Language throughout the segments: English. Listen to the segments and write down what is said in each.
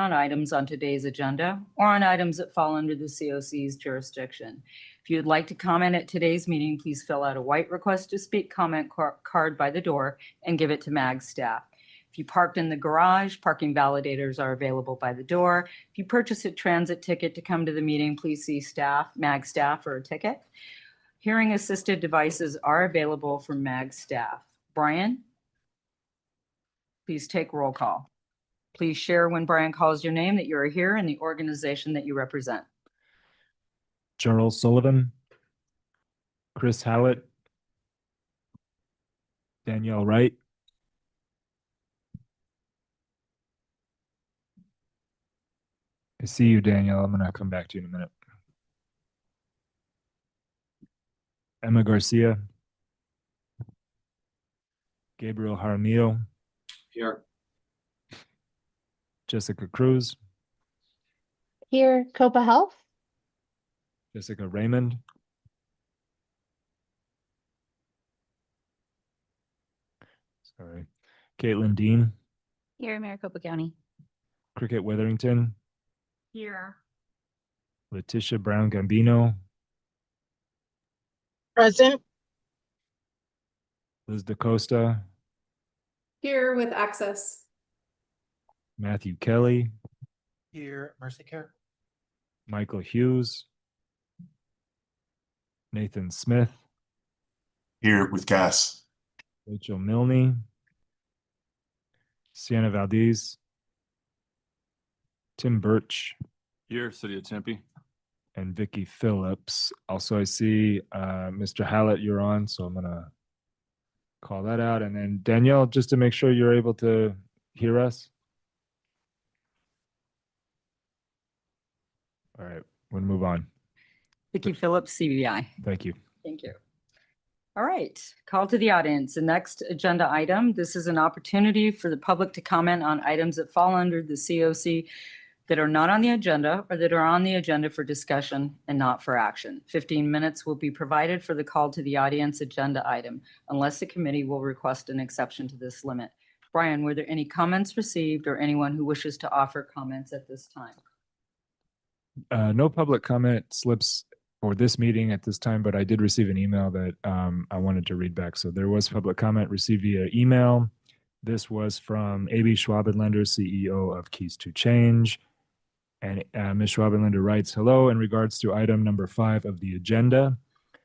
on items on today's agenda or on items that fall under the COC's jurisdiction. If you'd like to comment at today's meeting, please fill out a white request to speak comment card by the door and give it to MAG staff. If you parked in the garage, parking validators are available by the door. If you purchase a transit ticket to come to the meeting, please see MAG staff for a ticket. Hearing assisted devices are available from MAG staff. Brian, please take roll call. Please share when Brian calls your name that you are here and the organization that you represent. Charles Sullivan, Chris Hallett, Danielle Wright, I see you, Danielle. I'm going to come back to you in a minute. Emma Garcia, Gabriel Jaramillo, Here. Jessica Cruz, Here, Copa Health. Jessica Raymond, sorry, Caitlin Dean, Here, Maricopa County. Cricket Witherington, Here. Letitia Brown Gambino, Present. Liz DaCosta, Here with access. Matthew Kelly, Here, Mercy Care. Michael Hughes, Nathan Smith, Here with gas. Rachel Milne, Sienna Valdez, Tim Birch, Here, City of Tempe. and Vicky Phillips. Also, I see Mr. Hallett, you're on, so I'm gonna call that out. And then Danielle, just to make sure you're able to hear us. All right, we'll move on. Vicky Phillips, CBI. Thank you. Thank you. All right, call to the audience. The next agenda item, this is an opportunity for the public to comment on items that fall under the COC that are not on the agenda or that are on the agenda for discussion and not for action. 15 minutes will be provided for the call to the audience agenda item, unless the committee will request an exception to this limit. Brian, were there any comments received or anyone who wishes to offer comments at this time? No public comment slips for this meeting at this time, but I did receive an email that I wanted to read back. So there was public comment received via email. This was from A.B. Schwabenländer, CEO of Keys to Change. And Ms. Schwabenländer writes, hello, in regards to item number 5 of the agenda.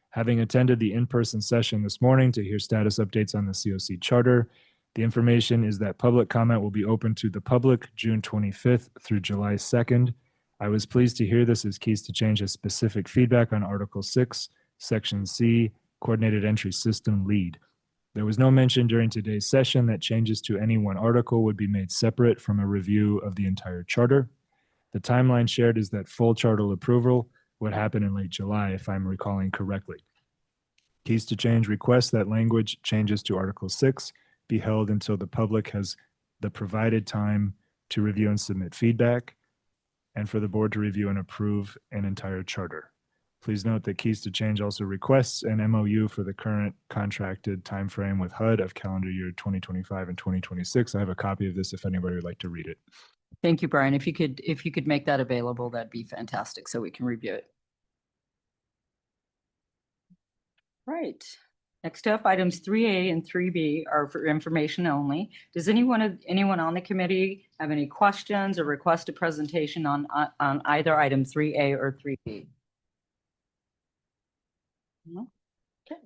Having attended the in-person session this morning to hear status updates on the COC charter, the information is that public comment will be open to the public June 25th through July 2nd. I was pleased to hear this as Keys to Change has specific feedback on Article 6, Section C, Coordinated Entry System Lead. There was no mention during today's session that changes to any one article would be made separate from a review of the entire charter. The timeline shared is that full charter approval would happen in late July, if I'm recalling correctly. Keys to Change requests that language changes to Article 6 be held until the public has the provided time to review and submit feedback, and for the board to review and approve an entire charter. Please note that Keys to Change also requests an MOU for the current contracted timeframe with HUD of calendar year 2025 and 2026. I have a copy of this if anybody would like to read it. Thank you, Brian. If you could make that available, that'd be fantastic so we can review it. Right. Next up, items 3A and 3B are for information only. Does anyone on the committee have any questions or request a presentation on either item 3A or 3B? No? Okay.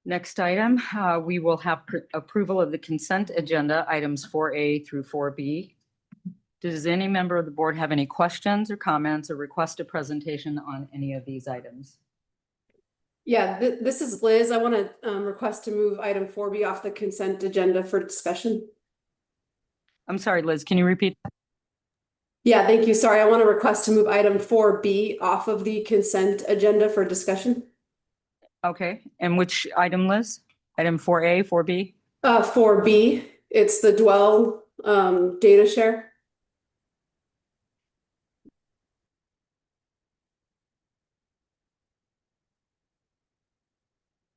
Next item, we will have approval of the consent agenda, items 4A through 4B. Does any member of the board have any questions or comments or request a presentation on any of these items? Yeah, this is Liz. I want to request to move item 4B off the consent agenda for discussion. I'm sorry, Liz, can you repeat that? Yeah, thank you. Sorry, I want to request to move item 4B off of the consent agenda for discussion. Okay, and which item, Liz? Item 4A, 4B? 4B, it's the Dwell data share.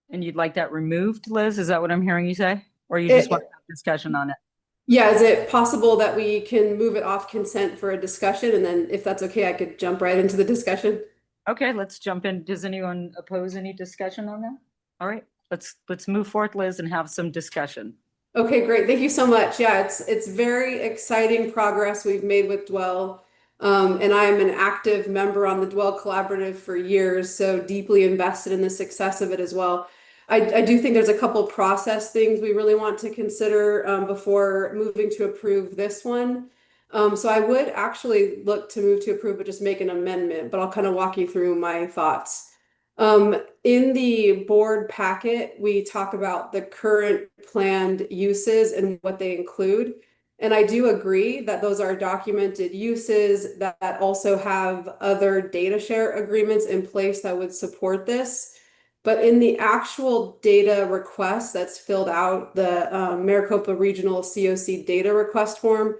And you'd like that removed, Liz? Is that what I'm hearing you say? Or you just want to have discussion on it? Yeah, is it possible that we can move it off consent for a discussion? And then if that's okay, I could jump right into the discussion. Okay, let's jump in. Does anyone oppose any discussion on that? All right, let's move forth, Liz, and have some discussion. Okay, great. Thank you so much. Yeah, it's very exciting progress we've made with Dwell. And I am an active member on the Dwell Collaborative for years, so deeply invested in the success of it as well. I do think there's a couple process things we really want to consider before moving to approve this one. So I would actually look to move to approve, but just make an amendment, but I'll kind of walk you through my thoughts. In the board packet, we talk about the current planned uses and what they include. And I do agree that those are documented uses that also have other data share agreements in place that would support this. But in the actual data request that's filled out, the Maricopa Regional COC data request form,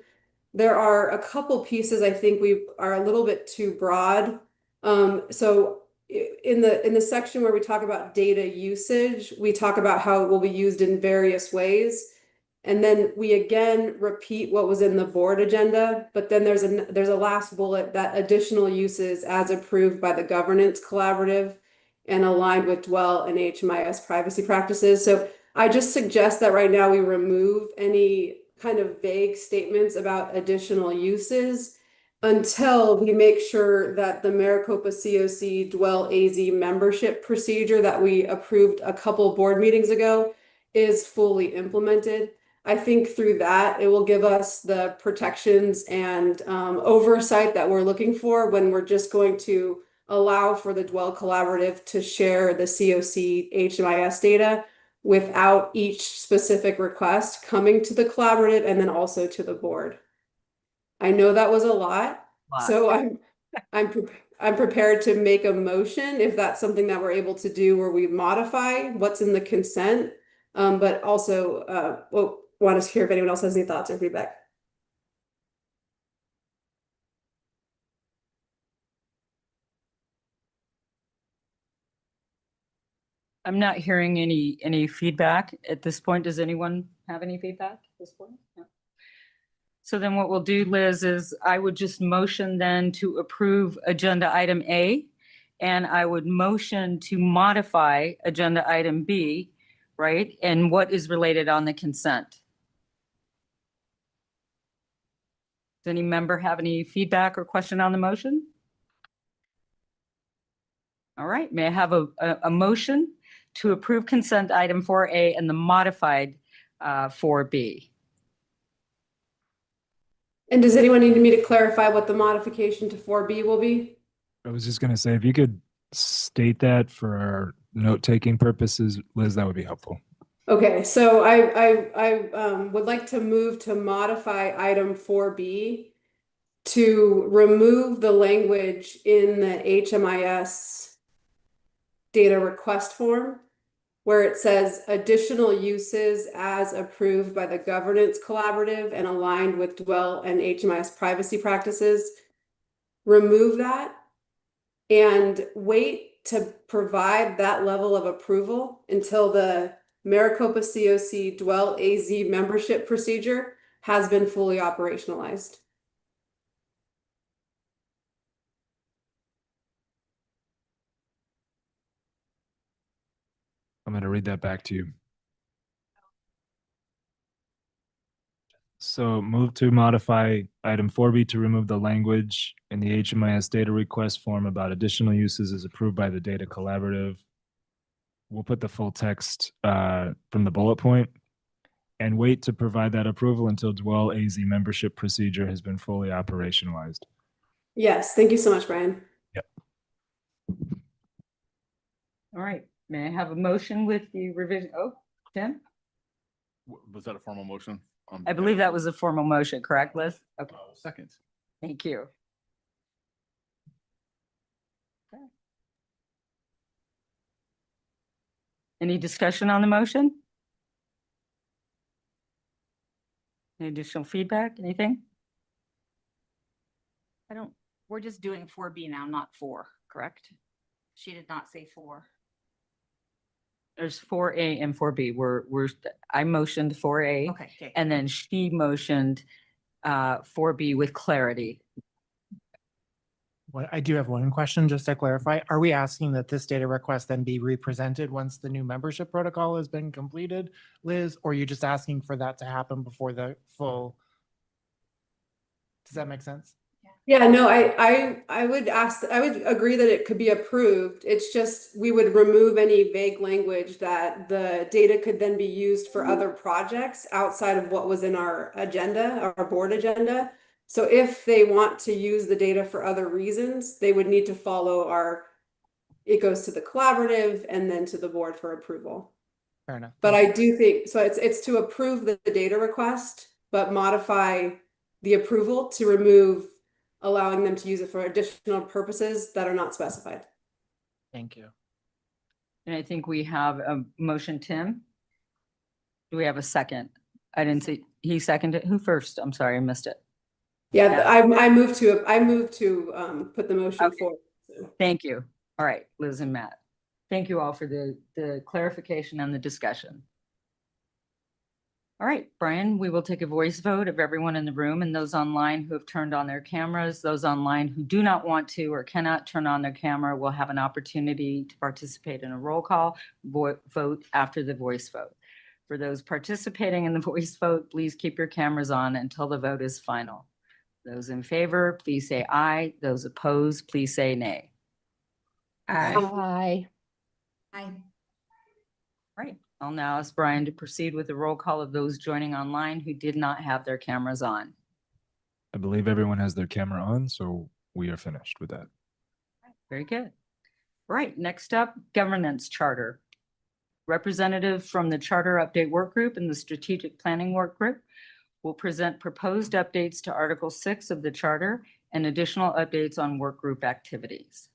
there are a couple pieces I think we are a little bit too broad. So in the section where we talk about data usage, we talk about how it will be used in various ways. And then we again repeat what was in the board agenda, but then there's a last bullet that additional uses as approved by the governance collaborative and aligned with Dwell and HMIS privacy practices. So I just suggest that right now we remove any kind of vague statements about additional uses until we make sure that the Maricopa COC Dwell AZ membership procedure that we approved a couple board meetings ago is fully implemented. I think through that, it will give us the protections and oversight that we're looking for when we're just going to allow for the Dwell Collaborative to share the COC HMIS data without each specific request coming to the collaborative and then also to the board. I know that was a lot, so I'm prepared to make a motion if that's something that we're able to do where we modify what's in the consent, but also want to hear if anyone else has any thoughts or feedback. I'm not hearing any feedback at this point. Does anyone have any feedback at this point? No. So then what we'll do, Liz, is I would just motion then to approve agenda item A, and I would motion to modify agenda item B, right? And what is related on the consent? Does any member have any feedback or question on the motion? All right, may I have a motion to approve consent item 4A and the modified 4B? And does anyone need me to clarify what the modification to 4B will be? I was just going to say, if you could state that for our note-taking purposes, Liz, that would be helpful. Okay, so I would like to move to modify item 4B to remove the language in the HMIS data request form where it says additional uses as approved by the governance collaborative and aligned with Dwell and HMIS privacy practices. Remove that and wait to provide that level of approval until the Maricopa COC Dwell AZ membership procedure has been fully operationalized. I'm going to read that back to you. So move to modify item 4B to remove the language in the HMIS data request form about additional uses as approved by the data collaborative. We'll put the full text from the bullet point and wait to provide that approval until Dwell AZ membership procedure has been fully operationalized. Yes, thank you so much, Brian. Yep. All right, may I have a motion with the revision? Oh, Tim? Was that a formal motion? I believe that was a formal motion, correct, Liz? Okay, Second. thank you. Okay. Any discussion on the motion? Any additional feedback, anything? We're just doing 4B now, not 4, correct? She did not say 4. There's 4A and 4B. I motioned 4A. Okay, okay. And then she motioned 4B with clarity. What, I do have one question, just to clarify. Are we asking that this data request then be represented once the new membership protocol has been completed, Liz? Or are you just asking for that to happen before the full? Does that make sense? Yeah, no, I would agree that it could be approved. It's just, we would remove any vague language that the data could then be used for other projects outside of what was in our agenda, our board agenda. So if they want to use the data for other reasons, they would need to follow it goes to the collaborative and then to the board for approval. Fair enough. But Thank I do think, so it's to approve the data request, but modify the approval to remove allowing them to use it for additional purposes that are not specified. Thank you. And I think we have a motion, Tim. Do we have a second? I didn't see, he seconded. Who first? I'm sorry, I missed it. Yeah, I moved to put the motion Okay. forward. So. Thank you. All right, Liz and Matt. Thank you all for the clarification and the discussion. All right, Brian, we will take a voice vote of everyone in the room and those online who have turned on their cameras. Those online who do not want to or cannot turn on their camera will have an opportunity to participate in a roll call vote after the voice vote. For those participating in the voice vote, please keep your cameras on until the vote is final. Those in favor, please say aye. Those opposed, please say nay. Aye. Aye. Right, I'll now ask Brian to proceed with the roll call of those joining online who did not have their cameras on. I believe everyone has their camera on, so we are finished with that. Very good. Right, next up, governance charter. Representative from the Charter Update Work Group and the Strategic Planning Work Group will present proposed updates to Article 6 of the Charter and additional updates on work group activities.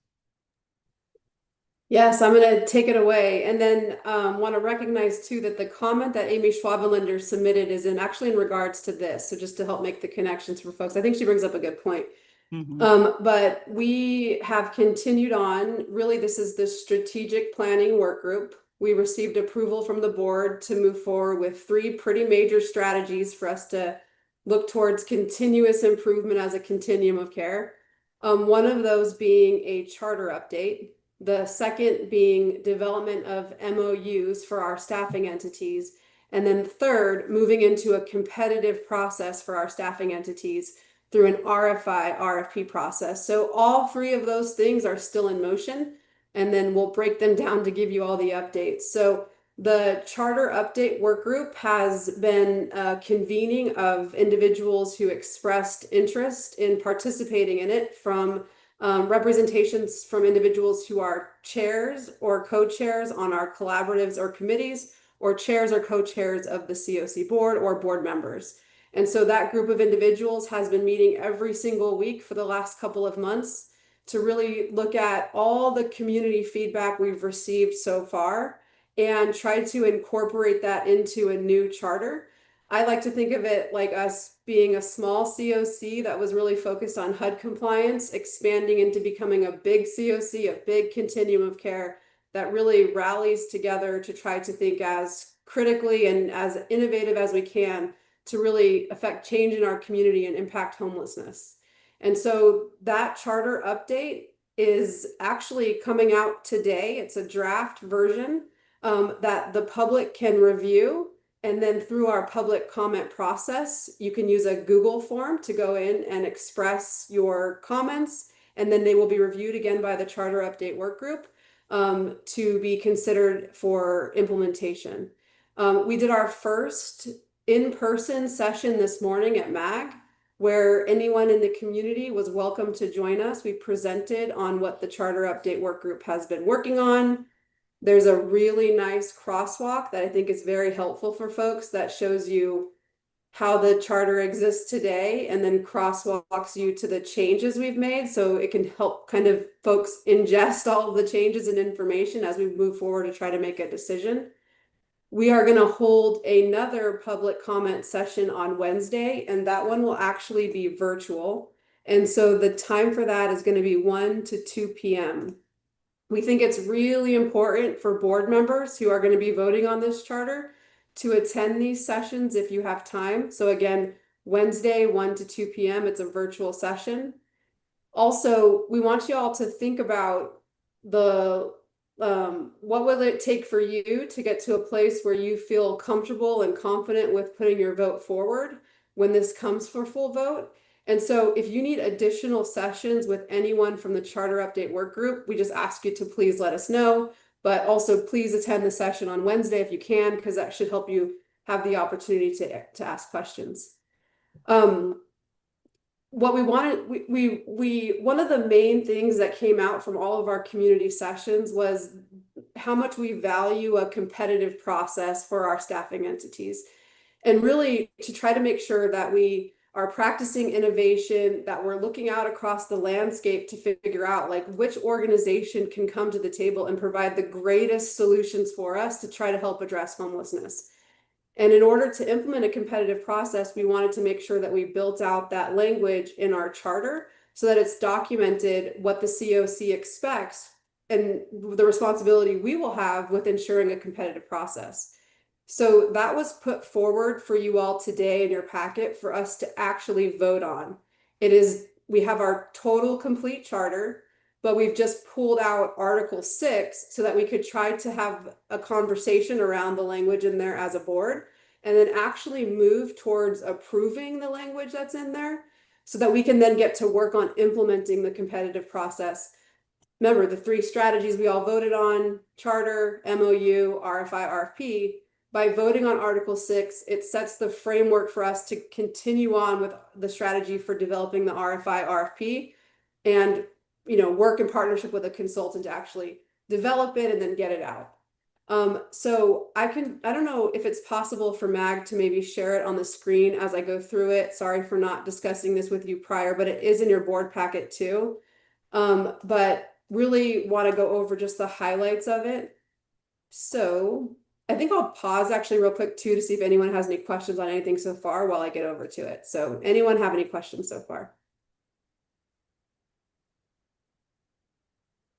Yes, I'm going to take it away, and then want to recognize too that the comment that Amy Schwabenlander submitted is actually in regards to this. So just to help make the connections for folks, I think she brings up a good point. But we have continued on. Really, this is the strategic planning work group. We received approval from the board to move forward with 3 pretty major strategies for us to look towards continuous improvement as a continuum of care. One of those being a charter update. The second being development of MOUs for our staffing entities. And then third, moving into a competitive process for our staffing entities through an RFP process. So all 3 of those things are still in motion, and then we'll break them down to give you all the updates. So the charter update work group has been convening of individuals who expressed interest in participating in it, from representations from individuals who are chairs or co-chairs on our collaboratives or committees, or chairs or co-chairs of the COC board or board members. And so that group of individuals has been meeting every single week for the last couple of months to really look at all the community feedback we've received so far and try to incorporate that into a new charter. I like to think of it like us being a small COC that was really focused on HUD compliance, expanding into becoming a big COC, a big continuum of care that really rallies together to try to think as critically and as innovative as we can to really affect change in our community and impact homelessness. And so that charter update is actually coming out today. It's a draft version that the public can review. And then through our public comment process, you can use a Google form to go in and express your comments. And then they will be reviewed again by the Charter Update Work Group to be considered for implementation. We did our first in-person session this morning at MAG, where anyone in the community was welcome to join us. We presented on what the Charter Update Work Group has been working on. There's a really nice crosswalk that I think is very helpful for folks that shows you how the charter exists today and then crosswalks you to the changes we've made. So it can help kind of folks ingest all of the changes and information as we move forward to try to make a decision. We are going to hold another public comment session on Wednesday, and that one will actually be virtual. And so the time for that is going to be 1 to 2 p.m. We think it's really important for board members who are going to be voting on this charter to attend these sessions if you have time. So again, Wednesday, 1 to 2 p.m., it's a virtual session. Also, we want you all to think about the what will it take for you to get to a place where you feel comfortable and confident with putting your vote forward when this comes for full vote. And so if you need additional sessions with anyone from the Charter Update Work Group, we just ask you to please let us know. But also please attend the session on Wednesday if you can, because that should help you have the opportunity to ask questions. What we wanted, we one of the main things that came out from all of our community sessions was how much we value a competitive process for our staffing entities, and really to try to make sure that we are practicing innovation, that we're looking out across the landscape to figure out like which organization can come to the table and provide the greatest solutions for us to try to help address homelessness. And in order to implement a competitive process, we wanted to make sure that we built out that language in our charter so that it's documented what the COC expects and the responsibility we will have with ensuring a competitive process. So that was put forward for you all today in your packet for us to actually vote on. We have our total complete charter, but we've just pulled out Article 6 so that we could try to have a conversation around the language in there as a board, and then actually move towards approving the language that's in there so that we can then get to work on implementing the competitive process. Remember, the 3 strategies we all voted on: charter, MOU, RFI, RFP. By voting on Article 6, it sets the framework for us to continue on with the strategy for developing the RFI, RFP, and work in partnership with a consultant to actually develop it and then get it out. So I don't know if it's possible for Mag to maybe share it on the screen as I go through it. Sorry for not discussing this with you prior, but it is in your board packet too. But really want to go over just the highlights of it. So I think I'll pause actually real quick too to see if anyone has any questions on anything so far while I get over to it. So anyone have any questions so far?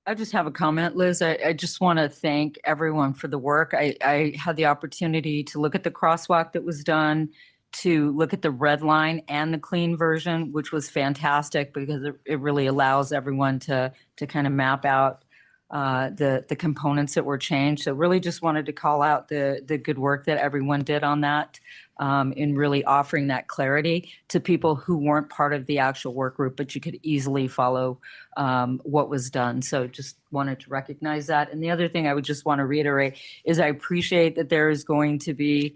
I just have a comment, Liz. I just want to thank everyone for the work. I had the opportunity to look at the crosswalk that was done, to look at the red line and the clean version, which was fantastic because it really allows everyone to kind of map out the components that were changed. So really just wanted to call out the good work that everyone did on that, in really offering that clarity to people who weren't part of the actual work group, but you could easily follow what was done. So just wanted to recognize that. And the other thing I would just want to reiterate is I appreciate that there is going to be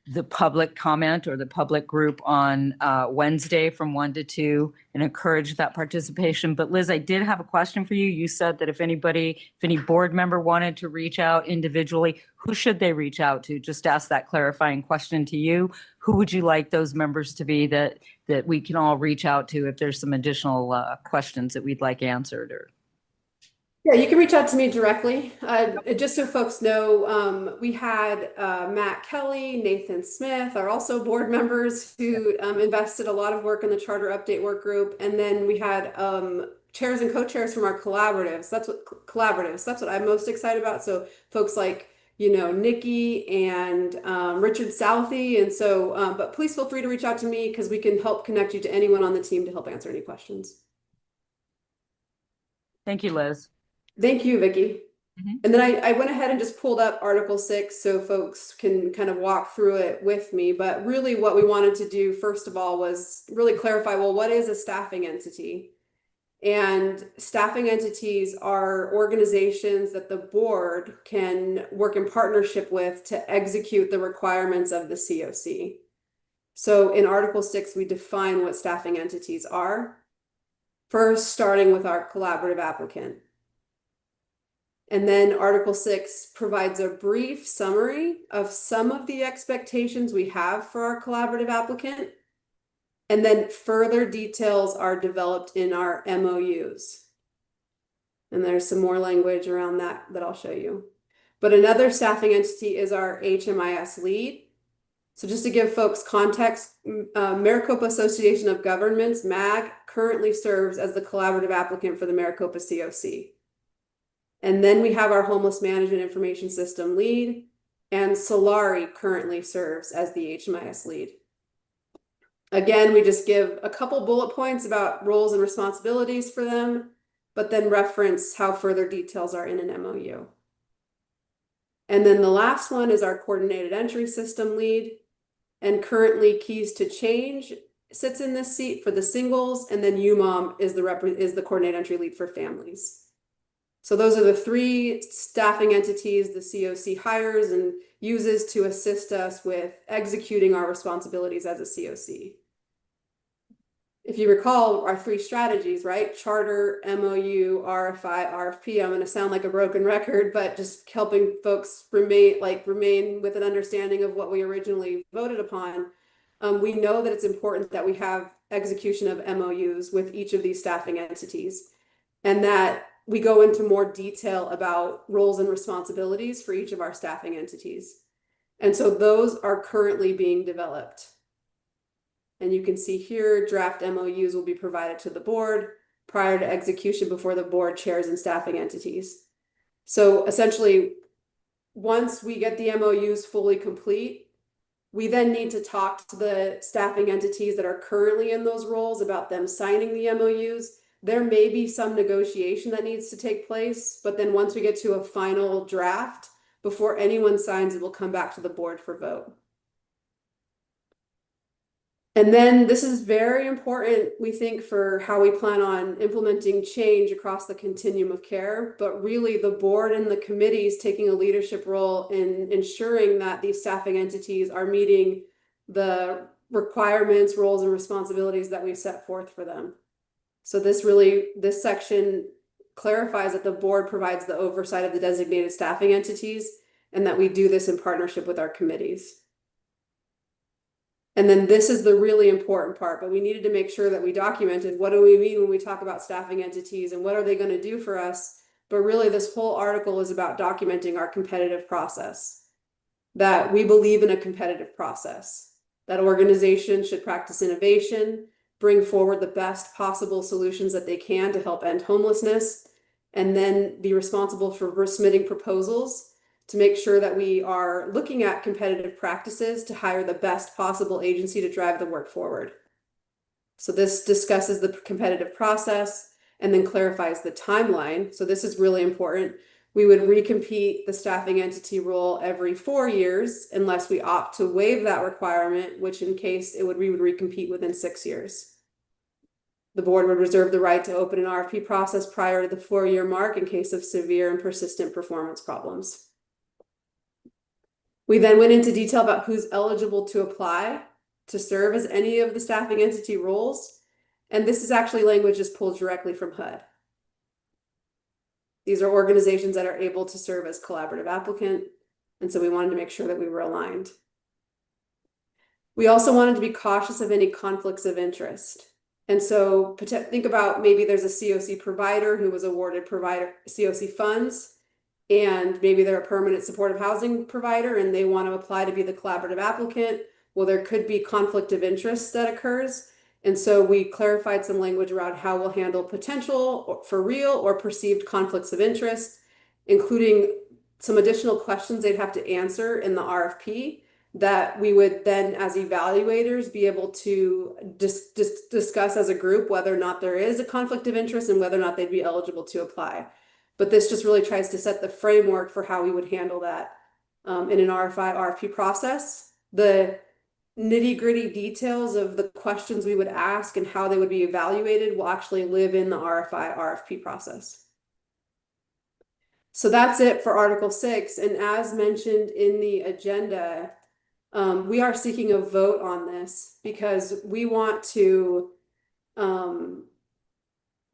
the public comment or the public group on Wednesday from 1 to 2, and encourage that participation. But Liz, I did have a question for you. You said that if any board member wanted to reach out individually, who should they reach out to? Just ask that clarifying question to you. Who would you like those members to be that we can all reach out to if there's some additional questions that we'd like answered? Or Yeah, you can reach out to me directly. Just so folks know, we had Matt Kelly, Nathan Smith are also board members who invested a lot of work in the Charter Update Work Group. And then we had chairs and co-chairs from our collaboratives. That's what I'm most excited about. So folks like, Nikki and Richard Southey. And so, but please feel free to reach out to me because we can help connect you to anyone on the team to help answer any questions. thank you, Liz. Thank you, Vicki. Mhm. And then I went ahead and just pulled up Article 6 so folks can kind of walk through it with me. But really what we wanted to do, first of all, was really clarify, well, what is a staffing entity? And staffing entities are organizations that the board can work in partnership with to execute the requirements of the COC. So in Article 6, we define what staffing entities are. First, starting with our collaborative applicant. And then Article 6 provides a brief summary of some of the expectations we have for our collaborative applicant. And then further details are developed in our MOUs. And there's some more language around that I'll show you. But another staffing entity is our HMIS lead. So just to give folks context, Maricopa Association of Governments, MAG, currently serves as the collaborative applicant for the Maricopa COC. And then we have our homeless management information system lead, and Solari currently serves as the HMIS lead. Again, we just give a couple bullet points about roles and responsibilities for them, but then reference how further details are in an MOU. And then the last one is our coordinated entry system lead. And currently Keys to Change sits in this seat for the singles, and then UMOM is the coordinated entry lead for families. So those are the three staffing entities the COC hires and uses to assist us with executing our responsibilities as a COC. If you recall our three strategies, right? Charter, MOU, RFI, RFP. I'm going to sound like a broken record, but just helping folks remain with an understanding of what we originally voted upon. We know that it's important that we have execution of MOUs with each of these staffing entities, and that we go into more detail about roles and responsibilities for each of our staffing entities. And so those are currently being developed. And you can see here, draft MOUs will be provided to the board prior to execution before the board chairs and staffing entities. So essentially, once we get the MOUs fully complete, we then need to talk to the staffing entities that are currently in those roles about them signing the MOUs. There may be some negotiation that needs to take place, but then once we get to a final draft, before anyone signs, it will come back to the board for vote. And then this is very important, we think, for how we plan on implementing change across the continuum of care, but really the board and the committees taking a leadership role in ensuring that these staffing entities are meeting the requirements, roles, and responsibilities that we've set forth for them. So this section clarifies that the board provides the oversight of the designated staffing entities and that we do this in partnership with our committees. And then this is the really important part, but we needed to make sure that we documented what do we mean when we talk about staffing entities and what are they going to do for us. But really this whole article is about documenting our competitive process, that we believe in a competitive process, that organizations should practice innovation, bring forward the best possible solutions that they can to help end homelessness, and then be responsible for submitting proposals to make sure that we are looking at competitive practices to hire the best possible agency to drive the work forward. So this discusses the competitive process and then clarifies the timeline. So this is really important. We would recompete the staffing entity role every 4 years unless we opt to waive that requirement, which in case we would recompete within 6 years. The board would reserve the right to open an RFP process prior to the 4-year mark in case of severe and persistent performance problems. We then went into detail about who's eligible to apply to serve as any of the staffing entity roles. And this is actually language just pulled directly from HUD. These are organizations that are able to serve as collaborative applicant. And so we wanted to make sure that we were aligned. We also wanted to be cautious of any conflicts of interest. And so think about maybe there's a COC provider who was awarded COC funds, and maybe they're a permanent supportive housing provider and they want to apply to be the collaborative applicant. Well, there could be conflict of interest that occurs. And so we clarified some language around how we'll handle potential for real or perceived conflicts of interest, including some additional questions they'd have to answer in the RFP that we would then, as evaluators, be able to discuss as a group whether or not there is a conflict of interest and whether or not they'd be eligible to apply. But this just really tries to set the framework for how we would handle that in an RFP process. The nitty-gritty details of the questions we would ask and how they would be evaluated will actually live in the RFP process. So that's it for Article 6. And as mentioned in the agenda, we are seeking a vote on this because we want to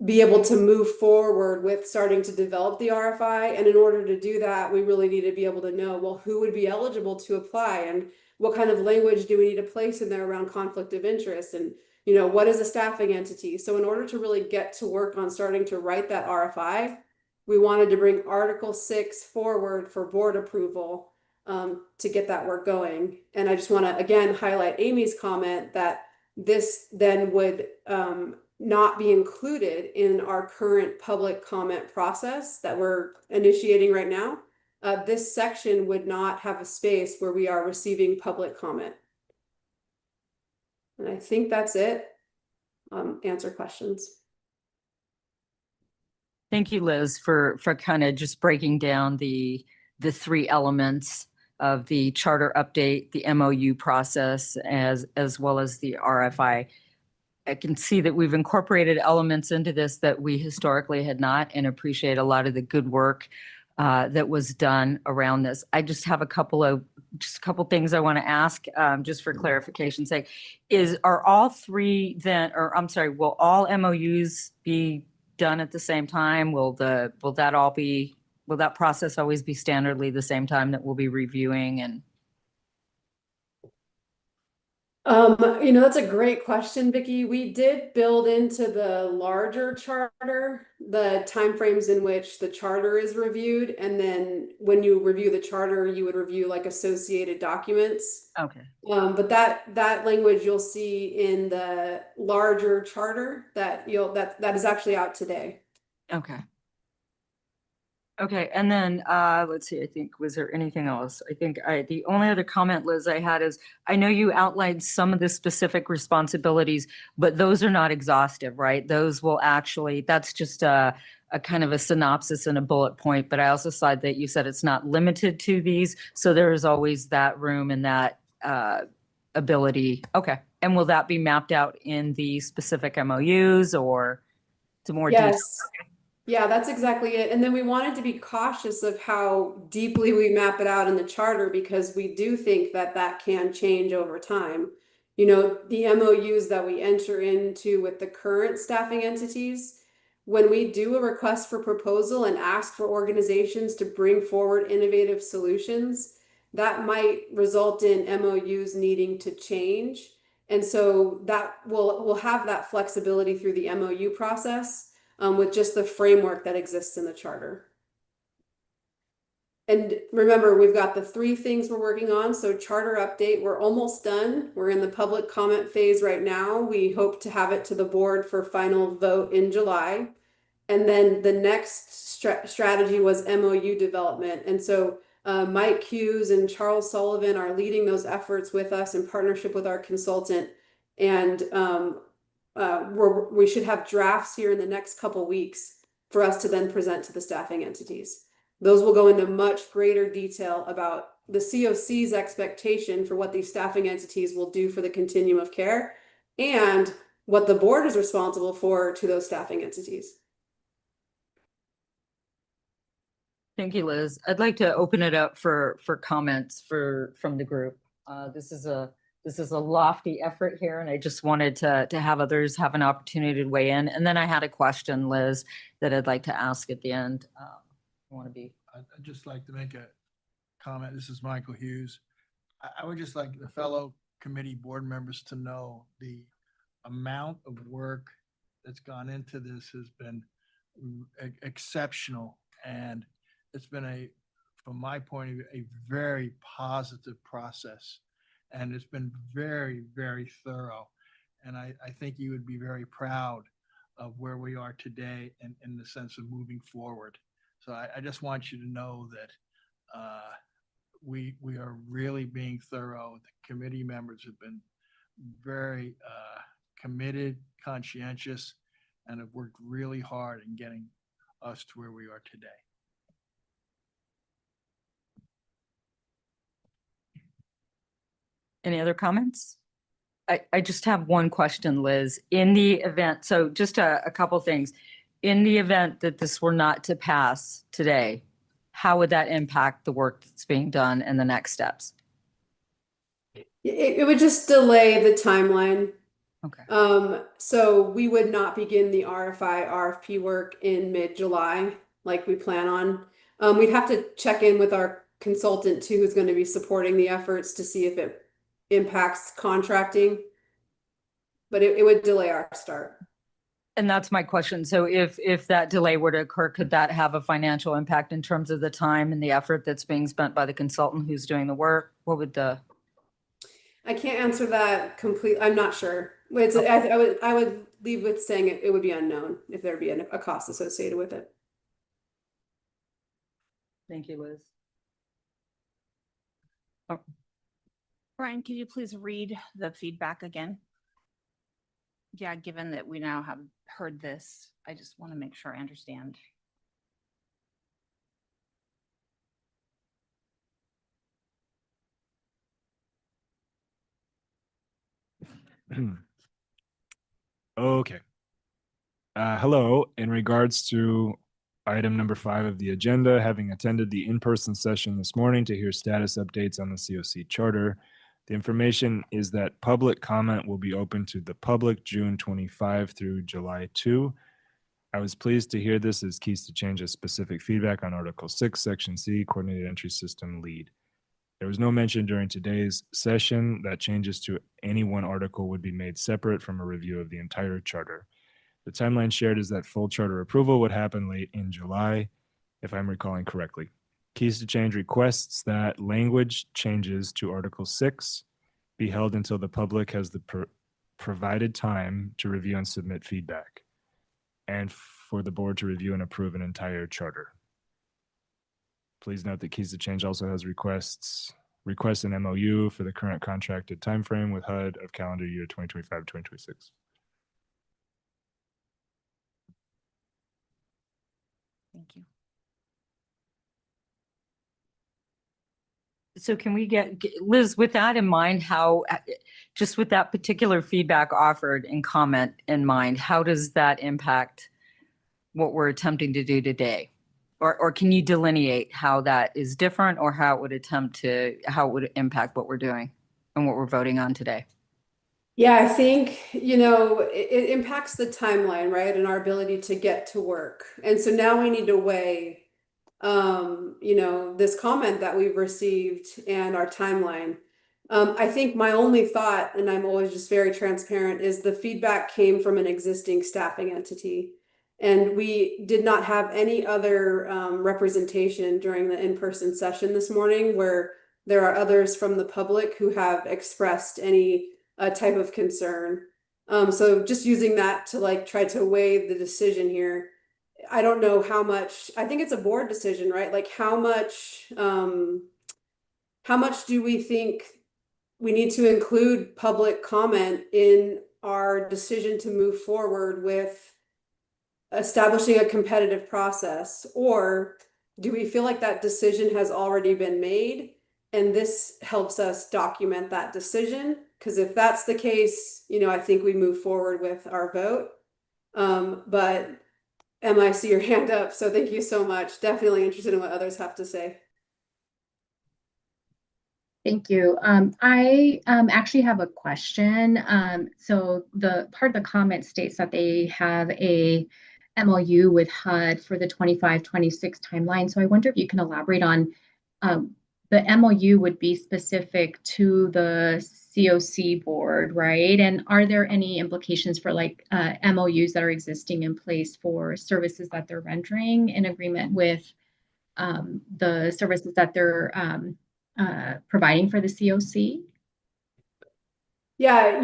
be able to move forward with starting to develop the RFI. And in order to do that, we really need to be able to know, well, who would be eligible to apply and what kind of language do we need to place in there around conflict of interest and, what is a staffing entity? So in order to really get to work on starting to write that RFI, we wanted to bring Article 6 forward for board approval to get that work going. And I just want to, again, highlight Amy's comment that this then would not be included in our current public comment process that we're initiating right now, this section would not have a space where we are receiving public comment. And I think that's it. Answer questions. Thank you, Liz, for kind of just breaking down the three elements of the charter update, the MOU process, as well as the RFI. I can see that we've incorporated elements into this that we historically had not, and appreciate a lot of the good work that was done around this. I just have a couple things I want to ask, just for clarification's sake. Are all three then, or I'm sorry, will all MOUs be done at the same time? Will that process always be standardly the same time that we'll be reviewing and? That's a great question, Vicky. We did build into the larger charter the timeframes in which the charter is reviewed, and then when you review the charter, you would review like associated documents. Okay. But that language you'll see in the larger charter that is actually out today. Okay. Okay, and then let's see, I think, was there anything else? I think the only other comment, Liz, I had is, I know you outlined some of the specific responsibilities, but those are not exhaustive, right? Those will actually, that's just a kind of a synopsis and a bullet point, but I also saw that you said it's not limited to these, so there is always that room and that ability. Okay, and will that be mapped out in the specific MOUs or to more detail? Yes. Yeah, that's exactly it. And then we wanted to be cautious of how deeply we map it out in the charter, because we do think that that can change over time. The MOUs that we enter into with the current staffing entities, when we do a request for proposal and ask for organizations to bring forward innovative solutions, that might result in MOUs needing to change. And so that we'll have that flexibility through the MOU process. With just the framework that exists in the charter. And remember, we've got the three things we're working on. So charter update, we're almost done. We're in the public comment phase right now. We hope to have it to the board for final vote in July. And then the next strategy was MOU development. And so Mike Hughes and Charles Sullivan are leading those efforts with us in partnership with our consultant. And we should have drafts here in the next couple weeks for us to then present to the staffing entities. Those will go into much greater detail about the COC's expectation for what these staffing entities will do for the continuum of care and what the board is responsible for to those staffing entities. Thank you, Liz. I'd like to open it up for comments from the group. This is a lofty effort here, and I just wanted to have others have an opportunity to weigh in. And then I had a question, Liz, that I'd like to ask at the end. I'd just like to make a comment. This is Michael Hughes. I would just like the fellow committee board members to know the amount of work that's gone into this has been exceptional. And it's been from my point of view, a very positive process. And it's been very, very thorough. And I think you would be very proud of where we are today in the sense of moving forward. So I just want you to know that we are really being thorough. The committee members have been very committed, conscientious, and have worked really hard in getting us to where we are today. Any other comments? I just have one question, Liz. In the event, so just a couple things. In the event that this were not to pass today, how would that impact the work that's being done and the next steps? It would just delay the timeline. Okay. So we would not begin the RFI, RFP work in mid-July like we plan on. We'd have to check in with our consultant too, who's going to be supporting the efforts to see if it impacts contracting, but it would delay our start. And that's my question. So if that delay were to occur, could that have a financial impact in terms of the time and the effort that's being spent by the consultant who's doing the work? What would the... I can't answer that completely. I'm not sure. I would leave with saying it would be unknown if there'd be a cost associated with it. Thank you, Liz. Brian, could you please read the feedback again? Yeah, given that we now have heard this, I just want to make sure I understand. Okay. Hello, in regards to item number 5 of the agenda, having attended the in-person session this morning to hear status updates on the COC charter, the information is that public comment will be open to the public June 25 through July 2. I was pleased to hear this as keys to change a specific feedback on Article 6, Section C, Coordinated Entry System Lead. There was no mention during today's session that changes to any one article would be made separate from a review of the entire charter. The timeline shared is that full charter approval would happen late in July, if I'm recalling correctly. Keys to change requests that language changes to Article 6 be held until the public has the provided time to review and submit feedback, and for the board to review and approve an entire charter. Please note that Keys to Change also has requests an MOU for the current contracted timeframe with HUD of calendar year 2025-2026. Thank you. So can we get, Liz, with that in mind, how, just with that particular feedback offered and comment in mind, how does that impact what we're attempting to do today? Or can you delineate how that is different, or how it would impact what we're doing and what we're voting on today? Yeah, I think, it impacts the timeline, right? And our ability to get to work. And so now we need to weigh, this comment that we've received and our timeline. I think my only thought, and I'm always just very transparent, is the feedback came from an existing staffing entity. And we did not have any other representation during the in-person session this morning, where there are others from the public who have expressed any type of concern. So just using that to try to weigh the decision here. I don't know how much, I think it's a board decision, right? Like how much do we think we need to include public comment in our decision to move forward with establishing a competitive process? Or do we feel like that decision has already been made and this helps us document that decision? Because if that's the case, I think we move forward with our vote. But Emma, I see your hand up, so thank you so much. Definitely interested in what others have to say. Thank you. I actually have a question. So the part of the comment states that they have a MOU with HUD for the 25-26 timeline. So I wonder if you can elaborate on the MOU would be specific to the COC board, right? And are there any implications for MOUs that are existing in place for services that they're rendering in agreement with the services that they're providing for the COC? Yeah,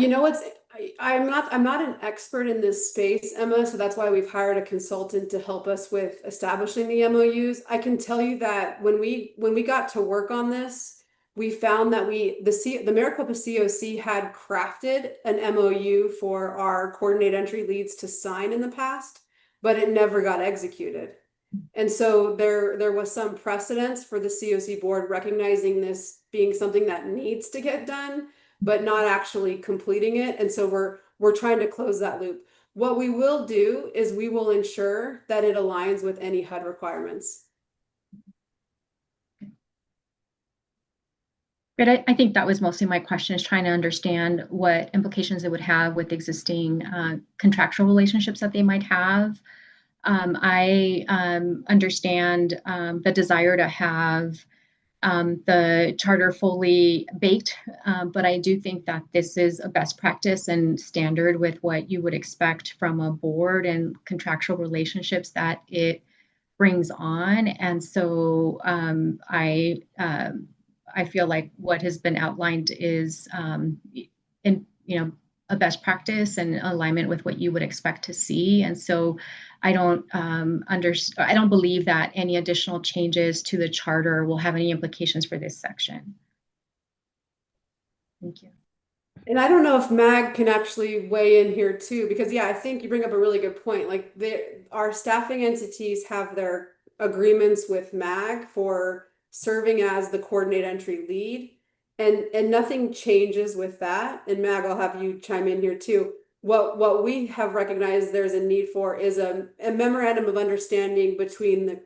I'm not an expert in this space, Emma, so that's why we've hired a consultant to help us with establishing the MOUs. I can tell you that when we got to work on this, we found that the Maricopa COC had crafted an MOU for our coordinated entry leads to sign in the past, but it never got executed. And so there was some precedence for the COC board recognizing this being something that needs to get done, but not actually completing it. And so we're trying to close that loop. What we will do is we will ensure that it aligns with any HUD requirements. But I think that was mostly my question, is trying to understand what implications it would have with existing contractual relationships that they might have. I understand the desire to have the charter fully baked, but I do think that this is a best practice and standard with what you would expect from a board and contractual relationships that it brings on. And so I feel like what has been outlined is a best practice and alignment with what you would expect to see. And so I don't I don't believe that any additional changes to the charter will have any implications for this section. Thank you. And I don't know if Mag can actually weigh in here too, because yeah, I think you bring up a really good point. Like our staffing entities have their agreements with Mag for serving as the coordinate entry lead, and nothing changes with that. And Mag, I'll have you chime in here too. What we have recognized there's a need for is a memorandum of understanding between the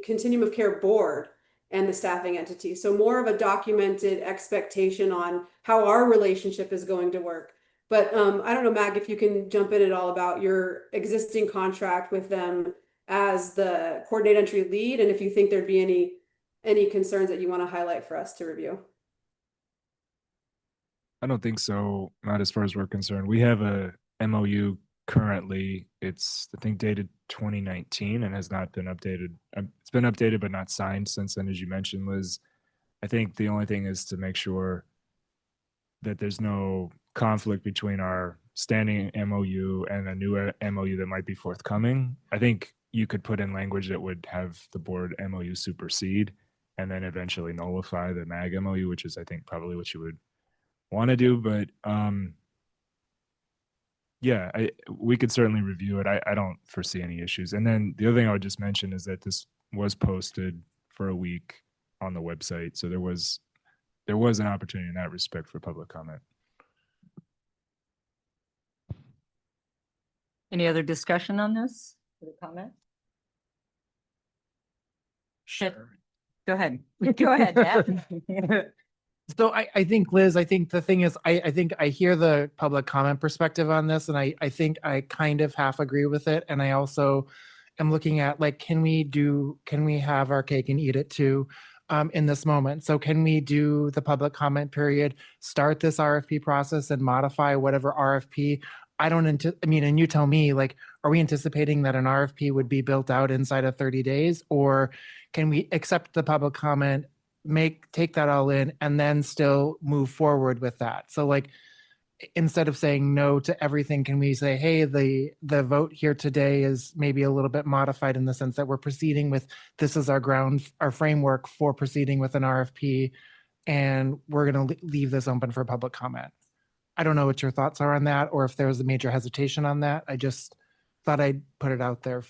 Continuum of Care board and the staffing entity. So more of a documented expectation on how our relationship is going to work. But I don't know, Mag, if you can jump in at all about your existing contract with them as the coordinate entry lead, and if you think there'd be any concerns that you want to highlight for us to review. I don't think so, not as far as we're concerned. We have a MOU currently. It's, I think, dated 2019 and has not been updated. It's been updated but not signed since then, as you mentioned, Liz. I think the only thing is to make sure that there's no conflict between our standing MOU and a new MOU that might be forthcoming. I think you could put in language that would have the board MOU supersede and then eventually nullify the MAG MOU, which is, I think, probably what you would want to do. But yeah, we could certainly review it. I don't foresee any issues. And then the other thing I would just mention is that this was posted for a week on the website. So there was an opportunity in that respect for public comment. Any other discussion on this? For the comment? Sure. Go ahead. Go ahead, Matt. So I think, Liz, I think the thing is, I think I hear the public comment perspective on this, and I think I kind of half agree with it. And I also am looking at, like, can we have our cake and eat it too in this moment? So can we do the public comment period, start this RFP process and modify whatever RFP? I mean, and you tell me, like, are we anticipating that an RFP would be built out inside of 30 days? Or can we accept the public comment, take that all in, and then still move forward with that? So, like, instead of saying no to everything, can we say, hey, the vote here today is maybe a little bit modified in the sense that we're proceeding with, this is our framework for proceeding with an RFP, and we're going to leave this open for public comment. I don't know what your thoughts are on that, or if there was a major hesitation on that. I just thought I'd put it out there.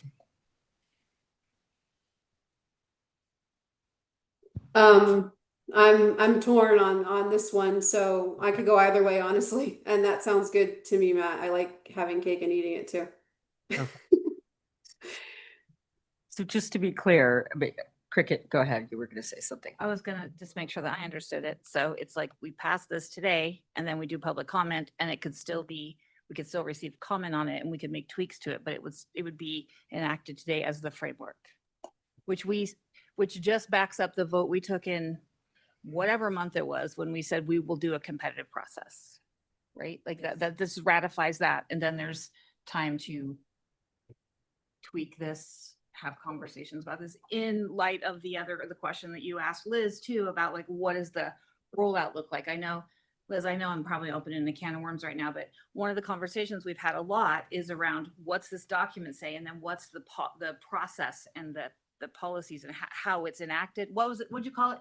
I'm torn on this one, so I could go either way, honestly. And that sounds good to me, Matt. I like having cake and eating it too. Okay. So just to be clear, Cricket, go ahead. You were going to say something. I was gonna just make sure that I understood it. So it's like we pass this today and then we do public comment, and it could still be, we could still receive comment on it and we could make tweaks to it, but it would be enacted today as the framework, which just backs up the vote we took in whatever month it was when we said we will do a competitive process, right? Like that this ratifies that. And then there's time to tweak this, have conversations about this in light of the question that you asked Liz too, about, like, what does the rollout look like? I know, Liz, I'm probably opening a can of worms right now, but one of the conversations we've had a lot is around what's this document say, and then what's the process and the policies and how it's enacted. What'd you call it?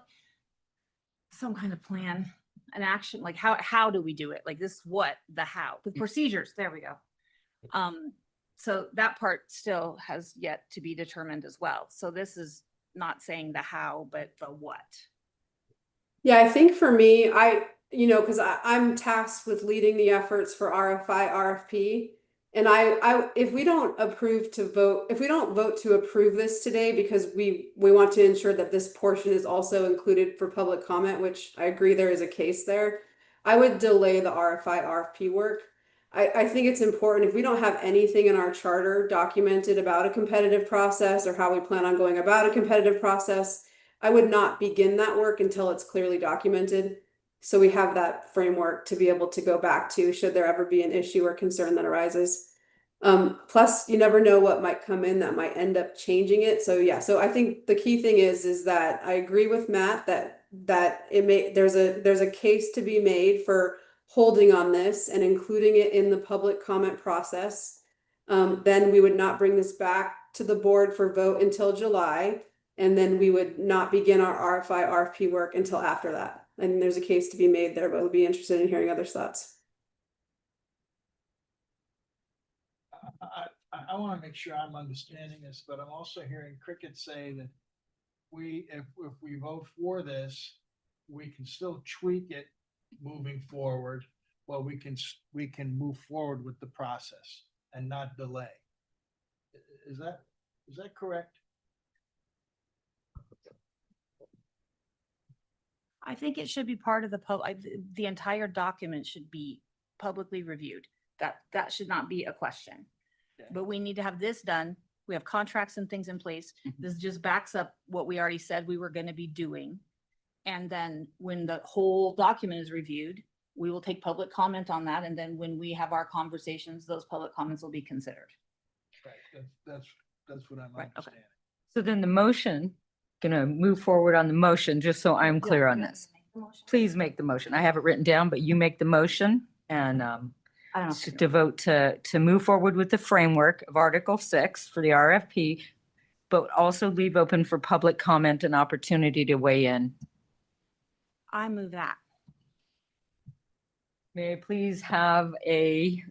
Some kind of plan, an action, like how do we do it? Like this, the how, the procedures, there we go. So that part still has yet to be determined as well. So this is not saying the how, but the what. Yeah, I think for me, because I'm tasked with leading the efforts for RFI, RFP. And if we don't vote to approve this today, because we want to ensure that this portion is also included for public comment, which I agree there is a case there, I would delay the RFI, RFP work. I think it's important, if we don't have anything in our charter documented about a competitive process or how we plan on going about a competitive process, I would not begin that work until it's clearly documented. So we have that framework to be able to go back to should there ever be an issue or concern that arises. Plus, you never know what might come in that might end up changing it. So yeah, so I think the key thing is that I agree with Matt that there's a case to be made for holding on this and including it in the public comment process. Then we would not bring this back to the board for vote until July. And then we would not begin our RFI, RFP work until after that. And there's a case to be made there, but we'll be interested in hearing others' thoughts. I want to make sure I'm understanding this, but I'm also hearing Cricket say that if we vote for this, we can still tweak it moving forward. Well, we can move forward with the process and not delay. Is that correct? I think it should be part of the entire document should be publicly reviewed. That should not be a question. Okay. But we need to have this done. We have contracts and things in place. This just backs up what we already said we were going to be doing. And then when the whole document is reviewed, we will take public comment on that. And then when we have our conversations, those public comments will be considered. Right. That's what I'm Right, okay. understanding. So then the motion, gonna move forward on the motion, just so I'm clear on this. Please make the motion. I have it written down, but you make the motion and I don't know. to vote to move forward with the framework of Article 6 for the RFP, but also leave open for public comment and opportunity to weigh in. I move that. May I please have may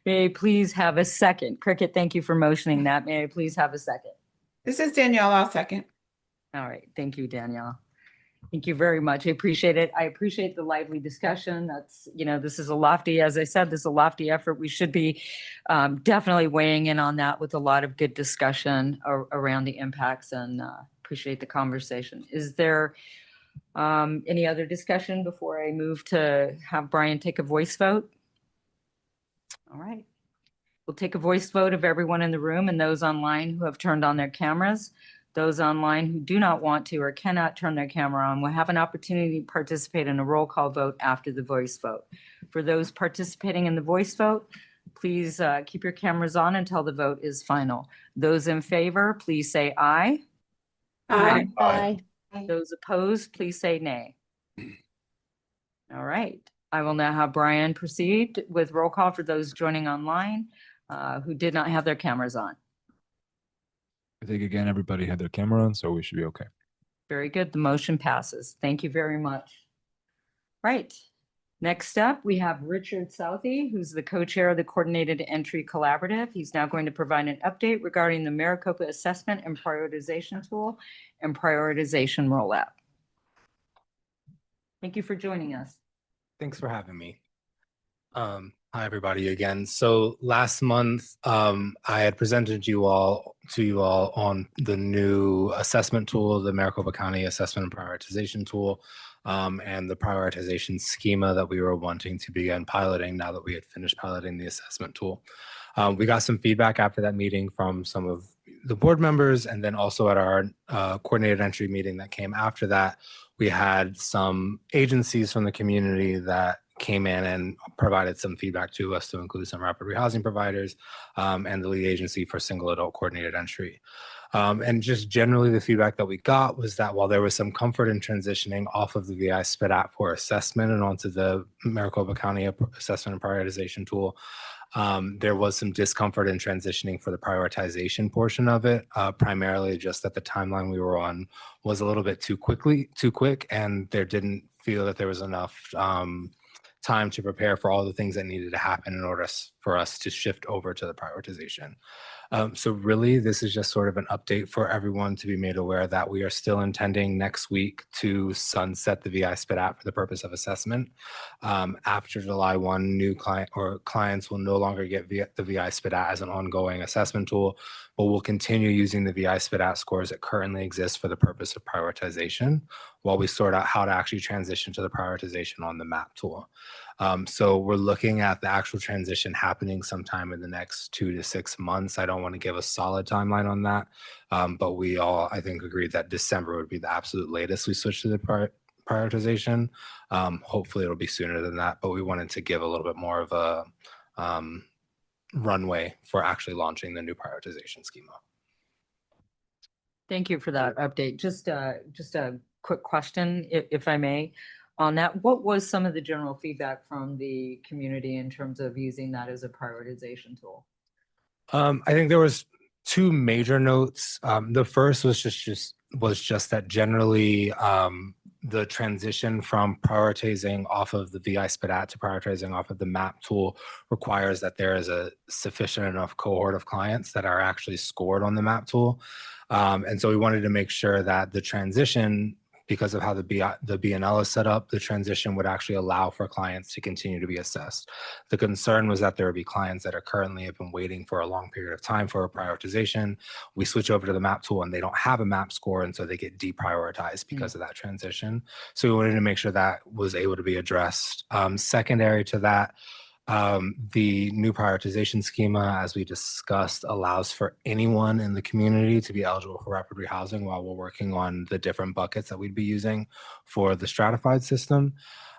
I please have a second? Cricket, thank you for motioning that. May I please have a second? This is Danielle. I'll second. All right. Thank you, Danielle. Thank you very much. I appreciate it. I appreciate the lively discussion. That's, this is a lofty, as I said, this is a lofty effort. We should be definitely weighing in on that with a lot of good discussion around the impacts, and appreciate the conversation. Is there any other discussion before I move to have Brian take a voice vote? All right. We'll take a voice vote of everyone in the room and those online who have turned on their cameras. Those online who do not want to or cannot turn their camera on will have an opportunity to participate in a roll call vote after the voice vote. For those participating in the voice vote, please keep your cameras on until the vote is final. Those in favor, please say aye. Aye. Aye. Those opposed, please say nay. All right. I will now have Brian proceed with roll call for those joining online who did not have their cameras on. I think again, everybody had their camera on, so we should be okay. Very good. The motion passes. Thank you very much. Right. Next up, we have Richard Southey, who's the co-chair of the Coordinated Entry Collaborative. He's now going to provide an update regarding the Maricopa Assessment and Prioritization Tool and Prioritization Rollout. Thank you for joining us. Thanks for having me. Hi, everybody again. So last month, I had presented to you all on the new assessment tool, the Maricopa County Assessment and Prioritization Tool, and the prioritization schema that we were wanting to begin piloting now that we had finished piloting the assessment tool. We got some feedback after that meeting from some of the board members, and then also at our coordinated entry meeting that came after that, we had some agencies from the community that came in and provided some feedback to us, to include some rapid rehousing providers and the lead agency for single adult coordinated entry. And just generally the feedback that we got was that while there was some comfort in transitioning off of the VI SPIT app for assessment and onto the Maricopa County Assessment and Prioritization Tool, there was some discomfort in transitioning for the prioritization portion of it, primarily just that the timeline we were on was a little bit too quick, and there didn't feel that there was enough time to prepare for all the things that needed to happen in order for us to shift over to the prioritization. So really, this is just sort of an update for everyone to be made aware that we are still intending next week to sunset the VI SPIT app for the purpose of assessment. After July 1, new clients will no longer get the VI SPIT app as an ongoing assessment tool, but we'll continue using the VI SPIT app scores that currently exist for the purpose of prioritization while we sort out how to actually transition to the prioritization on the MAP tool. So we're looking at the actual transition happening sometime in the next 2 to 6 months. I don't want to give a solid timeline on that, but we all, I think, agreed that December would be the absolute latest we switch to the prioritization. Hopefully it'll be sooner than that, but we wanted to give a little bit more of a runway for actually launching the new prioritization schema. Thank you for that update. Just a quick question, if I may. on that. What was some of the general feedback from the community in terms of using that as a prioritization tool? I think there was two major notes. The first was just that generally the transition from prioritizing off of the VI SPDAT to prioritizing off of the MAP tool requires that there is a sufficient enough cohort of clients that are actually scored on the MAP tool. And so we wanted to make sure that the transition, because of how the BNL is set up, the transition would actually allow for clients to continue to be assessed. The concern was that there would be clients that are currently have been waiting for a long period of time for a prioritization. We switch over to the MAP tool and they don't have a MAP score, and so they get deprioritized because of that transition. So we wanted to make sure that was able to be addressed. Secondary to that, the new prioritization schema, as we discussed, allows for anyone in the community to be eligible for rapid rehousing while we're working on the different buckets that we'd be using for the stratified system.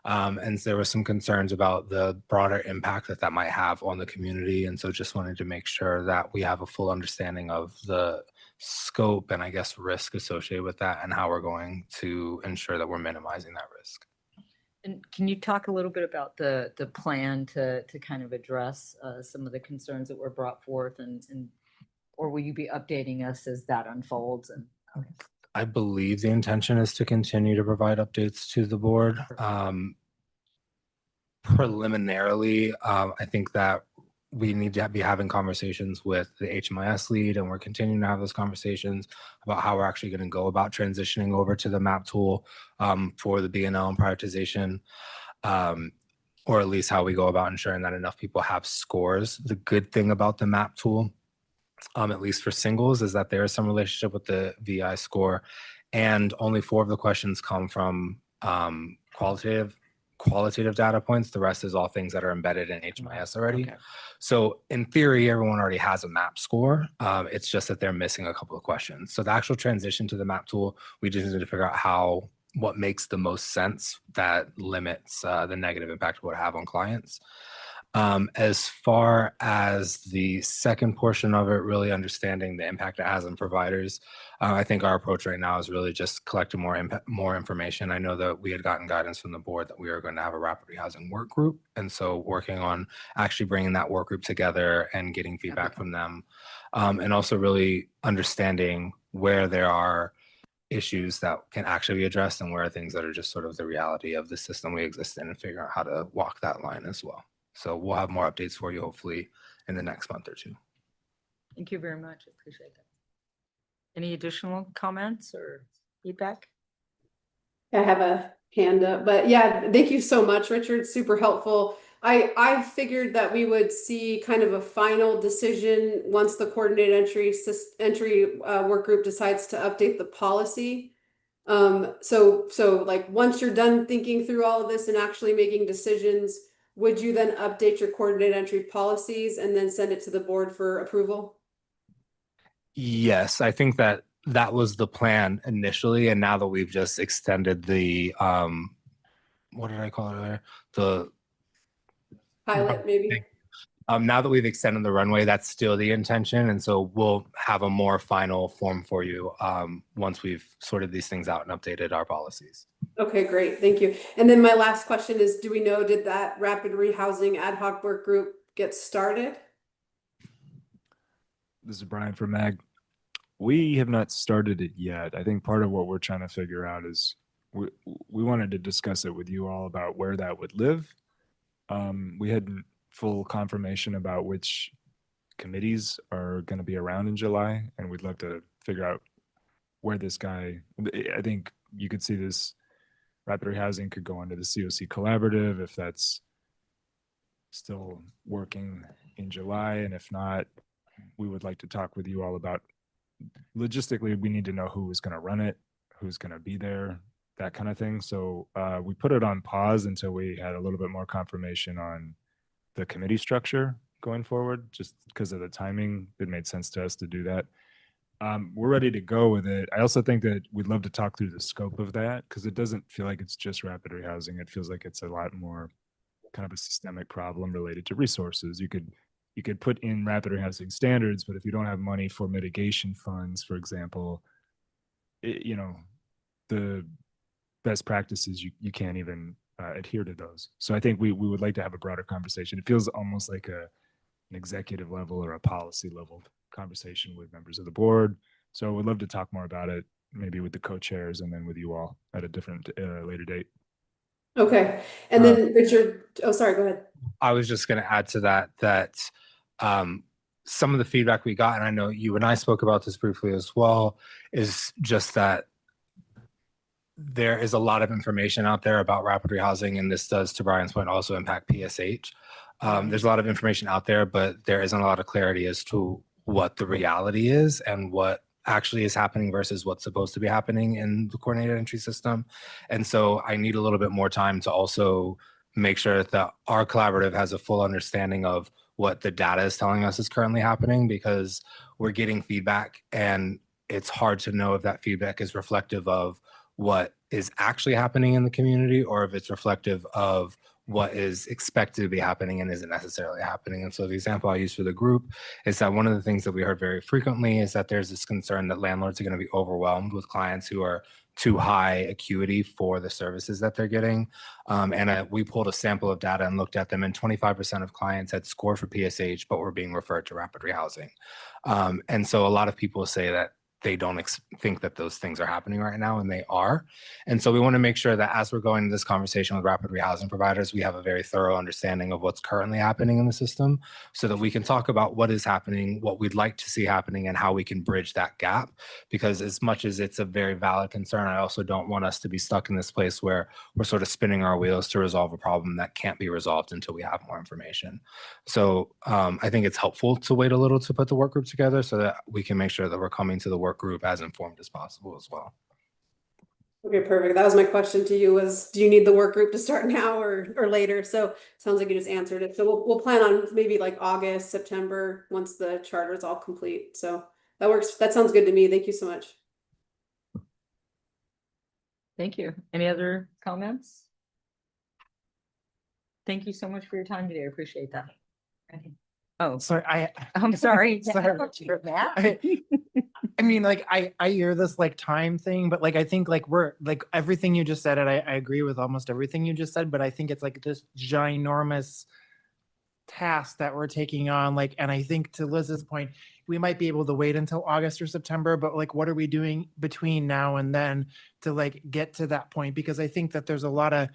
And so there were some concerns about the broader impact that that might have on the community. And so just wanted to make sure that we have a full understanding of the scope and I guess risk associated with that and how we're going to ensure that we're minimizing that risk. And can you talk a little bit about the plan to kind of address some of the concerns that were brought forth, and or will you be updating us as that unfolds? And I believe the intention is to continue to provide updates to the board. Preliminarily, I think that we need to be having conversations with the HMIS lead, and we're continuing to have those conversations about how we're actually going to go about transitioning over to the MAP tool for the BNL and prioritization, or at least how we go about ensuring that enough people have scores. The good thing about the MAP tool, at least for singles, is that there is some relationship with the VI score, and only 4 of the questions come from qualitative data points. The rest is all things that are embedded in HMIS already. Okay. So in theory, everyone already has a MAP score. It's just that they're missing a couple of questions. So the actual transition to the MAP tool, we just need to figure out what makes the most sense that limits the negative impact it would have on clients. As far as the second portion of it, really understanding the impact it has on providers, I think our approach right now is really just collecting more information. I know that we had gotten guidance from the board that we are going to have a rapid rehousing work group, and so working on actually bringing that work group together and getting feedback from them, and also really understanding where there are issues that can actually be addressed and where are things that are just sort of the reality of the system we exist in, and figure out how to walk that line as well. So we'll have more updates for you hopefully in the next month or 2. Thank you very much. I appreciate that. Any additional comments or feedback? I have a hand up, but yeah, thank you so much, Richard. Super helpful. I figured that we would see kind of a final decision once the coordinated entry work group decides to update the policy. So like once you're done thinking through all of this and actually making decisions, would you then update your coordinated entry policies and then send it to the board for approval? Yes, I think that was the plan initially, and now that we've just extended the what did I call it earlier? The Pilot, maybe. Now that we've extended the runway, that's still the intention, and so we'll have a more final form for you once we've sorted these things out and updated our policies. Okay, great, thank you. And then my last question is, do we know, did that rapid rehousing ad hoc work group get started? This is Brian from MAG. We have not started it yet. I think part of what we're trying to figure out is we wanted to discuss it with you all about where that would live. We hadn't full confirmation about which committees are going to be around in July, and we'd love to figure out where this guy, I think you could see this rapid rehousing could go into the COC collaborative if that's still working in July, and if not, we would like to talk with you all about logistically, we need to know who is going to run it, who's going to be there, that kind of thing. So we put it on pause until we had a little bit more confirmation on the committee structure going forward, just because of the timing. It made sense to us to do that. We're ready to go with it. I also think that we'd love to talk through the scope of that, because it doesn't feel like it's just rapid rehousing. It feels like it's a lot more kind of a systemic problem related to resources. You could put in rapid rehousing standards, but if you don't have money for mitigation funds, for example, the best practices, you can't even adhere to those. So I think we would like to have a broader conversation. It feels almost like an executive level or a policy level conversation with members of the board. So we'd love to talk more about it, maybe with the co-chairs and then with you all at a different later date. Okay. And then Richard, oh, sorry, go ahead. I was just going to add to that some of the feedback we got, and I know you and I spoke about this briefly as well, is just that there is a lot of information out there about rapid rehousing, and this does, to Brian's point, also impact PSH. There's a lot of information out there, but there isn't a lot of clarity as to what the reality is and what actually is happening versus what's supposed to be happening in the coordinated entry system. And so I need a little bit more time to also make sure that our collaborative has a full understanding of what the data is telling us is currently happening, because we're getting feedback and it's hard to know if that feedback is reflective of what is actually happening in the community or if it's reflective of what is expected to be happening and isn't necessarily happening. And so the example I use for the group is that one of the things that we heard very frequently is that there's this concern that landlords are going to be overwhelmed with clients who are too high acuity for the services that they're getting. We pulled a sample of data and looked at them, and 25% of clients had scored for PSH, but were being referred to rapid rehousing. And so a lot of people say that they don't think that those things are happening right now, and they are. And so we want to make sure that as we're going into this conversation with rapid rehousing providers, we have a very thorough understanding of what's currently happening in the system so that we can talk about what is happening, what we'd like to see happening, and how we can bridge that gap. Because as much as it's a very valid concern, I also don't want us to be stuck in this place where we're sort of spinning our wheels to resolve a problem that can't be resolved until we have more information. So I think it's helpful to wait a little to put the work group together so that we can make sure that we're coming to the work group as informed as possible as well. Okay, perfect. That was my question to you was, do you need the work group to start now or later? So sounds like you just answered it. So we'll plan on maybe like August, September, once the charter is all complete. So that works. That sounds good to me. Thank you so much. Thank you. Any other comments? Thank you so much for your time today. I appreciate that. Oh, Sorry, I'm sorry. Sorry. I mean, like, I hear this like time thing, but like, I think like we're like everything you just said, and I agree with almost everything you just said, but I think it's like this ginormous task that we're taking on. Like, and I think to Liz's point, we might be able to wait until August or September, but like, what are we doing between now and then to like get to that point? Because I think that there's a lot of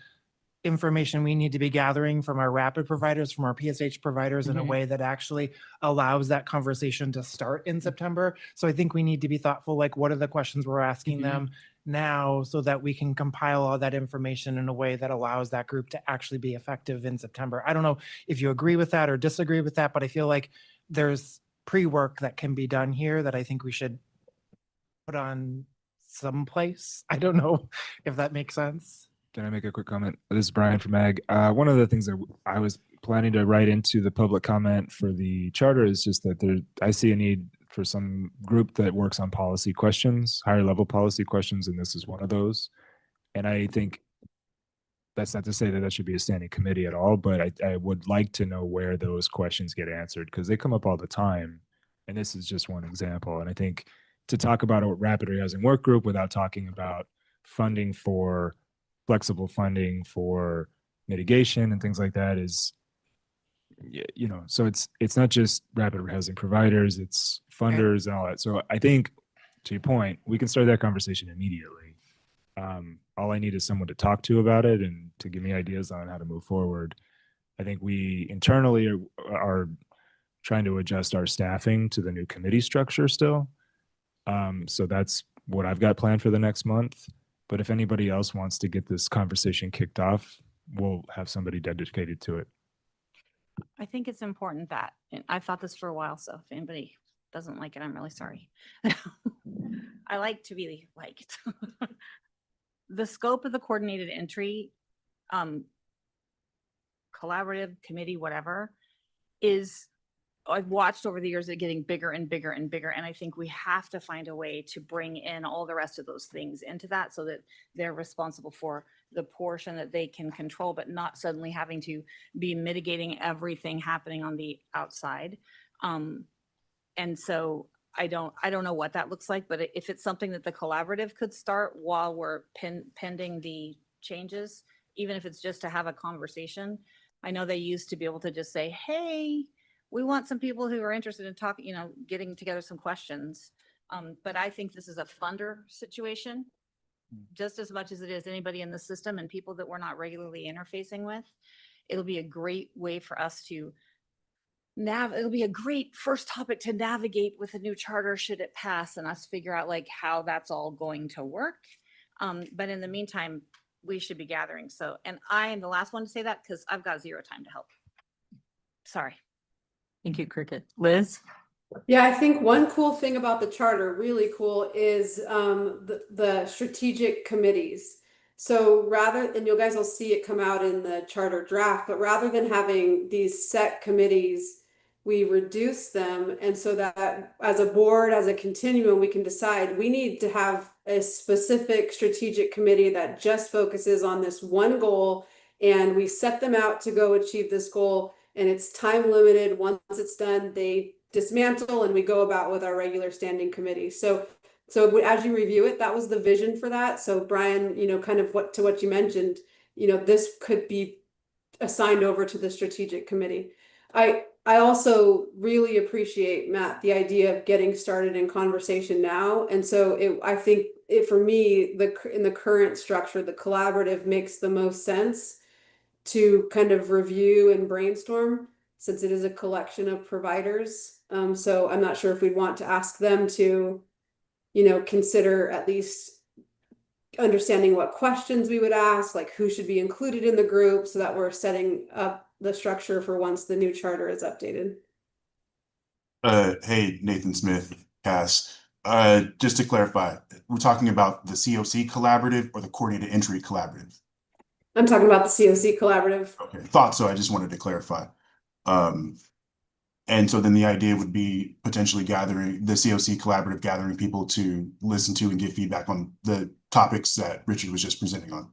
information we need to be gathering from our rapid providers, from our PSH providers in a way that actually allows that conversation to start in September. So I think we need to be thoughtful, like what are the questions we're asking them now so that we can compile all that information in a way that allows that group to actually be effective in September. I don't know if you agree with that or disagree with that, but I feel like there's pre-work that can be done here that I think we should put on someplace. I don't know if that makes sense. Can I make a quick comment? This is Brian from Ag. One of the things that I was planning to write into the public comment for the charter is just that I see a need for some group that works on policy questions, higher level policy questions, and this is one of those. And I think that's not to say that that should be a standing committee at all, but I would like to know where those questions get answered because they come up all the time. And this is just one example. And I think to talk about a rapid rehousing work group without talking about funding for flexible funding for mitigation and things like that is, you know, so it's not just rapid housing providers, it's funders and all that. So I think to your point, we can start that conversation immediately. All I need is someone to talk to about it and to give me ideas on how to move forward. I think we internally are trying to adjust our staffing to the new committee structure still. So that's what I've got planned for the next month. But if anybody else wants to get this conversation kicked off, we'll have somebody dedicated to it. I think it's important that, and I've thought this for a while, so if anybody doesn't like it, I'm really sorry. I like to be liked. The scope of the coordinated entry, collaborative committee, whatever, is I've watched over the years it getting bigger and bigger and bigger. And I think we have to find a way to bring in all the rest of those things into that so that they're responsible for the portion that they can control, but not suddenly having to be mitigating everything happening on the outside. And so I don't know what that looks like, but if it's something that the collaborative could start while we're pending the changes, even if it's just to have a conversation. I know they used to be able to just say, hey, we want some people who are interested in talking, you know, getting together some questions. But I think this is a funder situation, just as much as it is anybody in the system and people that we're not regularly interfacing with. It'll be a great way for us to it'll be a great first topic to navigate with a new charter should it pass, and us figure out like how that's all going to work. But in the meantime, we should be gathering. So, and I am the last one to say that because I've got zero time to help. Sorry. Thank you, Cricket. Liz? Yeah, I think one cool thing about the charter, really cool, is the strategic committees. So rather, and you guys will see it come out in the charter draft, but rather than having these set committees, we reduce them. And so that as a board, as a continuum, we can decide we need to have a specific strategic committee that just focuses on this one goal. And we set them out to go achieve this goal. And it's time limited. Once it's done, they dismantle and we go about with our regular standing committee. So as you review it, that was the vision for that. So Brian, you know, kind of what you mentioned, you know, this could be assigned over to the strategic committee. I also really appreciate, Matt, the idea of getting started in conversation now. And so I think for me, in the current structure, the collaborative makes the most sense to kind of review and brainstorm, since it is a collection of providers. So I'm not sure if we'd want to ask them to, you know, consider at least understanding what questions we would ask, like who should be included in the group, so that we're setting up the structure for once the new charter is updated. Hey, Nathan Smith, Cass. Just to clarify, we're talking about the COC collaborative or the coordinated entry collaborative? I'm talking about the COC collaborative. Okay, thought so. I just wanted to clarify. And so then the idea would be potentially gathering the COC collaborative, gathering people to listen to and give feedback on the topics that Richard was just presenting on.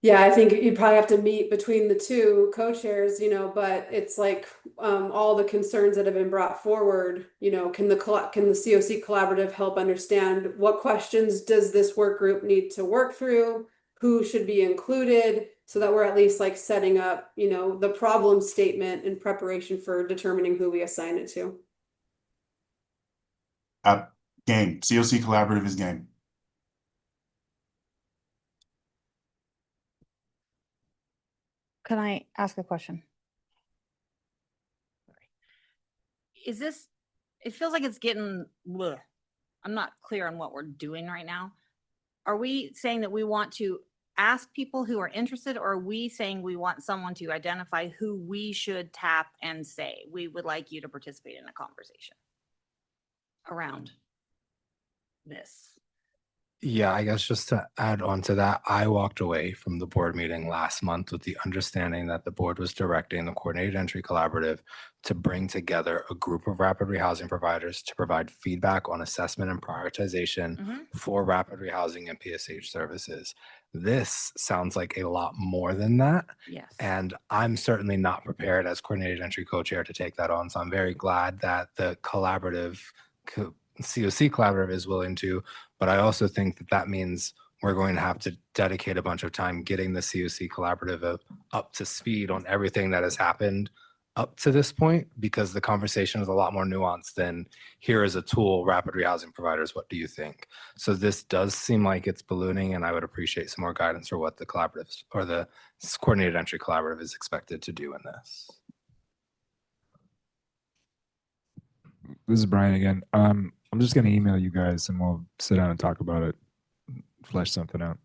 Yeah, I think you'd probably have to meet between the two co-chairs, you know, but it's like all the concerns that have been brought forward, you know, can the COC collaborative help understand what questions does this work group need to work through? Who should be included, so that we're at least like setting up, you know, the problem statement in preparation for determining who we assign it to. Game. COC collaborative is game. Can I ask a question? Is this, it feels like it's getting, bleh. I'm not clear on what we're doing right now. Are we saying that we want to ask people who are interested, or are we saying we want someone to identify who we should tap and say, we would like you to participate in a conversation around this? Yeah, I guess just to add on to that, I walked away from the board meeting last month with the understanding that the board was directing the Coordinated Entry Collaborative to bring together a group of rapid rehousing providers to provide feedback on assessment and prioritization for rapid rehousing and PSH services. This sounds like a lot more than that. Yes. And I'm certainly not prepared as Coordinated Entry co-chair to take that on. So I'm very glad that the collaborative COC collaborative is willing to, but I also think that that means we're going to have to dedicate a bunch of time getting the COC collaborative up to speed on everything that has happened up to this point, because the conversation is a lot more nuanced than here is a tool, rapid rehousing providers, what do you think? So this does seem like it's ballooning, and I would appreciate some more guidance for what the collaborative or the Coordinated Entry Collaborative is expected to do in this. This is Brian again. I'm just going to email you guys and we'll sit down and talk about it, flesh something out.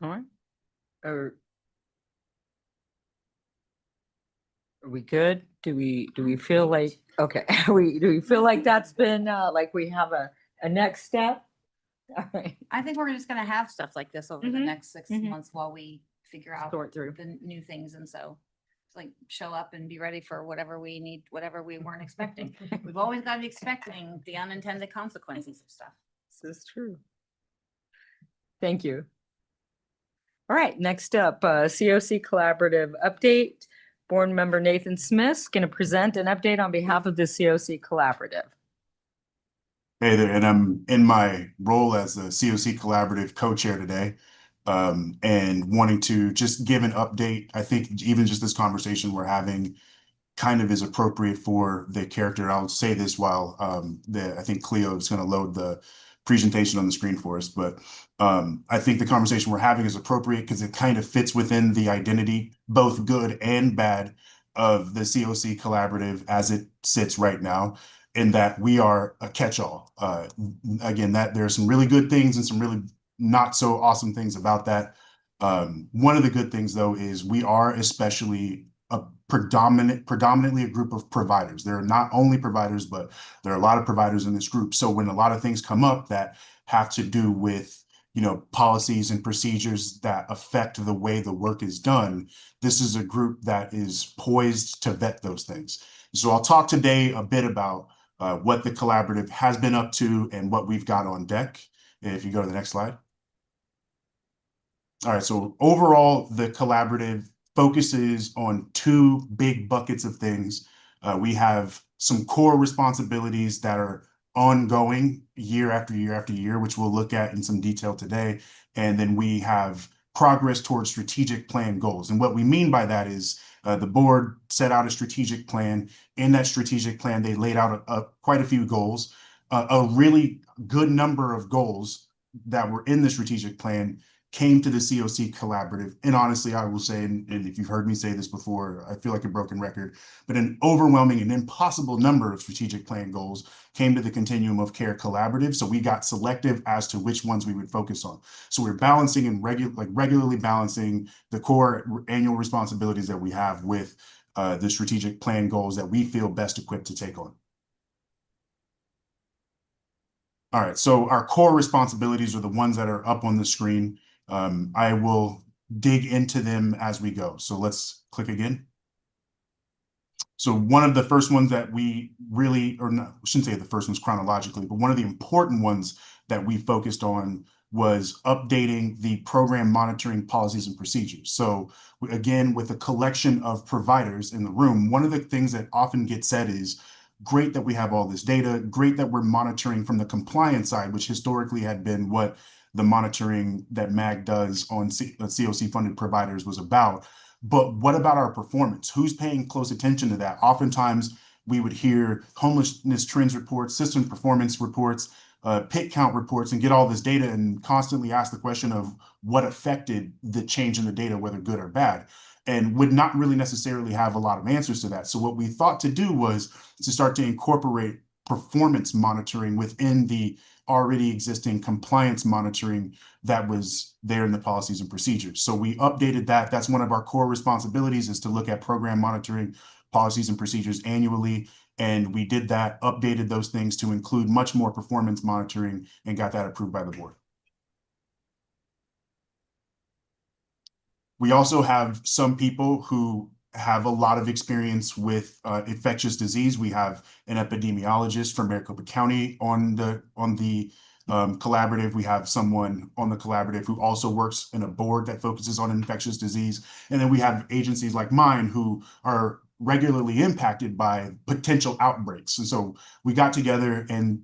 All right. Are we good? Do we feel like, okay, do we feel like that's been, like we have a next step? All right. I think we're just gonna have stuff like this over the Mhm. next 6 Mhm. months while we figure out Sort through. the new things. And so it's like show up and be ready for whatever we need, whatever we weren't expecting. We've always got to be expecting the unintended consequences of stuff. This is true. Thank you. All right, next up, COC collaborative update. Board Member Nathan Smith's going to present an update on behalf of the COC Collaborative. Hey there, and I'm in my role as the COC Collaborative co-chair today, and wanting to just give an update. I think even just this conversation we're having kind of is appropriate for the character. I'll say this while I think Cleo is going to load the presentation on the screen for us, but I think the conversation we're having is appropriate because it kind of fits within the identity, both good and bad, of the COC Collaborative as it sits right now, in that we are a catch-all. Again, that there are some really good things and some really not so awesome things about that. One of the good things, though, is we are especially a predominantly a group of providers. There are not only providers, but there are a lot of providers in this group. So when a lot of things come up that have to do with, policies and procedures that affect the way the work is done, this is a group that is poised to vet those things. So I'll talk today a bit about what the collaborative has been up to and what we've got on deck. If you go to the next slide. All right, so overall, the collaborative focuses on two big buckets of things. We have some core responsibilities that are ongoing year after year after year, which we'll look at in some detail today. And then we have progress towards strategic plan goals. And what we mean by that is the board set out a strategic plan. In that strategic plan, they laid out quite a few goals. A really good number of goals that were in the strategic plan came to the COC Collaborative. And honestly, I will say, and if you've heard me say this before, I feel like a broken record, but an overwhelming and impossible number of strategic plan goals came to the Continuum of Care Collaborative. So we got selective as to which ones we would focus on. So we're balancing and regularly balancing the core annual responsibilities that we have with the strategic plan goals that we feel best equipped to take on. All right, so our core responsibilities are the ones that are up on the screen. I will dig into them as we go. So let's click again. So one of the first ones that we really, or not, I shouldn't say the first ones chronologically, but one of the important ones that we focused on was updating the program monitoring policies and procedures. So again, with a collection of providers in the room, one of the things that often gets said is, great that we have all this data, great that we're monitoring from the compliance side, which historically had been what the monitoring that MAG does on COC funded providers was about. But what about our performance? Who's paying close attention to that? Oftentimes we would hear homelessness trends reports, system performance reports, PIT count reports, and get all this data and constantly ask the question of what affected the change in the data, whether good or bad, and would not really necessarily have a lot of answers to that. So what we thought to do was to start to incorporate performance monitoring within the already existing compliance monitoring that was there in the policies and procedures. So we updated that. That's one of our core responsibilities, is to look at program monitoring policies and procedures annually. And we did that, updated those things to include much more performance monitoring, and got that approved by the board. We also have some people who have a lot of experience with infectious disease. We have an epidemiologist from Maricopa County on the collaborative. We have someone on the collaborative who also works in a board that focuses on infectious disease. And then we have agencies like mine who are regularly impacted by potential outbreaks. And so we got together, and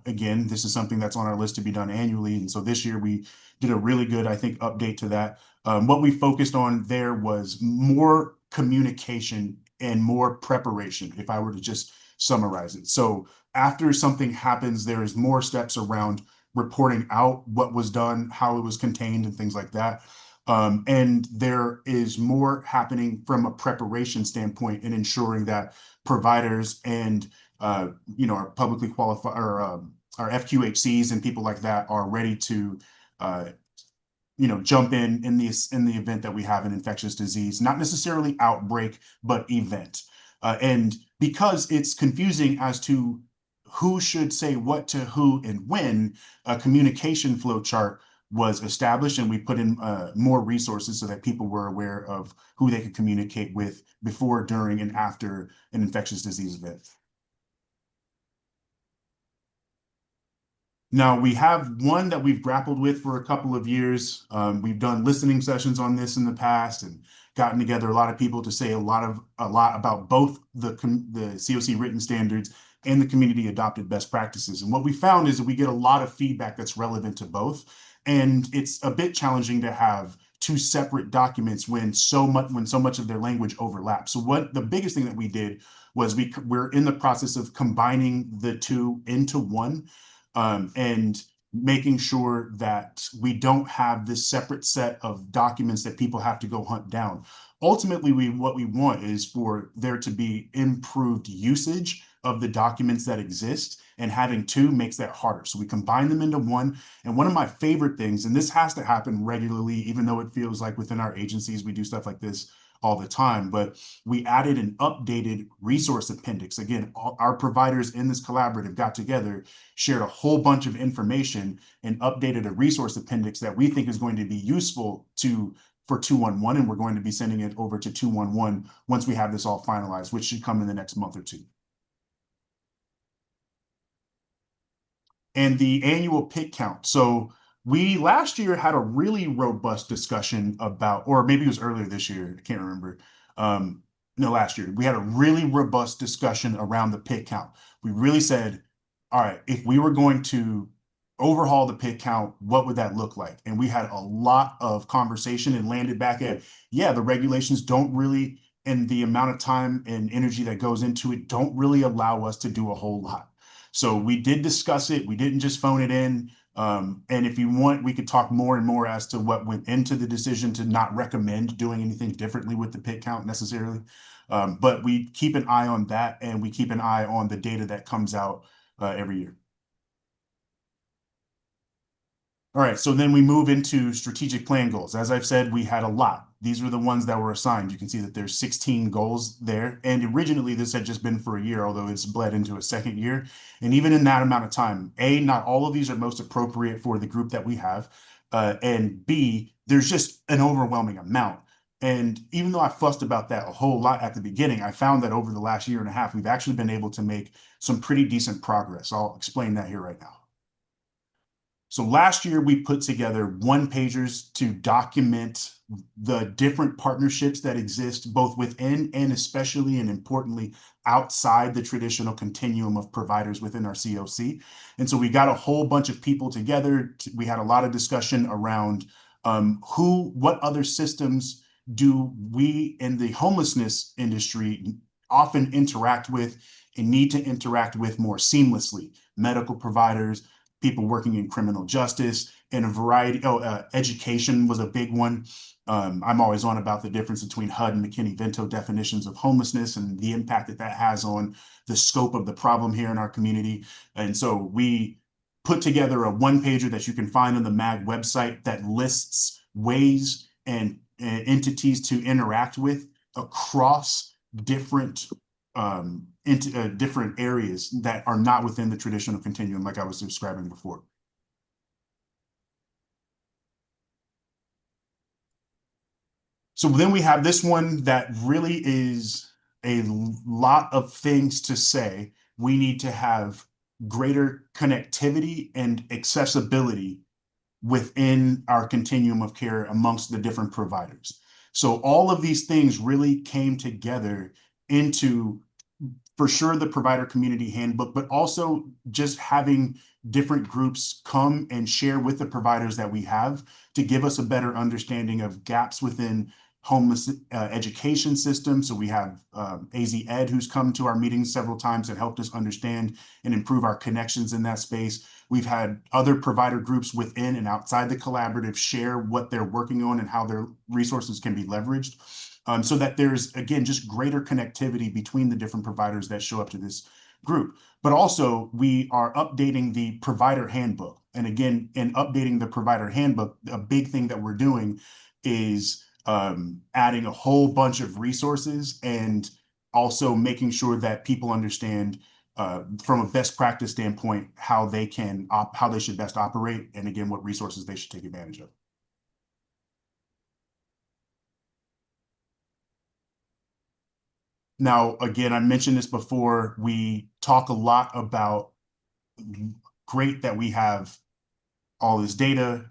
again, this is something that's on our list to be done annually. And so this year we did a really good, I think, update to that. What we focused on there was more communication and more preparation, if I were to just summarize it. So after something happens, there is more steps around reporting out what was done, how it was contained, and things like that. And there is more happening from a preparation standpoint in ensuring that providers and our publicly qualified, or our FQHCs and people like that are ready to jump in the event that we have an infectious disease, not necessarily outbreak, but event. And because it's confusing as to who should say what to who and when, a communication flow chart was established, and we put in more resources so that people were aware of who they could communicate with before, during, and after an infectious disease event. Now, we have one that we've grappled with for a couple of years. We've done listening sessions on this in the past and gotten together a lot of people to say a lot about both the COC written standards and the community adopted best practices. And what we found is that we get a lot of feedback that's relevant to both. And it's a bit challenging to have two separate documents when so much of their language overlaps. So what the biggest thing that we did was we're in the process of combining the two into one, and making sure that we don't have this separate set of documents that people have to go hunt down. Ultimately, what we want is for there to be improved usage of the documents that exist, and having two makes that harder. So we combine them into one. And one of my favorite things, and this has to happen regularly, even though it feels like within our agencies, we do stuff like this all the time, but we added an updated resource appendix. Again, all our providers in this collaborative got together, shared a whole bunch of information, and updated a resource appendix that we think is going to be useful for 211, and we're going to be sending it over to 211 once we have this all finalized, which should come in the next month or two. And the annual PIT count. So we last year had a really robust discussion about, or maybe it was earlier this year, I can't remember. No, last year, we had a really robust discussion around the PIT count. We really said, all right, if we were going to overhaul the PIT count, what would that look like? And we had a lot of conversation and landed back at, yeah, the regulations don't really, and the amount of time and energy that goes into it don't really allow us to do a whole lot. So we did discuss it. We didn't just phone it in. And if you want, we could talk more and more as to what went into the decision to not recommend doing anything differently with the PIT count necessarily. But we keep an eye on that, and we keep an eye on the data that comes out every year. All right, so then we move into strategic plan goals. As I've said, we had a lot. These were the ones that were assigned. You can see that there's 16 goals there. And originally this had just been for a year, although it's bled into a second year. And even in that amount of time, A, not all of these are most appropriate for the group that we have. And B, there's just an overwhelming amount. And even though I fussed about that a whole lot at the beginning, I found that over the last year and a half, we've actually been able to make some pretty decent progress. I'll explain that here right now. So last year we put together one-pagers to document the different partnerships that exist both within and especially and importantly outside the traditional continuum of providers within our COC. And so we got a whole bunch of people together. We had a lot of discussion around what other systems do we in the homelessness industry often interact with and need to interact with more seamlessly. Medical providers, people working in criminal justice, and a variety. Education was a big one. I'm always on about the difference between HUD and McKinney-Vento definitions of homelessness and the impact that that has on the scope of the problem here in our community. And so we put together a one-pager that you can find on the MAG website that lists ways and entities to interact with across different into different areas that are not within the traditional continuum, like I was describing before. So then we have this one that really is a lot of things to say. We need to have greater connectivity and accessibility within our continuum of care amongst the different providers. So all of these things really came together into, for sure, the provider community handbook, but also just having different groups come and share with the providers that we have to give us a better understanding of gaps within homeless education system. So we have AZ Ed, who's come to our meetings several times and helped us understand and improve our connections in that space. We've had other provider groups within and outside the collaborative share what they're working on and how their resources can be leveraged. So that there's, again, just greater connectivity between the different providers that show up to this group. But also, we are updating the provider handbook. And again, in updating the provider handbook, a big thing that we're doing is adding a whole bunch of resources and also making sure that people understand from a best practice standpoint how they should best operate, and again, what resources they should take advantage of. Now, again, I mentioned this before, we talk a lot about great that we have all this data.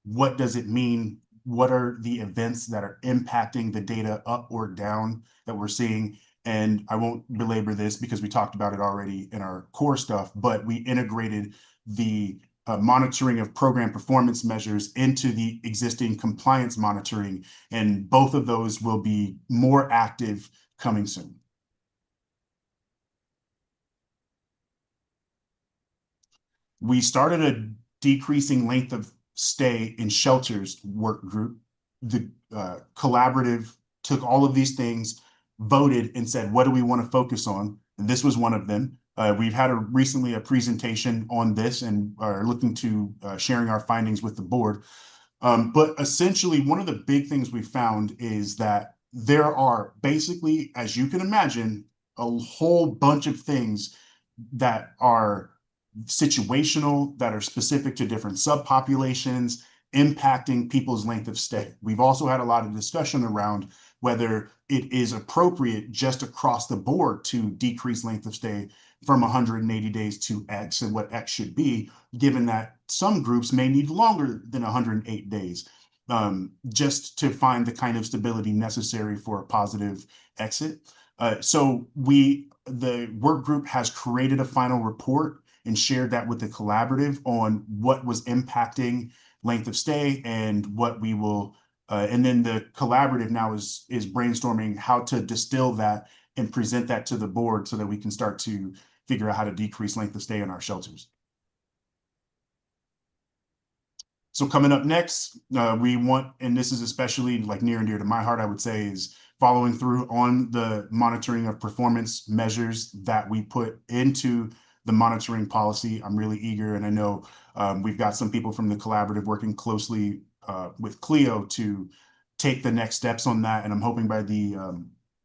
What does it mean what are the events that are impacting the data up or down that we're seeing. And I won't belabor this because we talked about it already in our core stuff, but we integrated the monitoring of program performance measures into the existing compliance monitoring, and both of those will be more active coming soon. We started a decreasing length of stay in shelters work group. The collaborative took all of these things, voted, and said, what do we want to focus on? And this was one of them. We've had recently a presentation on this and are looking to sharing our findings with the board. But essentially, one of the big things we found is that there are basically, as you can imagine, a whole bunch of things that are situational, that are specific to different subpopulations, impacting people's length of stay. We've also had a lot of discussion around whether it is appropriate just across the board to decrease length of stay from 180 days to X and what X should be, given that some groups may need longer than 108 days, just to find the kind of stability necessary for a positive exit. So the work group has created a final report and shared that with the collaborative on what was impacting length of stay and what we will, and then the collaborative now is brainstorming how to distill that and present that to the board so that we can start to figure out how to decrease length of stay in our shelters. So coming up next, we want, and this is especially like near and dear to my heart, I would say, is following through on the monitoring of performance measures that we put into the monitoring policy. I'm really eager, and I know we've got some people from the collaborative working closely with Clio to take the next steps on that. And I'm hoping by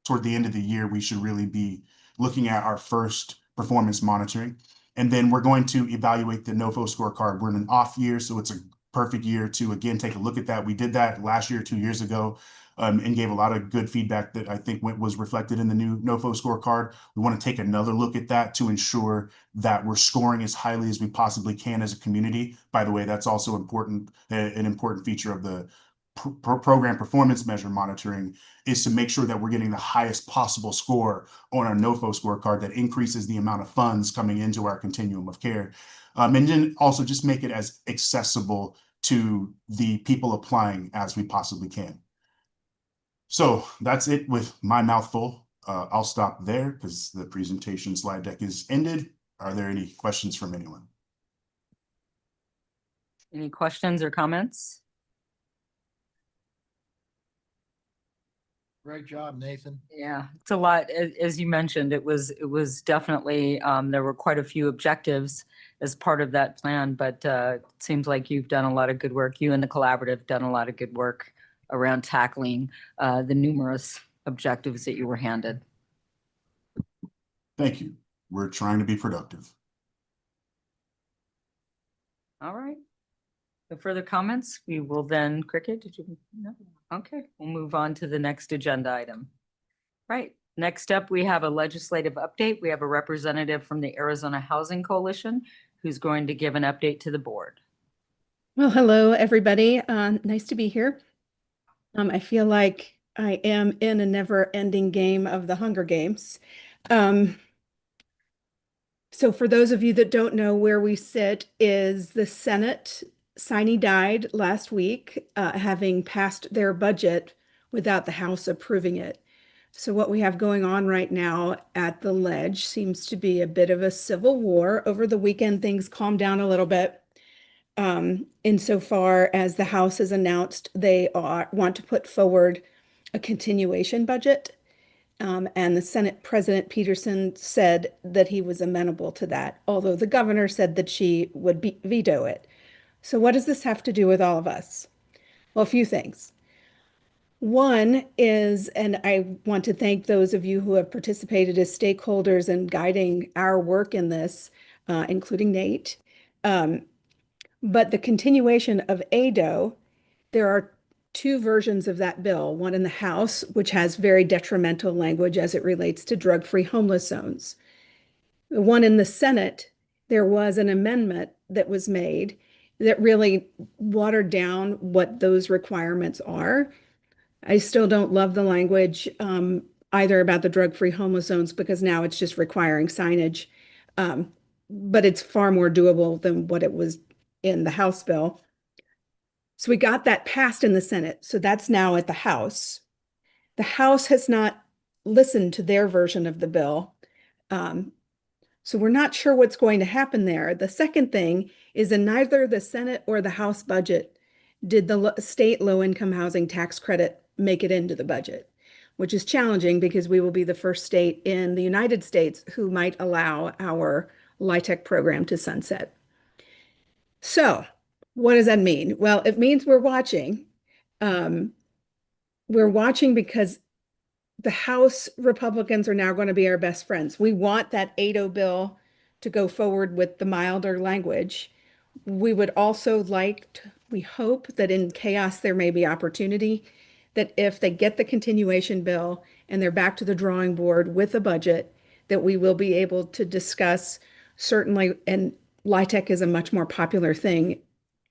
toward the end of the year, we should really be looking at our first performance monitoring. And then we're going to evaluate the NOFO scorecard. We're in an off year, so it's a perfect year to, again, take a look at that. We did that last year, 2 years ago, and gave a lot of good feedback that I think was reflected in the new NOFO scorecard. We want to take another look at that to ensure that we're scoring as highly as we possibly can as a community. By the way, that's also important. An important feature of the program performance measure monitoring is to make sure that we're getting the highest possible score on our NOFO scorecard that increases the amount of funds coming into our continuum of care. And then also just make it as accessible to the people applying as we possibly can. So that's it with my mouth full. I'll stop there because the presentation slide deck is ended. Are there any questions from anyone? Any questions or comments? Great job, Nathan. Yeah, it's a lot. As you mentioned, it was definitely, there were quite a few objectives as part of that plan, but it seems like you've done a lot of good work. You and the collaborative done a lot of good work around tackling the numerous objectives that you were handed. Thank you. We're trying to be productive. All right. No further comments. We will then, Cricket, did you? No? Okay, we'll move on to the next agenda item. Right, next up, we have a legislative update. We have a representative from the Arizona Housing Coalition who's going to give an update to the board. Well, hello, everybody. Nice to be here. I feel like I am in a never-ending game of the Hunger Games. So for those of you that don't know where we sit is the Senate sine died last week, having passed their budget without the House approving it. So what we have going on right now at the ledge seems to be a bit of a civil war. Over the weekend, things calmed down a little bit. Insofar as the House has announced they want to put forward a continuation budget. And the Senate President Peterson said that he was amenable to that, although the governor said that she would veto it. So what does this have to do with all of us? Well, a few things. One is, and I want to thank those of you who have participated as stakeholders in guiding our work in this, including Nate. But the continuation of ADO, there are two versions of that bill, one in the House, which has very detrimental language as it relates to drug-free homeless zones. The one in the Senate, there was an amendment that was made that really watered down what those requirements are. I still don't love the language either about the drug-free homeless zones because now it's just requiring signage. But it's far more doable than what it was in the House bill. So we got that passed in the Senate. So that's now at the House. The House has not listened to their version of the bill. So we're not sure what's going to happen there. The second thing is in neither the Senate or the House budget did the state low-income housing tax credit make it into the budget, which is challenging because we will be the first state in the United States who might allow our LIHTC program to sunset. So what does that mean? Well, it means we're watching. We're watching because the House Republicans are now going to be our best friends. We want that 80 bill to go forward with the milder language. We would also we hope that in chaos there may be opportunity, that if they get the continuation bill and they're back to the drawing board with a budget, that we will be able to discuss certainly, and LIHTC is a much more popular thing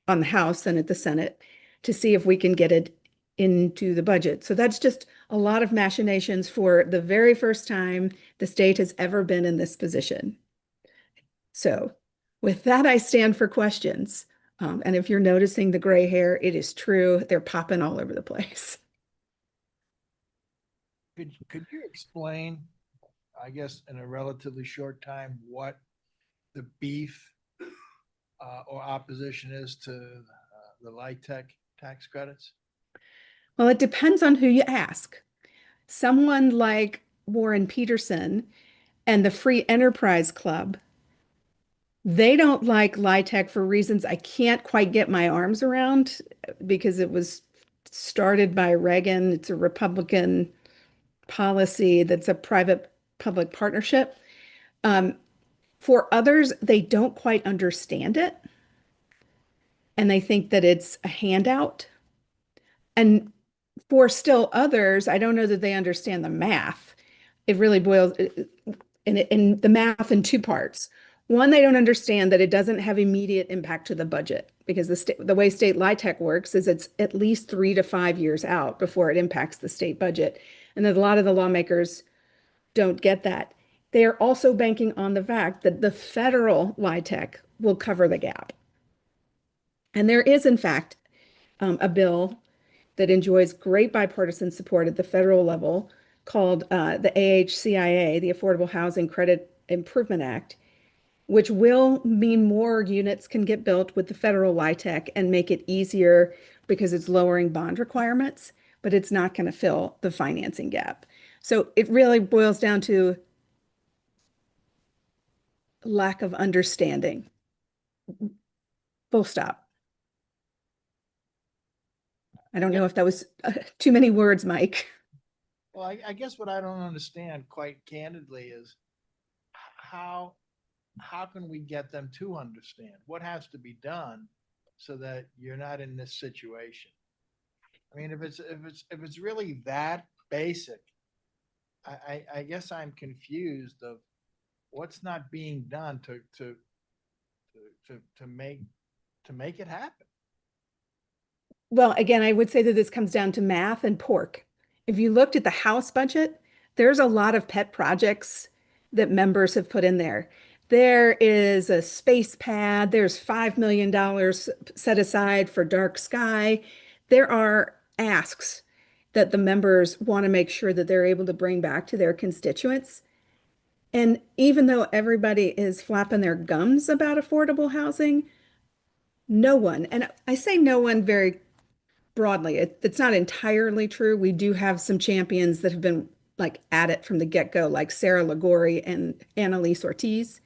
on the House than at the Senate, to see if we can get it into the budget. So that's just a lot of machinations for the very first time the state has ever been in this position. So with that, I stand for questions. And if you're noticing the gray hair, it is true. They're popping all over the place. Could you explain, I guess, in a relatively short time, what the beef or opposition is to the LIHTC tax credits? Well, it depends on who you ask. Someone like Warren Peterson and the Free Enterprise Club, they don't like LIHTC for reasons I can't quite get my arms around because it was started by Reagan. It's a Republican policy that's a private-public partnership. For others, they don't quite understand it. And they think that it's a handout. And for still others, I don't know that they understand the math. It really boils in the math in two parts. One, they don't understand that it doesn't have immediate impact to the budget because the way state LIHTC works is it's at least 3 to 5 years out before it impacts the state budget. And that a lot of the lawmakers don't get that. They are also banking on the fact that the federal LIHTC will cover the gap. And there is, in fact, a bill that enjoys great bipartisan support at the federal level called the AHCIA, the Affordable Housing Credit Improvement Act, which will mean more units can get built with the federal LIHTC and make it easier because it's lowering bond requirements, but it's not going to fill the financing gap. So it really boils down to lack of understanding. Full stop. I don't know if that was too many words, Mike. Well, I guess what I don't understand quite candidly is how can we get them to understand? What has to be done so that you're not in this situation? I mean, if it's really that basic, I guess I'm confused of what's not being done to make it happen. Well, again, I would say that this comes down to math and pork. If you looked at the House budget, there's a lot of pet projects that members have put in there. There is a space pad. There's $5 million set aside for dark sky. There are asks that the members want to make sure that they're able to bring back to their constituents. And even though everybody is flapping their gums about affordable housing, no one, and I say no one very broadly, it's not entirely true. We do have some champions that have been like at it from the get-go, like Sarah Ligori and Annalise Ortiz.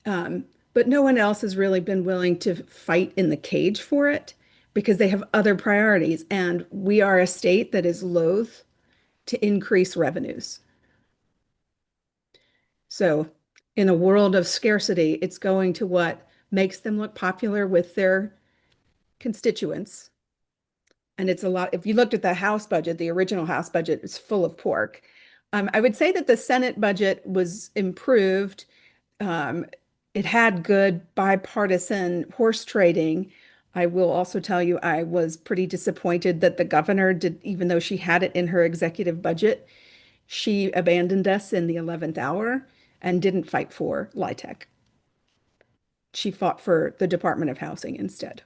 But no one else has really been willing to fight in the cage for it because they have other priorities. And we are a state that is loath to increase revenues. So in a world of scarcity, it's going to what makes them look popular with their constituents. And it's a lot. If you looked at the House budget, the original House budget is full of pork. I would say that the Senate budget was improved. it had good bipartisan horse trading. I will also tell you, I was pretty disappointed that the governor did, even though she had it in her executive budget, she abandoned us in the 11th hour and didn't fight for LIHTC. She fought for the Department of Housing instead.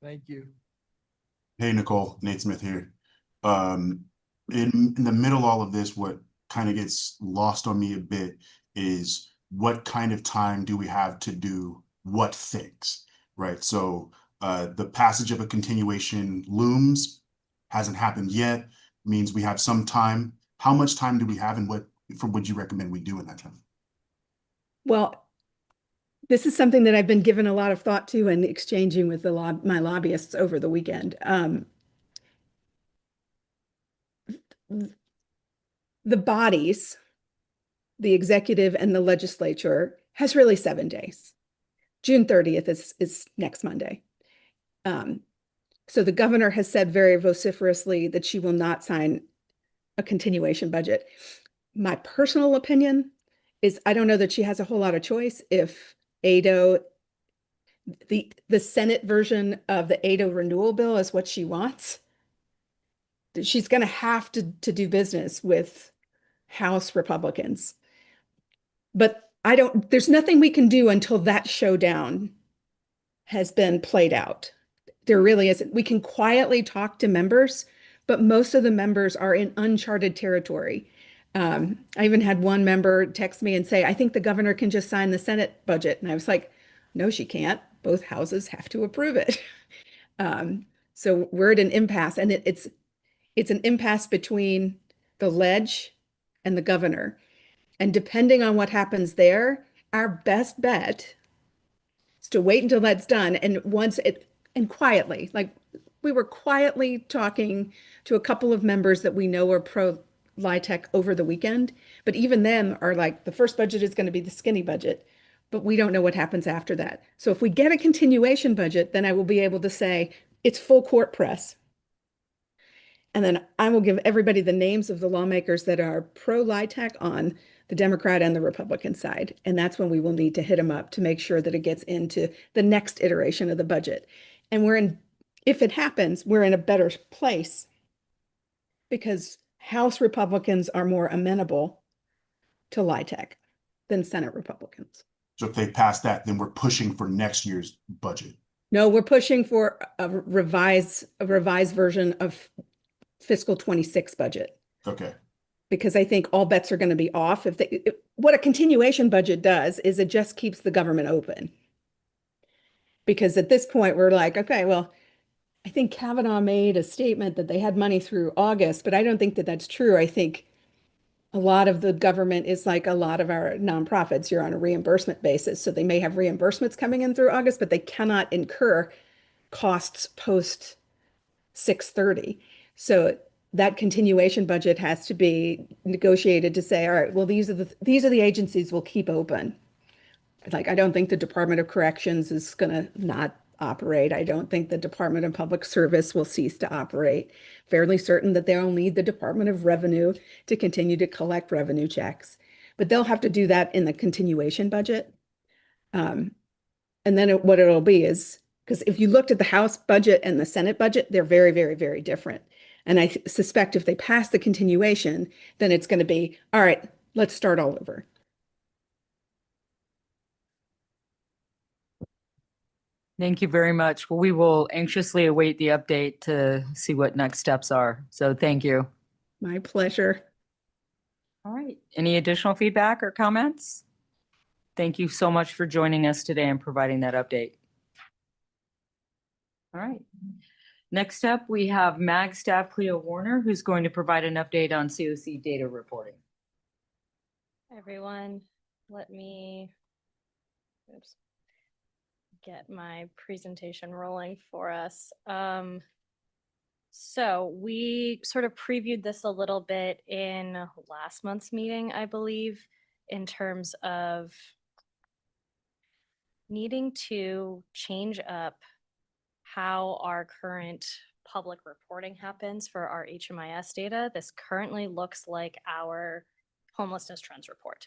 Thank you. Hey, Nicole, Nate Smith here. In the middle of all of this, what kind of gets lost on me a bit is what kind of time do we have to do what things, right? So the passage of a continuation looms, hasn't happened yet, means we have some time. How much time do we have, and what would you recommend we do in that time? Well, this is something that I've been given a lot of thought to and exchanging with my lobbyists over the weekend. The bodies, the executive and the legislature, has really 7 days. June 30th is next Monday. So the governor has said very vociferously that she will not sign a continuation budget. My personal opinion is I don't know that she has a whole lot of choice if ADO, the Senate version of the ADO renewal bill is what she wants. She's going to have to do business with House Republicans. But there's nothing we can do until that showdown has been played out. There really isn't. We can quietly talk to members, but most of the members are in uncharted territory. I even had one member text me and say, I think the governor can just sign the Senate budget. And I was like, no, she can't. Both houses have to approve it. So we're at an impasse, and it's an impasse between the ledge and the governor. And depending on what happens there, our best bet is to wait until that's done. And quietly, like we were quietly talking to a couple of members that we know are pro LIHTC over the weekend, but even them are like, the first budget is going to be the skinny budget, but we don't know what happens after that. So if we get a continuation budget, then I will be able to say it's full court press. And then I will give everybody the names of the lawmakers that are pro LIHTC on the Democrat and the Republican side. And that's when we will need to hit them up to make sure that it gets into the next iteration of the budget. And if it happens, we're in a better place because House Republicans are more amenable to LIHTC than Senate Republicans. So if they pass that, then we're pushing for next year's budget. No, we're pushing for a revised version of fiscal 26 budget. Okay. Because I think all bets are going to be off. What a continuation budget does is it just keeps the government open. Because at this point, we're like, okay, well, I think Kavanaugh made a statement that they had money through August, but I don't think that that's true. I think a lot of the government is like a lot of our nonprofits. You're on a reimbursement basis. So they may have reimbursements coming in through August, but they cannot incur costs post 6/30. So that continuation budget has to be negotiated to say, all right, well, these are the agencies we'll keep open. Like, I don't think the Department of Corrections is going to not operate. I don't think the Department of Public Service will cease to operate. Fairly certain that they'll need the Department of Revenue to continue to collect revenue checks, but they'll have to do that in the continuation budget. And then what it'll be is, because if you looked at the House budget and the Senate budget, they're very, very, very different. And I suspect if they pass the continuation, then it's going to be, all right, let's start all over. Thank you very much. Well, we will anxiously await the update to see what next steps are. So thank you. My pleasure. All right. Any additional feedback or comments? Thank you so much for joining us today and providing that update. All right. Next up, we have MAG staff Cleo Warner, who's going to provide an update on COC data reporting. Hi, everyone. Let me get my presentation rolling for us. So we sort of previewed this a little bit in last month's meeting, I believe, in terms of needing to change up how our current public reporting happens for our HMIS data, this currently looks like our homelessness trends report.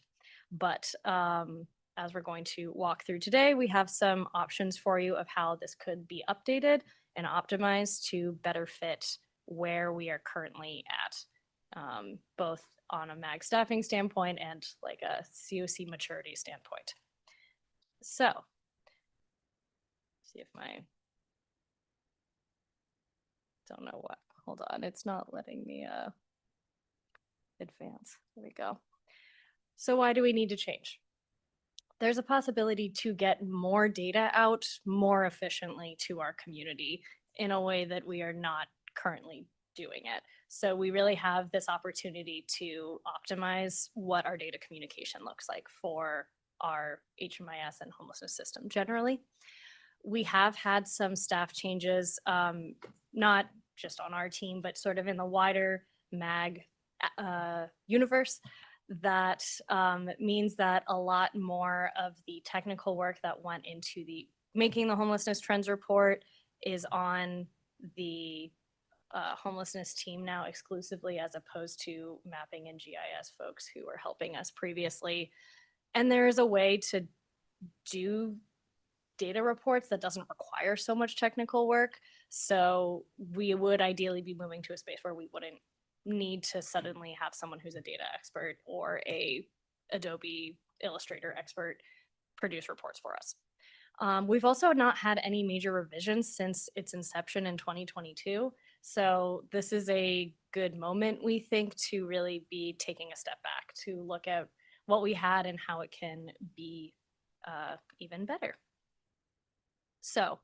But as we're going to walk through today, we have some options for you of how this could be updated and optimized to better fit where we are currently at, both on a MAG staffing standpoint and like a COC maturity standpoint. So, see if don't know what, hold on, it's not letting me advance. There we go. So why do we need to change? There's a possibility to get more data out more efficiently to our community in a way that we are not currently doing it. So we really have this opportunity to optimize what our data communication looks like for our HMIS and homelessness system generally. We have had some staff changes, not just on our team, but sort of in the wider MAG universe. That means that a lot more of the technical work that went into the making the homelessness trends report is on the homelessness team now exclusively, as opposed to mapping and GIS folks who were helping us previously. And there is a way to do data reports that doesn't require so much technical work. So we would ideally be moving to a space where we wouldn't need to suddenly have someone who's a data expert or a Adobe Illustrator expert produce reports for us. We've also not had any major revisions since its inception in 2022. So this is a good moment, we think, to really be taking a step back to look at what we had and how it can be even better. So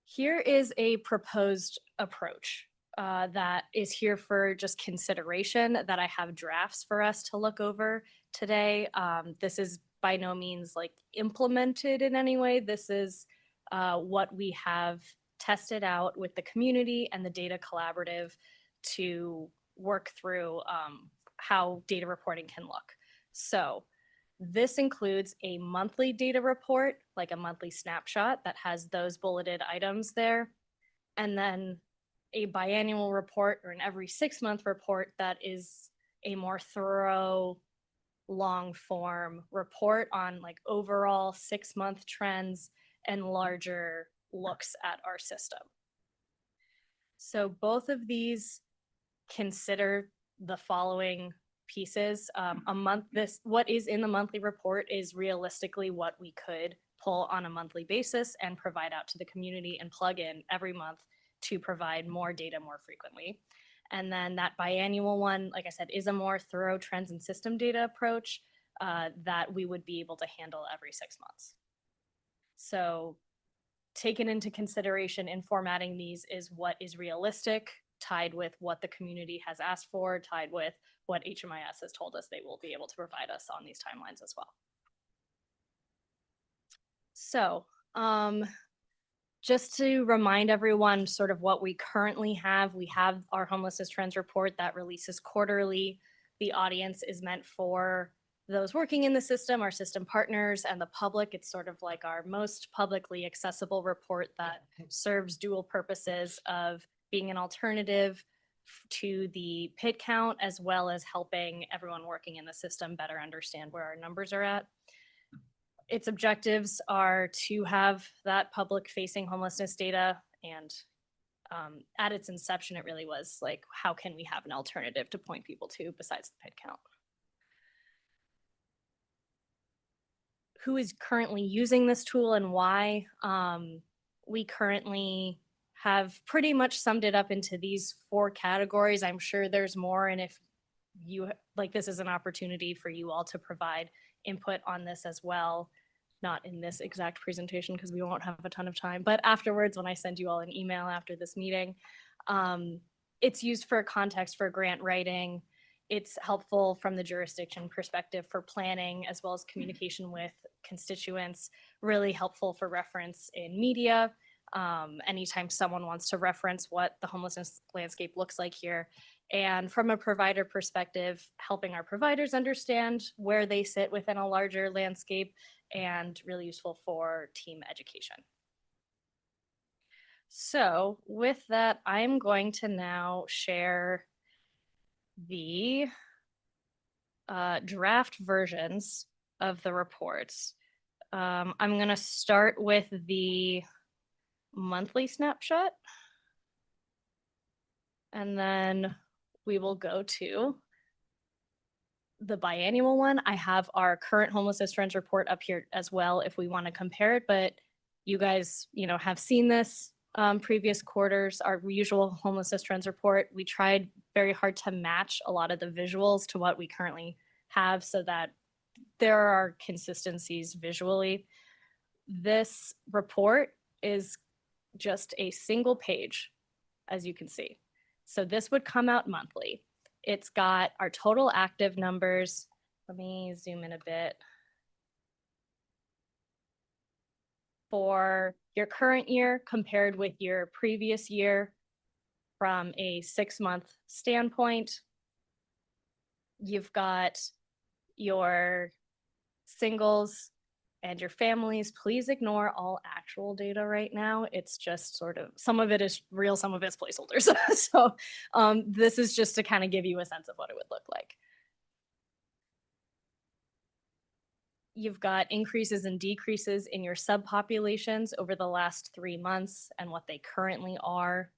here is a proposed approach that is here for just consideration, that I have drafts for us to look over today. This is by no means like implemented in any way. This is what we have tested out with the community and the data collaborative to work through how data reporting can look. So this includes a monthly data report, like a monthly snapshot that has those bulleted items there, and then a biannual report or an every 6-month report that is a more thorough, long form report on like overall 6-month trends and larger looks at our system. So both of these consider the following pieces. What is in the monthly report is realistically what we could pull on a monthly basis and provide out to the community and plug in every month to provide more data more frequently. And then that biannual one, like I said, is a more thorough trends and system data approach that we would be able to handle every 6 months. So taken into consideration in formatting these is what is realistic, tied with what the community has asked for, tied with what HMIS has told us they will be able to provide us on these timelines as well. So just to remind everyone sort of what we currently have, we have our homelessness trends report that releases quarterly. The audience is meant for those working in the system, our system partners, and the public. It's sort of like our most publicly accessible report that serves dual purposes of being an alternative to the PID count, as well as helping everyone working in the system better understand where our numbers are at. Its objectives are to have that public-facing homelessness data, and at its inception, it really was like, how can we have an alternative to point people to besides the PID count? Who is currently using this tool and why? We currently have pretty much summed it up into these 4 categories. I'm sure there's more, and if you like, this is an opportunity for you all to provide input on this as well. Not in this exact presentation because we won't have a ton of time, but afterwards when I send you all an email after this meeting. It's used for context for grant writing. It's helpful from the jurisdiction perspective for planning, as well as communication with constituents, really helpful for reference in media. Anytime someone wants to reference what the homelessness landscape looks like here. And from a provider perspective, helping our providers understand where they sit within a larger landscape, and really useful for team education. So with that, I'm going to now share the draft versions of the reports. I'm going to start with the monthly snapshot. And then we will go to the biannual one. I have our current homelessness trends report up here as well if we want to compare it, but you guys, have seen this previous quarters, our usual homelessness trends report. We tried very hard to match a lot of the visuals to what we currently have so that there are consistencies visually. This report is just a single page, as you can see. So this would come out monthly. It's got our total active numbers. Let me zoom in a bit. For your current year compared with your previous year from a 6-month standpoint, you've got your singles and your families. Please ignore all actual data right now. It's just sort of, some of it is real, some of it's placeholders. So this is just to kind of give you a sense of what it would look like. You've got increases and decreases in your subpopulations over the last 3 months and what they currently are.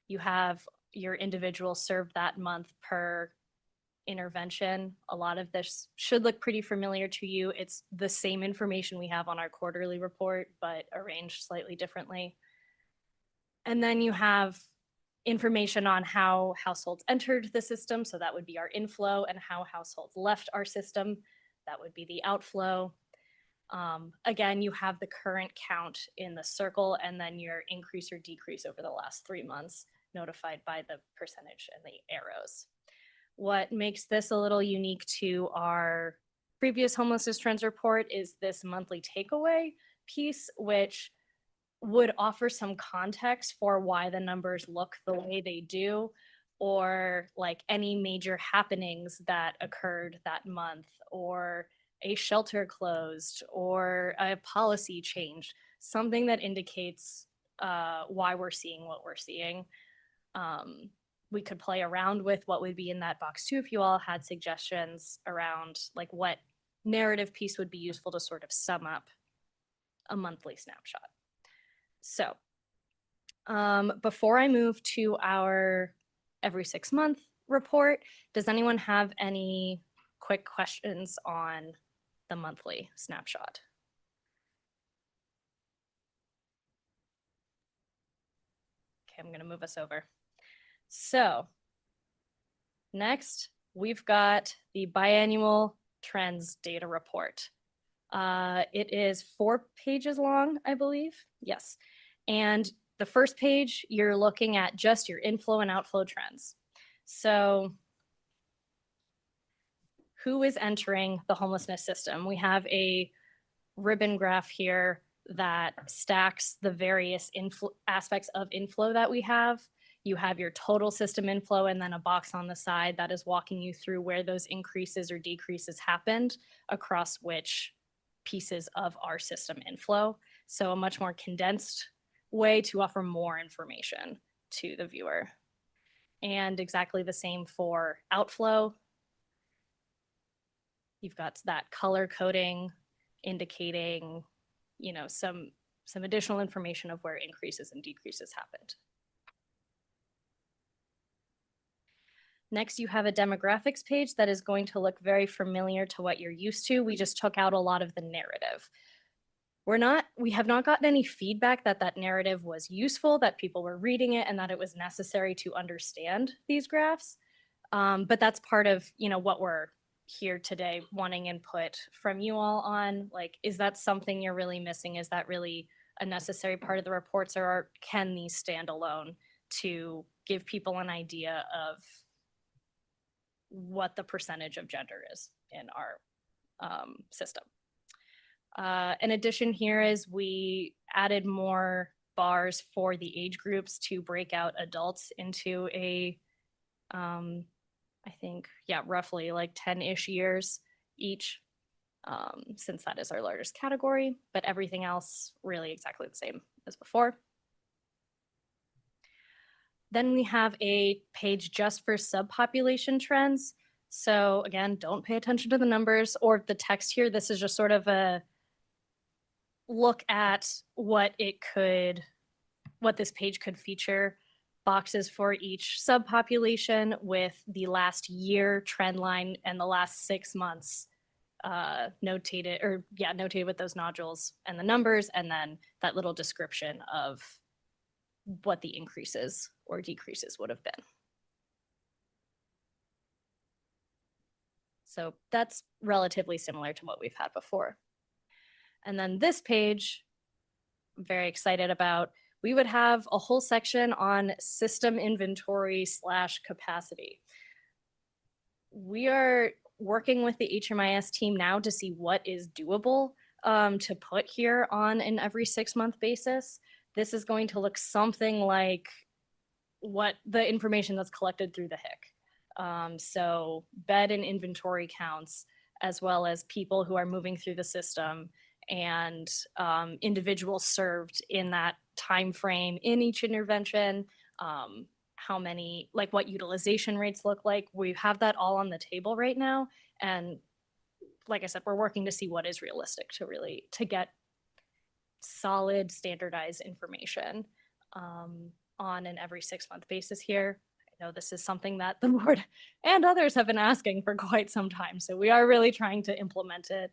You have your individual served that month per intervention. A lot of this should look pretty familiar to you. It's the same information we have on our quarterly report, but arranged slightly differently. And then you have information on how households entered the system. So that would be our inflow, and how households left our system. That would be the outflow. Again, you have the current count in the circle, and then your increase or decrease over the last 3 months, notified by the percentage and the arrows. What makes this a little unique to our previous homelessness trends report is this monthly takeaway piece, which would offer some context for why the numbers look the way they do, or like any major happenings that occurred that month, or a shelter closed, or a policy changed, something that indicates why we're seeing what we're seeing. We could play around with what would be in that box too if you all had suggestions around like what narrative piece would be useful to sort of sum up a monthly snapshot. So before I move to our every 6-month report, does anyone have any quick questions on the monthly snapshot? Okay, I'm going to move us over. So next, we've got the biannual trends data report. It is 4 pages long, I believe. Yes. And the first page, you're looking at just your inflow and outflow trends. So who is entering the homelessness system? We have a ribbon graph here that stacks the various aspects of inflow that we have. You have your total system inflow, and then a box on the side that is walking you through where those increases or decreases happened across which pieces of our system inflow. So a much more condensed way to offer more information to the viewer. And exactly the same for outflow. You've got that color coding indicating, some additional information of where increases and decreases happened. Next, you have a demographics page that is going to look very familiar to what you're used to. We just took out a lot of the narrative. We have not gotten any feedback that that narrative was useful, that people were reading it, and that it was necessary to understand these graphs. But that's part of, what we're here today wanting input from you all on. Like, is that something you're really missing? Is that really a necessary part of the reports, or can these stand alone to give people an idea of what the percentage of gender is in our system? An addition here is we added more bars for the age groups to break out adults into a, I think, roughly like 10-ish years each. since that is our largest category, but everything else really exactly the same as before. Then we have a page just for subpopulation trends. So again, don't pay attention to the numbers or the text here. This is just sort of a look at what this page could feature. Boxes for each subpopulation with the last year trend line and the last 6 months notated with those nodules and the numbers, and then that little description of what the increases or decreases would have been. So that's relatively similar to what we've had before. And then this page, I'm very excited about. We would have a whole section on system inventory / capacity. We are working with the HMIS team now to see what is doable to put here on an every 6-month basis. This is going to look something like what the information that's collected through the HIC. So bed and inventory counts, as well as people who are moving through the system and individuals served in that time frame in each intervention, how many, like what utilization rates look like. We have that all on the table right now. And like I said, we're working to see what is realistic to get solid standardized information on an every 6-month basis here. I know this is something that the board and others have been asking for quite some time. So we are really trying to implement it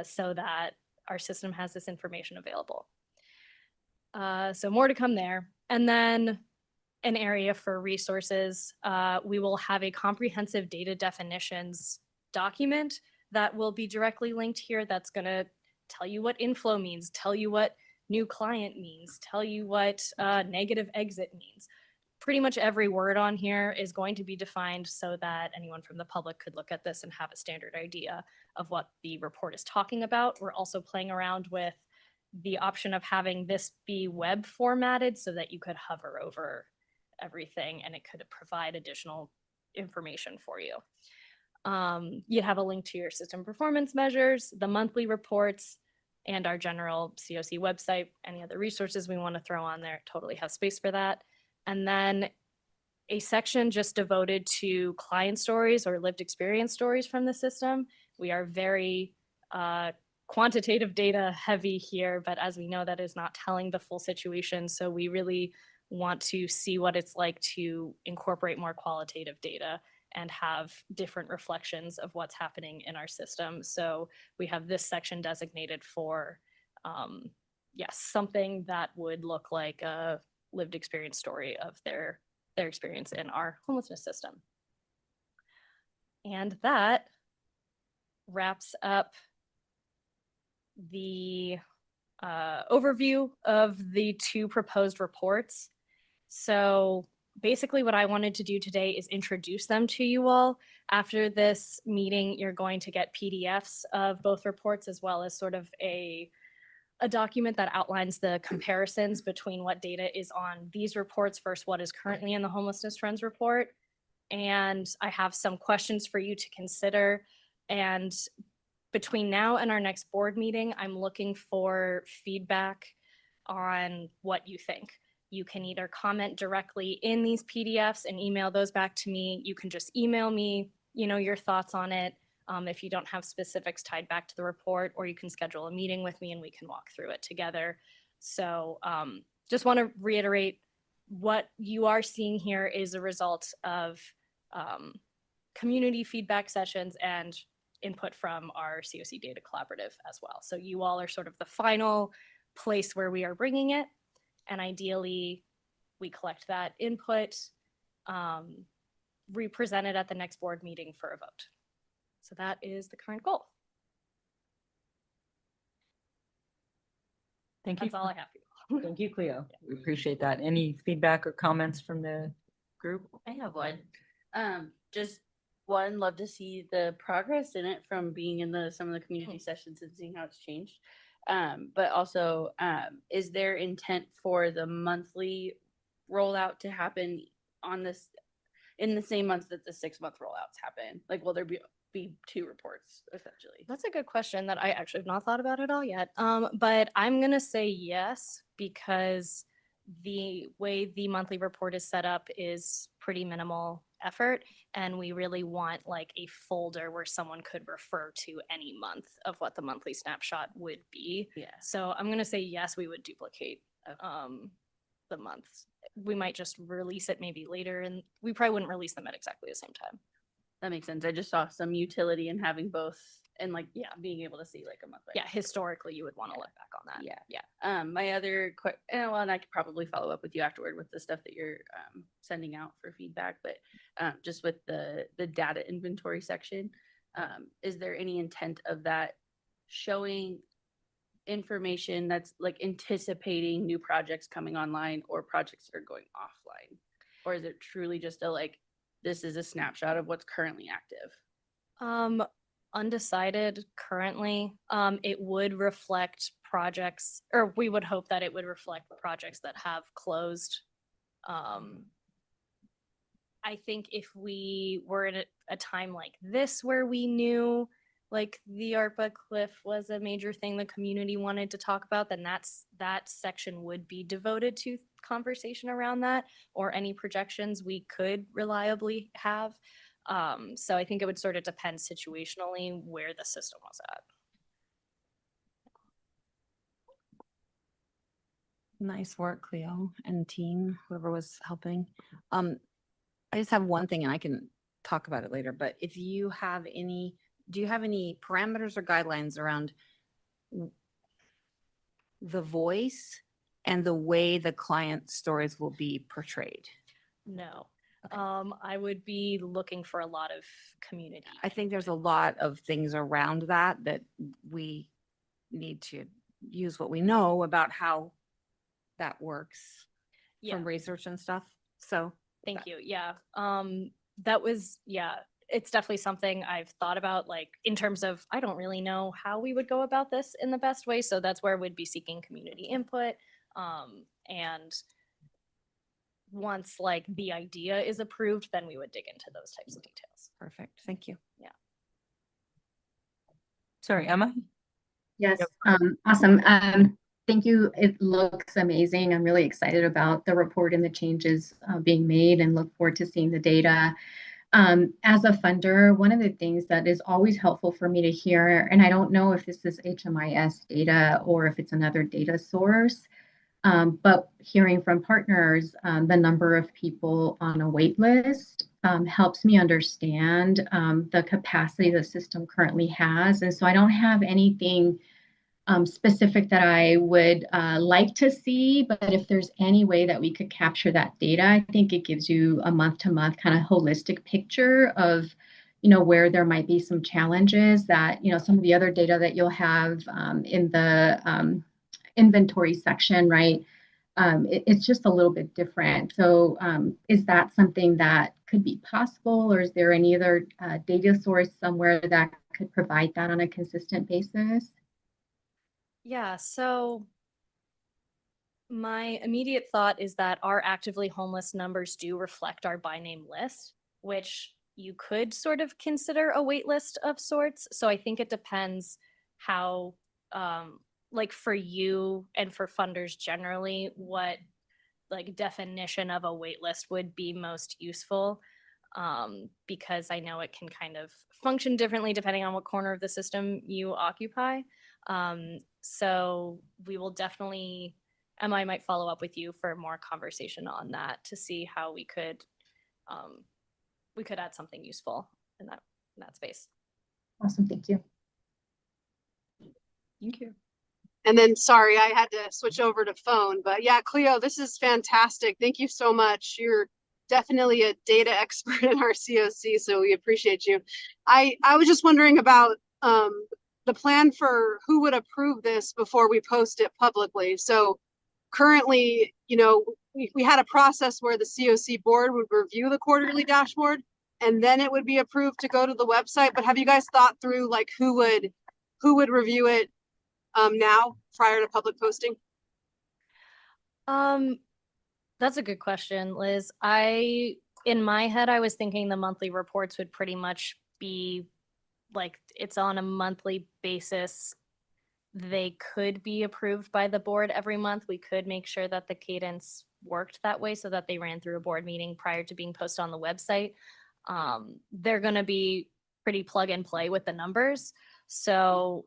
so that our system has this information available. So more to come there. And then an area for resources, we will have a comprehensive data definitions document that will be directly linked here. That's going to tell you what inflow means, tell you what new client means, tell you what negative exit means. Pretty much every word on here is going to be defined so that anyone from the public could look at this and have a standard idea of what the report is talking about. We're also playing around with the option of having this be web formatted so that you could hover over everything and it could provide additional information for you. You'd have a link to your system performance measures, the monthly reports, and our general COC website. Any other resources we want to throw on there, totally have space for that. And then a section just devoted to client stories or lived experience stories from the system. We are very quantitative data heavy here, but as we know, that is not telling the full situation. So we really want to see what it's like to incorporate more qualitative data and have different reflections of what's happening in our system. So we have this section designated for, yes, something that would look like a lived experience story of their experience in our homelessness system. And that wraps up the overview of the 2 proposed reports. So basically what I wanted to do today is introduce them to you all. After this meeting, you're going to get PDFs of both reports, as well as sort of a document that outlines the comparisons between what data is on these reports versus what is currently in the homelessness trends report. And I have some questions for you to consider. And between now and our next board meeting, I'm looking for feedback on what you think. You can either comment directly in these PDFs and email those back to me. You can just email me, your thoughts on it if you don't have specifics tied back to the report, or you can schedule a meeting with me and we can walk through it together. So just want to reiterate, what you are seeing here is a result of community feedback sessions and input from our COC Data Collaborative as well. So you all are sort of the final place where we are bringing it. And ideally, we collect that input, represent it at the next board meeting for a vote. So that is the current goal. Thank you. That's all I have for you. Thank you, Cleo. We appreciate that. Any feedback or comments from the group? I have one. Just one, love to see the progress in it from being in some of the community sessions and seeing how it's changed. But also, is there intent for the monthly rollout to happen on this in the same months that the 6-month rollouts happen? Like, will there be be 2 reports essentially? That's a good question that I actually have not thought about at all yet. But I'm gonna say yes, because the way the monthly report is set up is pretty minimal effort. And we really want like a folder where someone could refer to any month of what the monthly snapshot would be. Yeah. So I'm gonna say yes, we would duplicate the months. We might just release it maybe later, and we probably wouldn't release them at exactly the same time. That makes sense. I just saw some utility in having both and like, yeah, being able to see like a month. by Yeah, month. historically, you would want to look back on that. Yeah. Yeah. My other well, and I could probably follow up with you afterward with the stuff that you're sending out for feedback, but just with the data inventory section, is there any intent of that showing information that's like anticipating new projects coming online or projects that are going offline? Or is it truly just a like, this is a snapshot of what's currently active? Undecided currently. It would reflect projects, or we would hope that it would reflect projects that have closed. I think if we were at a time like this where we knew like the ARPA cliff was a major thing the community wanted to talk about, then that section would be devoted to conversation around that, or any projections we could reliably have. So I think it would sort of depend situationally where the system was at. Nice work, Cleo and team, whoever was helping. I just have one thing and I can talk about it later, but if you have any, do you have any parameters or guidelines around the voice and the way the client stories will be portrayed? No. I would be looking for a lot of community. I think there's a lot of things around that we need to use what we know about how that works Yeah. from research and stuff. So Thank you. Yeah. That was, yeah, it's definitely something I've thought about, like in terms of, I don't really know how we would go about this in the best way. So that's where we'd be seeking community input. And once like the idea is approved, then we would dig into those types of details. Perfect. Thank you. Yeah. Sorry, Emma? Yes, awesome. Thank you. It looks amazing. I'm really excited about the report and the changes being made, and look forward to seeing the data. As a funder, one of the things that is always helpful for me to hear, and I don't know if this is HMIS data or if it's another data source, but hearing from partners, the number of people on a wait list helps me understand the capacity the system currently has. And so I don't have anything specific that I would like to see, but if there's any way that we could capture that data, I think it gives you a month-to-month kind of holistic picture of, where there might be some challenges that, some of the other data that you'll have in the inventory section, right? It's just a little bit different. So is that something that could be possible, or is there any other data source somewhere that could provide that on a consistent basis? Yeah, so my immediate thought is that our actively homeless numbers do reflect our by name list, which you could sort of consider a wait list of sorts. So I think it depends how, like for you and for funders generally, what like definition of a wait list would be most useful. Because I know it can kind of function differently depending on what corner of the system you occupy. So we will definitely, Emma, I might follow up with you for more conversation on that to see how we could add something useful in that space. Awesome, thank you. Thank you. And then, sorry, I had to switch over to phone, but yeah, Cleo, this is fantastic. Thank you so much. You're definitely a data expert in our COC, so we appreciate you. I was just wondering about the plan for who would approve this before we post it publicly. So currently, we had a process where the COC board would review the quarterly dashboard and then it would be approved to go to the website. But have you guys thought through like who would review it now prior to public posting? That's a good question, Liz. In my head, I was thinking the monthly reports would pretty much be like it's on a monthly basis. They could be approved by the board every month. We could make sure that the cadence worked that way so that they ran through a board meeting prior to being posted on the website. They're going to be pretty plug and play with the numbers. So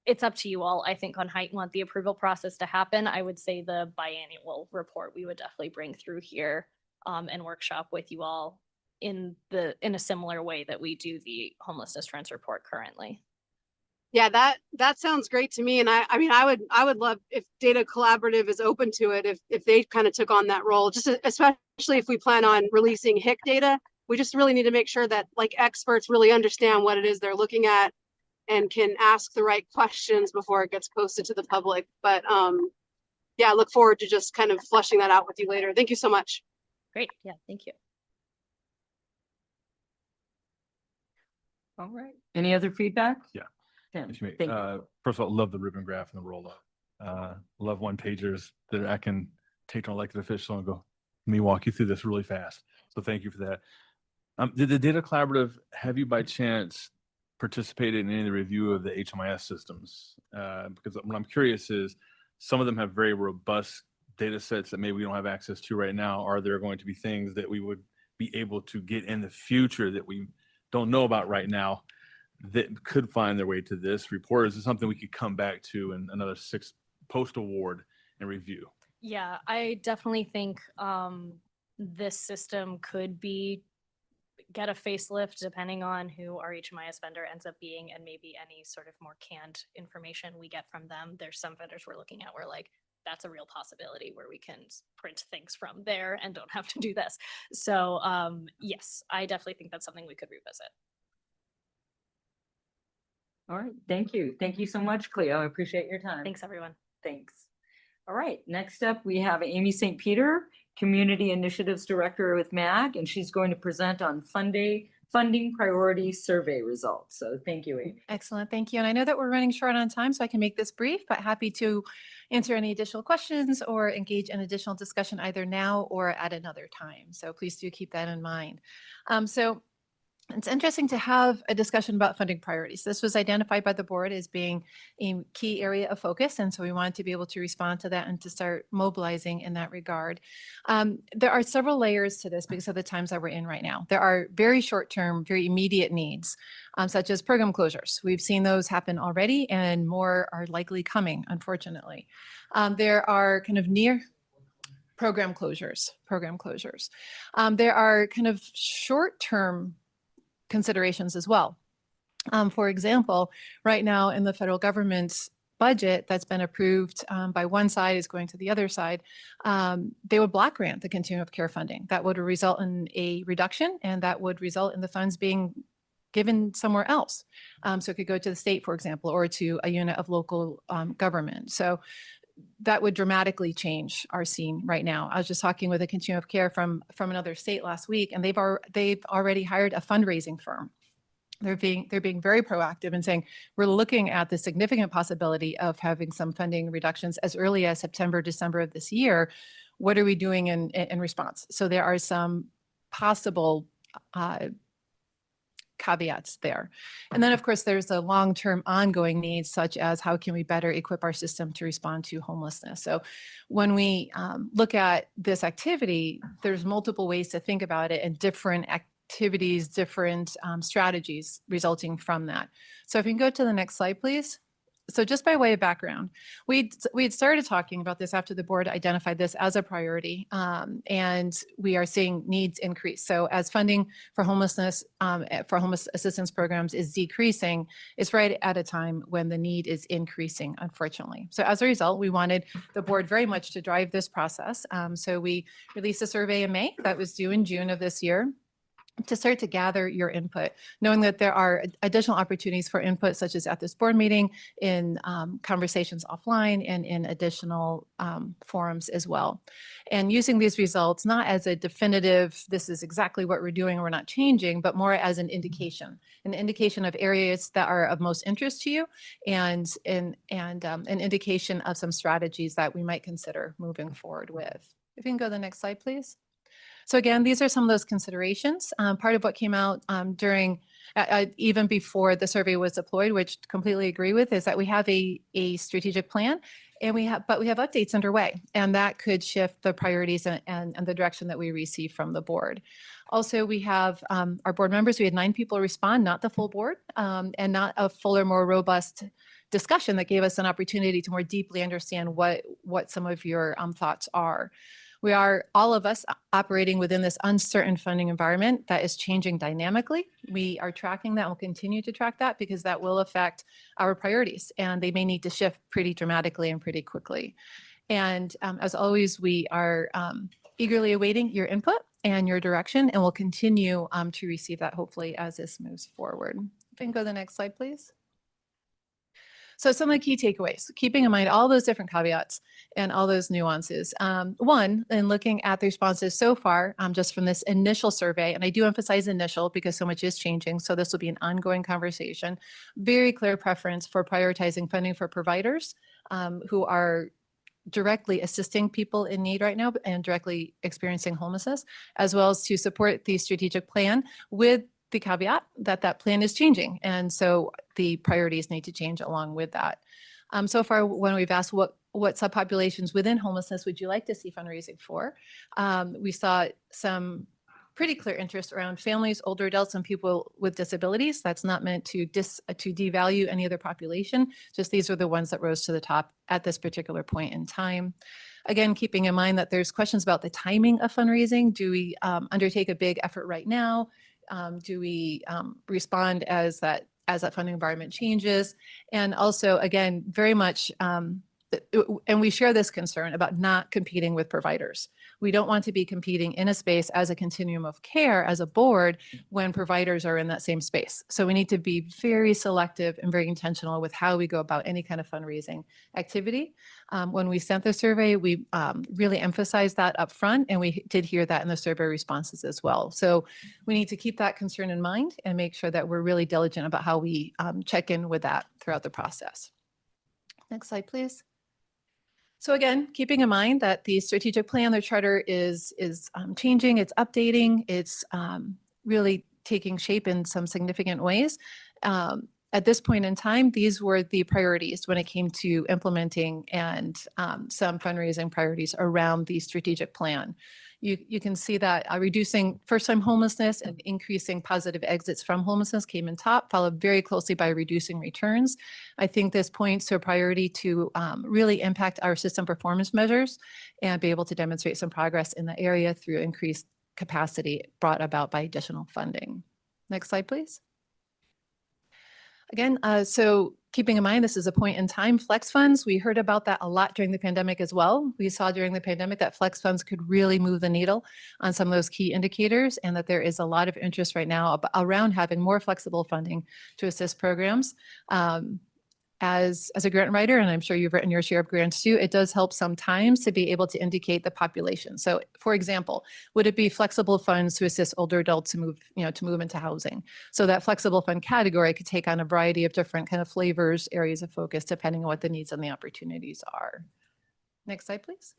it's up to you all, I think, on how you want the approval process to happen. I would say the biannual report we would definitely bring through here and workshop with you all in a similar way that we do the homelessness trends report currently. Yeah, that sounds great to me. And I mean, I would love if Data Collaborative is open to it, if they kind of took on that role, just especially if we plan on releasing HIC data. We just really need to make sure that like experts really understand what it is they're looking at and can ask the right questions before it gets posted to the public. But yeah, I look forward to just kind of fleshing that out with you later. Thank you so much. Great. Yeah, thank you. All right. Any other feedback? Yeah. Tim, If you may. thank you. First of all, love the ribbon graph and the roll up. Love one pagers that I can take to an elected official and go, let me walk you through this really fast. So thank you for that. Did the Data Collaborative have you by chance participated in any of the review of the HMIS systems? Because what I'm curious is some of them have very robust data sets that maybe we don't have access to right now. Are there going to be things that we would be able to get in the future that we don't know about right now that could find their way to this report? Is it something we could come back to in another 6 post-award and review? Yeah, I definitely think this system could get a facelift depending on who our HMIS vendor ends up being and maybe any sort of more canned information we get from them. There's some vendors we're looking at where like, that's a real possibility where we can print things from there and don't have to do this. So yes, I definitely think that's something we could revisit. All right. Thank you. Thank you so much, Cleo. I appreciate your time. Thanks, everyone. Thanks. All right. Next up, we have Amy St. Peter, Community Initiatives Director with MAG, and she's going to present on funding priority survey results. So thank you, Amy. Excellent. Thank you. And I know that we're running short on time, so I can make this brief, but happy to answer any additional questions or engage in additional discussion either now or at another time. So please do keep that in mind. So it's interesting to have a discussion about funding priorities. This was identified by the board as being a key area of focus. And so we wanted to be able to respond to that and to start mobilizing in that regard. There are several layers to this because of the times that we're in right now. There are very short-term, very immediate needs, such as program closures. We've seen those happen already and more are likely coming, unfortunately. There are kind of near program closures. There are kind of short-term considerations as well. For example, right now in the federal government's budget that's been approved by one side is going to the other side, they would block grant the continuum of care funding. That would result in a reduction and that would result in the funds being given somewhere else. So it could go to the state, for example, or to a unit of local government. So that would dramatically change our scene right now. I was just talking with a continuum of care from another state last week, and they've already hired a fundraising firm. They're being very proactive and saying, we're looking at the significant possibility of having some funding reductions as early as September, December of this year. What are we doing in response? So there are some possible caveats there. And then of course, there's the long-term ongoing needs, such as how can we better equip our system to respond to homelessness? So when we look at this activity, there's multiple ways to think about it and different activities, different strategies resulting from that. So if you can go to the next slide, please. So just by way of background, we had started talking about this after the board identified this as a priority, and we are seeing needs increase. So as funding for homelessness, for homeless assistance programs is decreasing, it's right at a time when the need is increasing, unfortunately. So as a result, we wanted the board very much to drive this process. So we released a survey in May that was due in June of this year, to start to gather your input, knowing that there are additional opportunities for input, such as at this board meeting, in conversations offline, and in additional forums as well. And using these results, not as a definitive, this is exactly what we're doing, we're not changing, but more as an indication of areas that are of most interest to you, and an indication of some strategies that we might consider moving forward with. If you can go to the next slide, please. So again, these are some of those considerations. Part of what came out during, even before the survey was deployed, which completely agree with, is that we have a strategic plan, and we have updates underway, and that could shift the priorities and the direction that we receive from the board. Also, we have our board members. We had 9 people respond, not the full board, and not a fuller, more robust discussion that gave us an opportunity to more deeply understand what some of your thoughts are. We are, all of us, operating within this uncertain funding environment that is changing dynamically. We are tracking that and will continue to track that because that will affect our priorities, and they may need to shift pretty dramatically and pretty quickly. And as always, we are eagerly awaiting your input and your direction, and we'll continue to receive that hopefully as this moves forward. If we can go to the next slide, please. So some of the key takeaways, keeping in mind all those different caveats and all those nuances. One, in looking at the responses so far, just from this initial survey, and I do emphasize initial because so much is changing, so this will be an ongoing conversation, very clear preference for prioritizing funding for providers who are directly assisting people in need right now and directly experiencing homelessness, as well as to support the strategic plan with the caveat that that plan is changing. And so the priorities need to change along with that. So far, when we've asked what subpopulations within homelessness would you like to see fundraising for, we saw some pretty clear interest around families, older adults, and people with disabilities. That's not meant to devalue any other population, just these are the ones that rose to the top at this particular point in time. Again, keeping in mind that there's questions about the timing of fundraising. Do we undertake a big effort right now? Do we respond as that funding environment changes? And also, again, very much, and we share this concern about not competing with providers. We don't want to be competing in a space as a continuum of care as a board when providers are in that same space. So we need to be very selective and very intentional with how we go about any kind of fundraising activity. When we sent the survey, we really emphasized that up front, and we did hear that in the survey responses as well. So we need to keep that concern in mind and make sure that we're really diligent about how we check in with that throughout the process. Next slide, please. So again, keeping in mind that the strategic plan, the charter is changing, it's updating, it's really taking shape in some significant ways. At this point in time, these were the priorities when it came to implementing and some fundraising priorities around the strategic plan. You can see that reducing first-time homelessness and increasing positive exits from homelessness came in top, followed very closely by reducing returns. I think this points to a priority to really impact our system performance measures and be able to demonstrate some progress in the area through increased capacity brought about by additional funding. Next slide, please. Again, so keeping in mind, this is a point in time, flex funds, we heard about that a lot during the pandemic as well. We saw during the pandemic that flex funds could really move the needle on some of those key indicators, and that there is a lot of interest right now around having more flexible funding to assist programs. As a grant writer, and I'm sure you've written your share of grants too, it does help sometimes to be able to indicate the population. So for example, would it be flexible funds to assist older adults to move into housing? So that flexible fund category could take on a variety of different kind of flavors, areas of focus, depending on what the needs and the opportunities are. Next slide, please.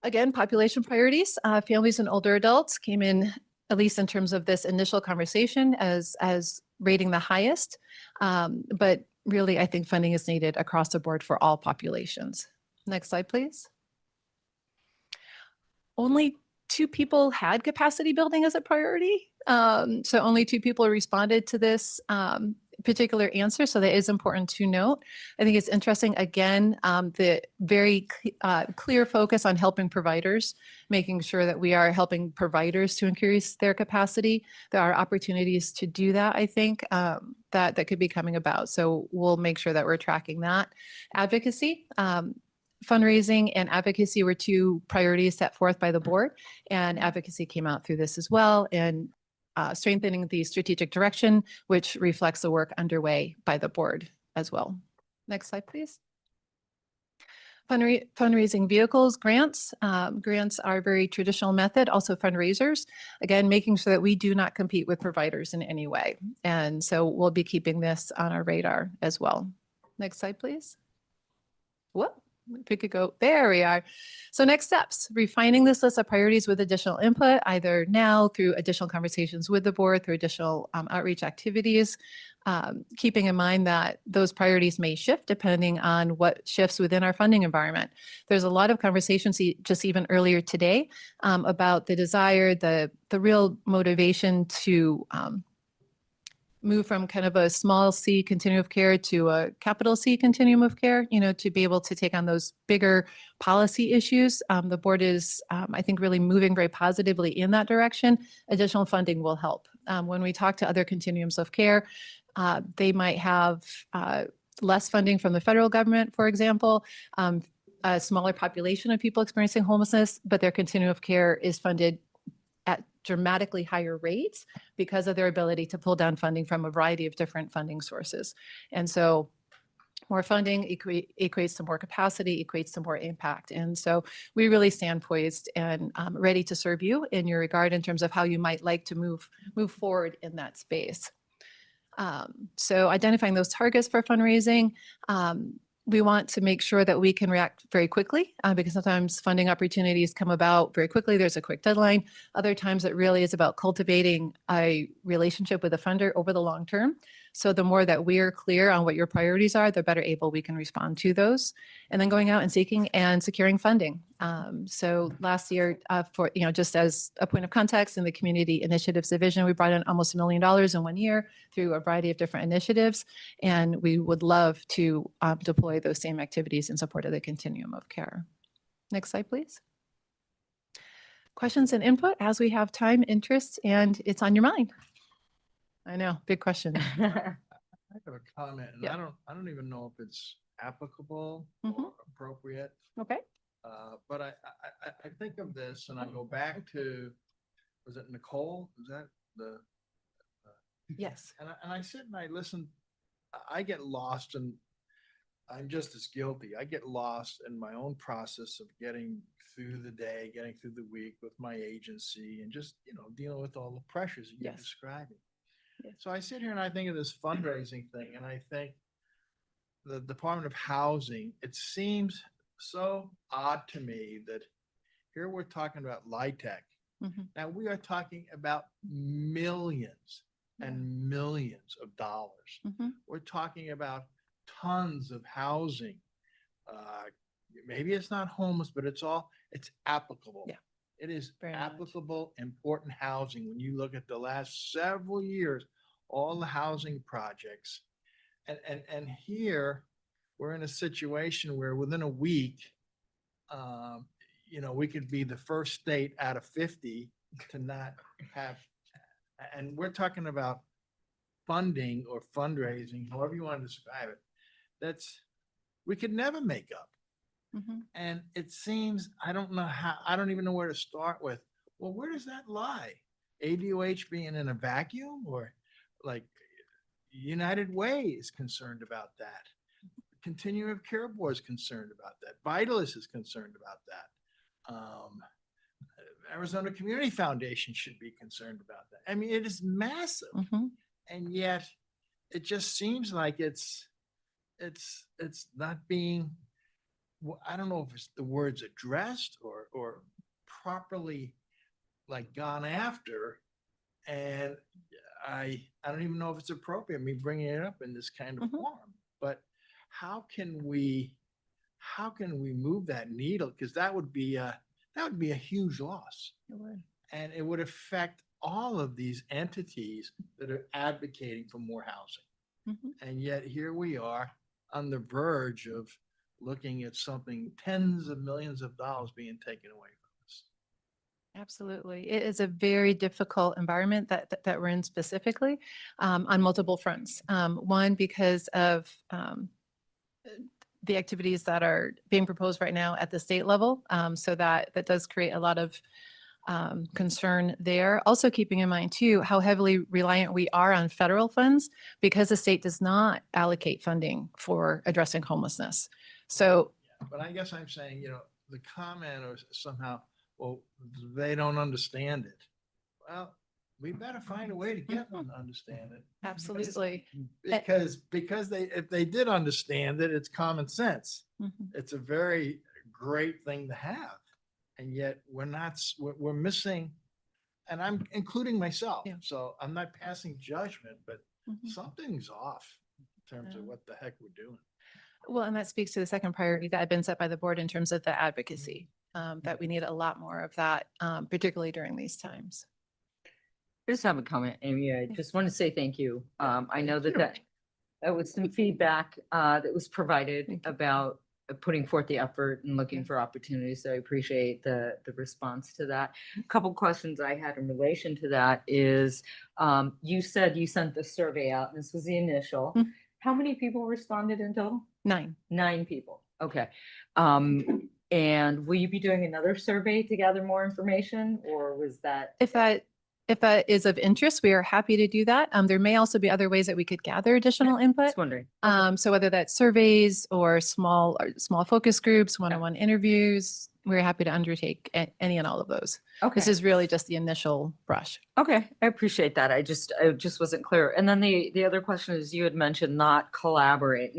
Again, population priorities, families and older adults came in, at least in terms of this initial conversation, as rating the highest. But really, I think funding is needed across the board for all populations. Next slide, please. Only 2 people had capacity building as a priority. So only 2 people responded to this particular answer. So that is important to note. I think it's interesting, again, the very clear focus on helping providers, making sure that we are helping providers to increase their capacity. There are opportunities to do that, I think, that could be coming about. So we'll make sure that we're tracking that. Advocacy. Fundraising and advocacy were 2 priorities set forth by the board, and advocacy came out through this as well, and strengthening the strategic direction, which reflects the work underway by the board as well. Next slide, please. Fundraising vehicles, grants. Grants are a very traditional method, also fundraisers. Again, making sure that we do not compete with providers in any way. And so we'll be keeping this on our radar as well. Next slide, please. Whoop. if we could go, there we are. So next steps, refining this list of priorities with additional input, either now through additional conversations with the board, through additional outreach activities, keeping in mind that those priorities may shift depending on what shifts within our funding environment. There's a lot of conversations just even earlier today about the desire, the real motivation to move from kind of a small C continuum of care to a capital C continuum of care, to be able to take on those bigger policy issues. The board is, I think, really moving very positively in that direction. Additional funding will help. When we talk to other continuums of care, they might have less funding from the federal government, for example, a smaller population of people experiencing homelessness, but their continuum of care is funded at dramatically higher rates because of their ability to pull down funding from a variety of different funding sources. And so more funding equates to more capacity, equates to more impact. And so we really stand poised and ready to serve you in your regard in terms of how you might like to move forward in that space. So identifying those targets for fundraising, we want to make sure that we can react very quickly because sometimes funding opportunities come about very quickly. There's a quick deadline. Other times it really is about cultivating a relationship with a funder over the long term. So the more that we're clear on what your priorities are, the better able we can respond to those. And then going out and seeking and securing funding. So last year, for just as a point of context in the Community Initiatives Division, we brought in almost $1 million in 1 year through a variety of different initiatives. And we would love to deploy those same activities in support of the continuum of care. Next slide, please. Questions and input as we have time, interest, and it's on your mind. I know, big question. I have a comment, and Yeah. I don't even know if it's applicable Mhm. or appropriate. Okay. But I think of this and I go back to, was it Nicole? Was that the? Yes. And I sit and I listen. I get lost, and I'm just as guilty. I get lost in my own process of getting through the day, getting through the week with my agency, and just dealing with all the pressures that you're Yes. describing. Yes. So I sit here and I think of this fundraising thing, and I think the Department of Housing, it seems so odd to me that here we're talking about LIHTC. Mhm. Now we are talking about millions and millions of dollars. Mhm. We're talking about tons of housing. Maybe it's not homeless, but it's applicable. Yeah. It is Very much. applicable, important housing. When you look at the last several years, all the housing projects, and here we're in a situation where within a week, we could be the first state out of 50 to not have, and we're talking about funding or fundraising, however you want to describe it, we could never make up. Mhm. And it seems, I don't even know where to start with. Well, where does that lie? ADOH being in a vacuum, or like United Way is concerned about that. Continuum of Care Board is concerned about that. Vitalist is concerned about that. Arizona Community Foundation should be concerned about that. I mean, it is massive. Mhm. And yet it just seems like it's not being, I don't know if it's the words addressed or properly gone after. And I don't even know if it's appropriate, me bringing it up in this kind of Mhm. form, but how can we move that needle? Because that would be a huge loss. It would. And it would affect all of these entities that are advocating for more housing. Mhm. And yet here we are on the verge of looking at something, tens of millions of dollars being taken away from us. Absolutely. It is a very difficult environment that we're in specifically on multiple fronts. One, because of the activities that are being proposed right now at the state level. So that does create a lot of concern there. Also keeping in mind too, how heavily reliant we are on federal funds because the state does not allocate funding for addressing homelessness. So, but I guess I'm saying, the comment or somehow, well, they don't understand it. Well, we better find a way to get them to understand it. Absolutely. Because if they did understand it, it's common sense. Mhm. It's a very great thing to have. And yet we're missing, and I'm including myself. Yeah. So I'm not passing judgment, but Mhm. something's off in terms of Yeah. what the heck we're doing. Well, and that speaks to the second priority that had been set by the board in terms of the advocacy, that we need a lot more of that, particularly during these times. I just have a comment, Amy. I just want to say thank you. I know that was some feedback that was provided about putting forth the effort and looking for opportunities. So I appreciate the response to that. A couple questions I had in relation to that is, you said you sent the survey out, and this was the initial. Mhm. How many people responded in total? 9. 9 people. Okay. And will you be doing another survey to gather more information, or was that? If that is of interest, we are happy to do that. There may also be other ways that we could gather additional input. Just wondering. So whether that's surveys or small focus groups, one-on-one interviews, we're happy to undertake any and all of those. Okay. This is really just the initial brush. Okay, I appreciate that. I just wasn't clear. And then the other question is, you had mentioned not competing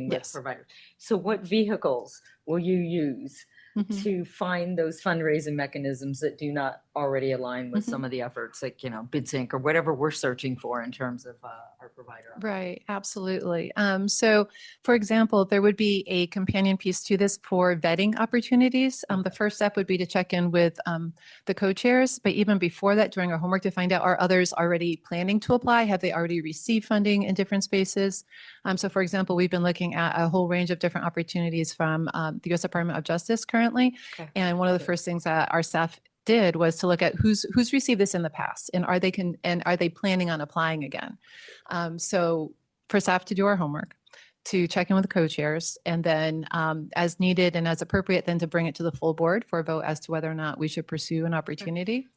with Yes. providers. So what vehicles will you use Mhm. to find those fundraising mechanisms that do not already align with some of the efforts, like, BidSync or whatever we're searching for in terms of our provider? Right, absolutely. So for example, there would be a companion piece to this for vetting opportunities. The first step would be to check in with the co-chairs, but even before that, during our homework, to find out, are others already planning to apply? Have they already received funding in different spaces? So for example, we've been looking at a whole range of different opportunities from the U.S. Department of Justice currently. Okay. And one of the first things that our staff did was to look at who's received this in the past, and are they planning on applying again? So for staff to do our homework, to check in with the co-chairs, and then as needed and as appropriate, then to bring it to the full board for a vote as to whether or not we should pursue an opportunity.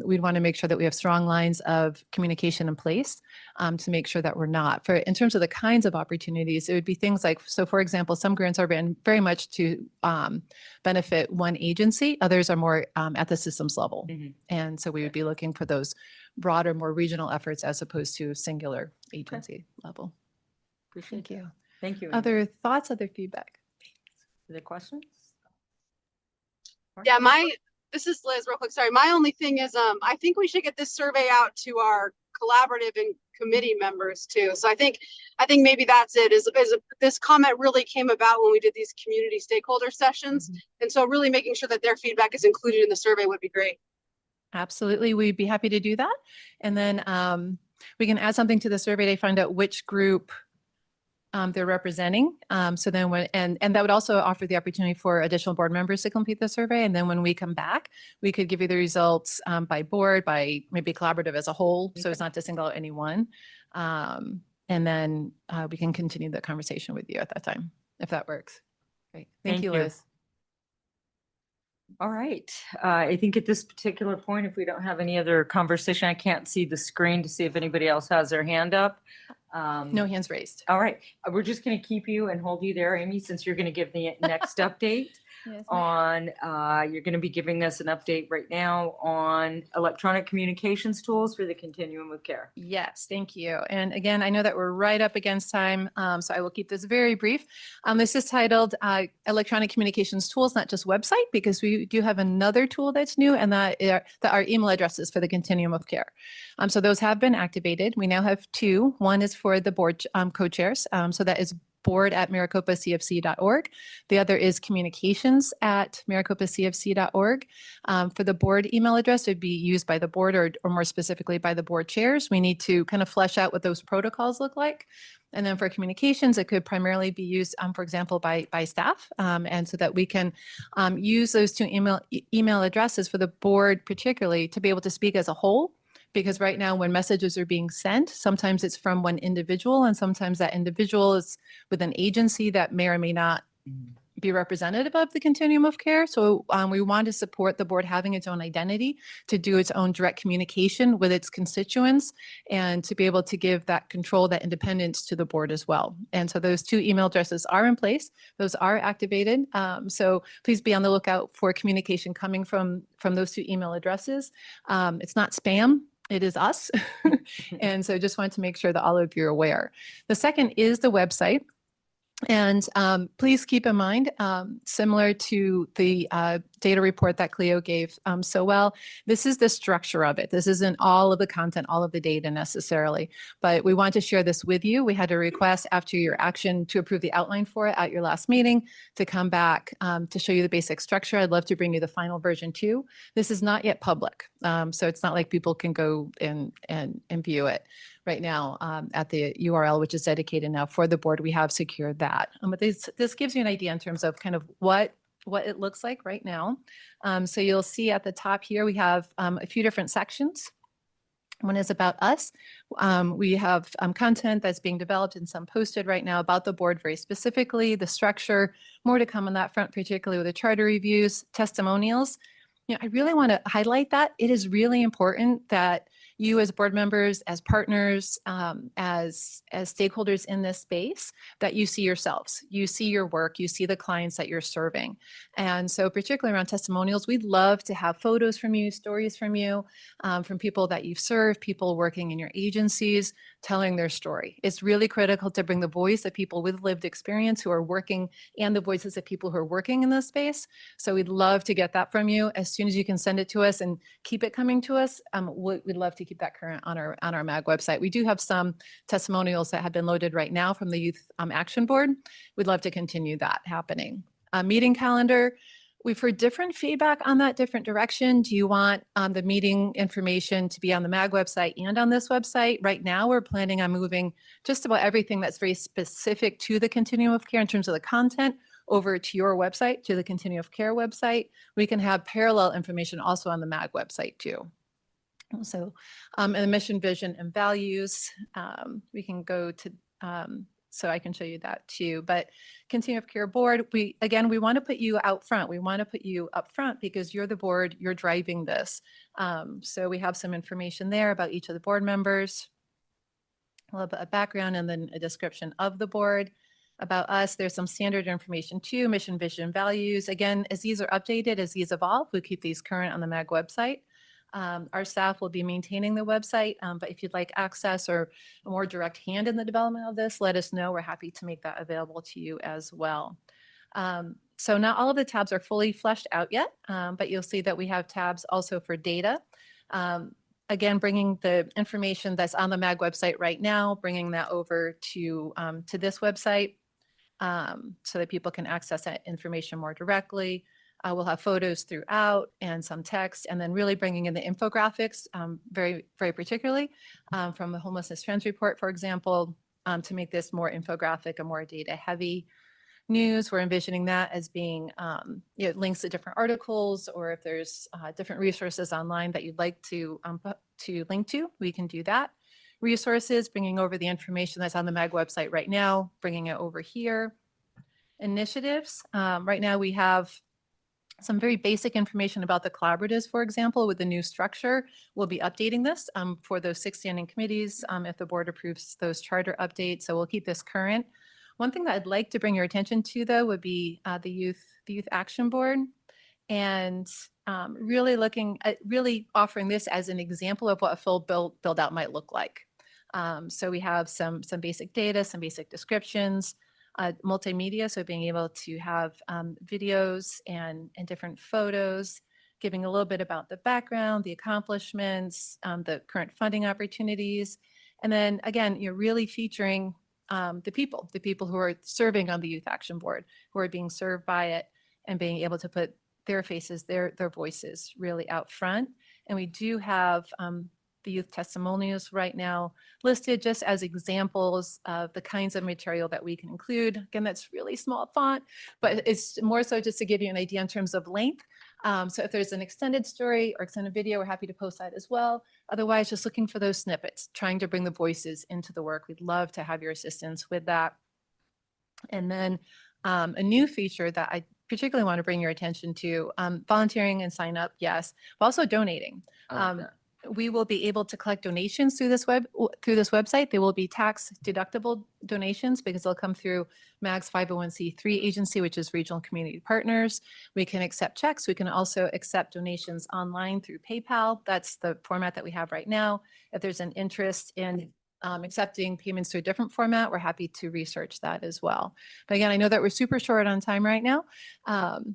We'd want to make sure that we have strong lines of communication in place to make sure that we're not. In terms of the kinds of opportunities, it would be things like, so for example, some grants are very much to benefit one agency, others are more at the systems level. And so we would be looking for those broader, more regional efforts as opposed to singular agency level. Appreciate Thank you. Thank you. Amy. Other thoughts, other feedback? Other questions? Yeah, this is Liz, real quick. Sorry, my only thing is, I think we should get this survey out to our collaborative and committee members too. So I think maybe that's it. This comment really came about when we did these community stakeholder sessions, and so really making sure that their feedback is included in the survey would be great. Absolutely, we'd be happy to do that. And then we can add something to the survey to find out which group they're representing. So then and that would also offer the opportunity for additional board members to complete the survey. And then when we come back, we could give you the results by board, by maybe collaborative as a whole. So it's not to single out any one. And then we can continue the conversation with you at that time, if that works. Great. Thank you, Liz. All right. I think at this particular point, if we don't have any other conversation, I can't see the screen to see if anybody else has their hand up. No hands raised. All right. We're just going to keep you and hold you there, Amy, since you're going to give the next update on, you're going to be giving us an update right now on electronic communications tools for the Continuum of Care. Yes, thank you. And again, I know that we're right up against time, so I will keep this very brief. This is titled Electronic Communications Tools, not just website, because we do have another tool that's new, and that are email addresses for the Continuum of Care. So those have been activated. We now have 2. One is for the board co-chairs. So that is board@maricopacfc.org. The other is communications@maricopacfc.org. For the board email address, it would be used by the board or more specifically by the board chairs. We need to kind of flesh out what those protocols look like. And then for communications, it could primarily be used, for example, by staff. And so that we can use those 2 email addresses for the board, particularly to be able to speak as a whole. Because right now when messages are being sent, sometimes it's from one individual, and sometimes that individual is with an agency that may or may not be representative of the continuum of care. So we want to support the board having its own identity, to do its own direct communication with its constituents, and to be able to give that control, that independence to the board as well. And so those 2 email addresses are in place. Those are activated. So please be on the lookout for communication coming from those 2 email addresses. It's not spam. It is us. And so just wanted to make sure that all of you are aware. The second is the website. And please keep in mind, similar to the data report that Cleo gave so well, this is the structure of it. This isn't all of the content, all of the data necessarily, but we want to share this with you. We had a request after your action to approve the outline for it at your last meeting to come back to show you the basic structure. I'd love to bring you the final version too. This is not yet public, so it's not like people can go and view it right now at the URL, which is dedicated now for the board. We have secured that. But this gives you an idea in terms of kind of what it looks like right now. So you'll see at the top here, we have a few different sections. One is about us. We have content that's being developed and some posted right now about the board very specifically, the structure, more to come on that front, particularly with the charter reviews, testimonials. You know, I really want to highlight that. It is really important that you as board members, as partners, as stakeholders in this space, that you see yourselves, you see your work, you see the clients that you're serving. And so particularly around testimonials, we'd love to have photos from you, stories from you, from people that you've served, people working in your agencies, telling their story. It's really critical to bring the voice of people with lived experience who are working and the voices of people who are working in this space. So we'd love to get that from you as soon as you can send it to us and keep it coming to us. We'd love to keep that current on our MAG website. We do have some testimonials that have been loaded right now from the Youth Action Board. We'd love to continue that happening. Meeting calendar. We've heard different feedback on that, different direction. Do you want the meeting information to be on the MAG website and on this website? Right now, we're planning on moving just about everything that's very specific to the continuum of care in terms of the content over to your website, to the continuum of care website. We can have parallel information also on the MAG website too. So, and the mission, vision, and values, we can go to, so I can show you that too. But Continuum of Care Board, we want to put you out front. We want to put you up front because you're the board, you're driving this. So we have some information there about each of the board members, a little bit of background, and then a description of the board. About us, there's some standard information too, mission, vision, values. Again, as these are updated, as these evolve, we keep these current on the MAG website. Our staff will be maintaining the website, but if you'd like access or a more direct hand in the development of this, let us know. We're happy to make that available to you as well. So not all of the tabs are fully fleshed out yet, but you'll see that we have tabs also for data. Again, bringing the information that's on the MAG website right now, bringing that over to this website so that people can access that information more directly. We'll have photos throughout and some text, and then really bringing in the infographics very, very particularly from the Homelessness Trends Report, for example, to make this more infographic and more data heavy. News, we're envisioning that as being links to different articles, or if there's different resources online that you'd like to link to, we can do that. Resources, bringing over the information that's on the MAG website right now, bringing it over here. Initiatives, right now we have some very basic information about the collaboratives, for example, with the new structure. We'll be updating this for those 6 standing committees if the board approves those charter updates. So we'll keep this current. One thing that I'd like to bring your attention to, though, would be the Youth Action Board, and really looking at offering this as an example of what a full build out might look like. So we have some basic data, some basic descriptions. Multimedia, so being able to have videos and different photos, giving a little bit about the background, the accomplishments, the current funding opportunities, and then again, you're really featuring the people who are serving on the Youth Action Board, who are being served by it, and being able to put their faces, their voices really out front. And we do have the youth testimonials right now listed just as examples of the kinds of material that we can include. Again, that's really small font, but it's more so just to give you an idea in terms of length. So if there's an extended story or extended video, we're happy to post that as well. Otherwise, just looking for those snippets, trying to bring the voices into the work. We'd love to have your assistance with that. And then a new feature that I particularly want to bring your attention to, volunteering and sign up, yes, but also donating. We will be able to collect donations through this website. They will be tax deductible donations because they'll come through MAG's 501c3 agency, which is Regional Community Partners. We can accept checks. We can also accept donations online through PayPal. That's the format that we have right now. If there's an interest in accepting payments through a different format, we're happy to research that as well. But again, I know that we're super short on time right now,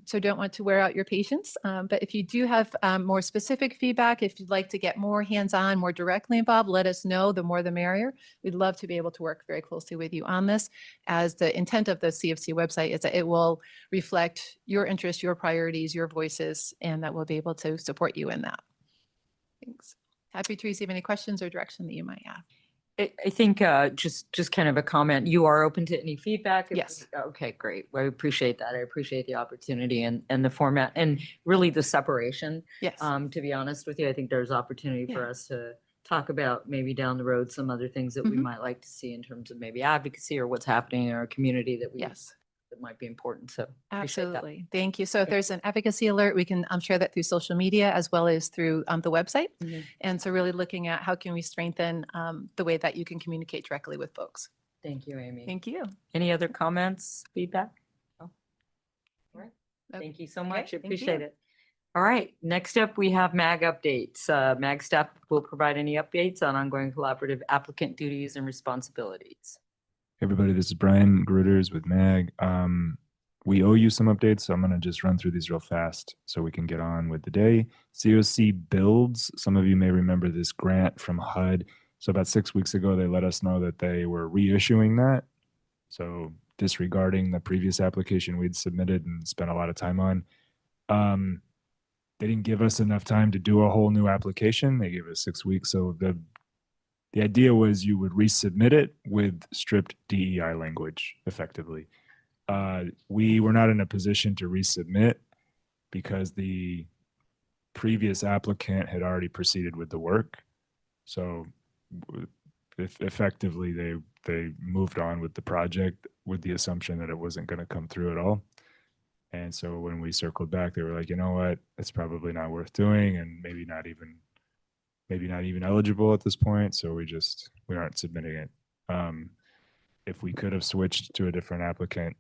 so don't want to wear out your patience. But if you do have more specific feedback, if you'd like to get more hands-on, more directly involved, let us know. The more the merrier. We'd love to be able to work very closely with you on this, as the intent of the CFC website is that it will reflect your interests, your priorities, your voices, and that we'll be able to support you in that. Thanks. Happy to receive any questions or direction that you might have. I think just kind of a comment. You are open to any feedback? Yes. Okay, great. Well, I appreciate that. I appreciate the opportunity and the format and really the separation. Yes. To be honest with you, I think there's opportunity for Yeah. us to talk about maybe down the road some other things that we might like to see in terms of maybe advocacy or what's happening in our community that we Yes. that might be important. So appreciate that. Absolutely. Thank you. So if there's an advocacy alert, we can share that through social media as well as through the website. And so really looking at how can we strengthen the way that you can communicate directly with folks. Thank you, Amy. Thank you. Any other comments, feedback? No? All right. Okay. Thank you so much. I thank appreciate you. it. All right. Next up, we have MAG updates. MAG staff will provide any updates on ongoing collaborative applicant duties and responsibilities. Hey everybody, this is Brian Gruters with MAG. We owe you some updates, so I'm going to just run through these real fast so we can get on with the day. COC builds. Some of you may remember this grant from HUD. So about 6 weeks ago, they let us know that they were reissuing that. So disregarding the previous application we'd submitted and spent a lot of time on. They didn't give us enough time to do a whole new application. They gave us 6 weeks. So the idea was you would resubmit it with stripped DEI language effectively. We were not in a position to resubmit because the previous applicant had already proceeded with the work. So effectively they moved on with the project with the assumption that it wasn't going to come through at all. And so when we circled back, they were like, you know what, it's probably not worth doing and maybe not even eligible at this point. So we aren't submitting it. If we could have switched to a different applicant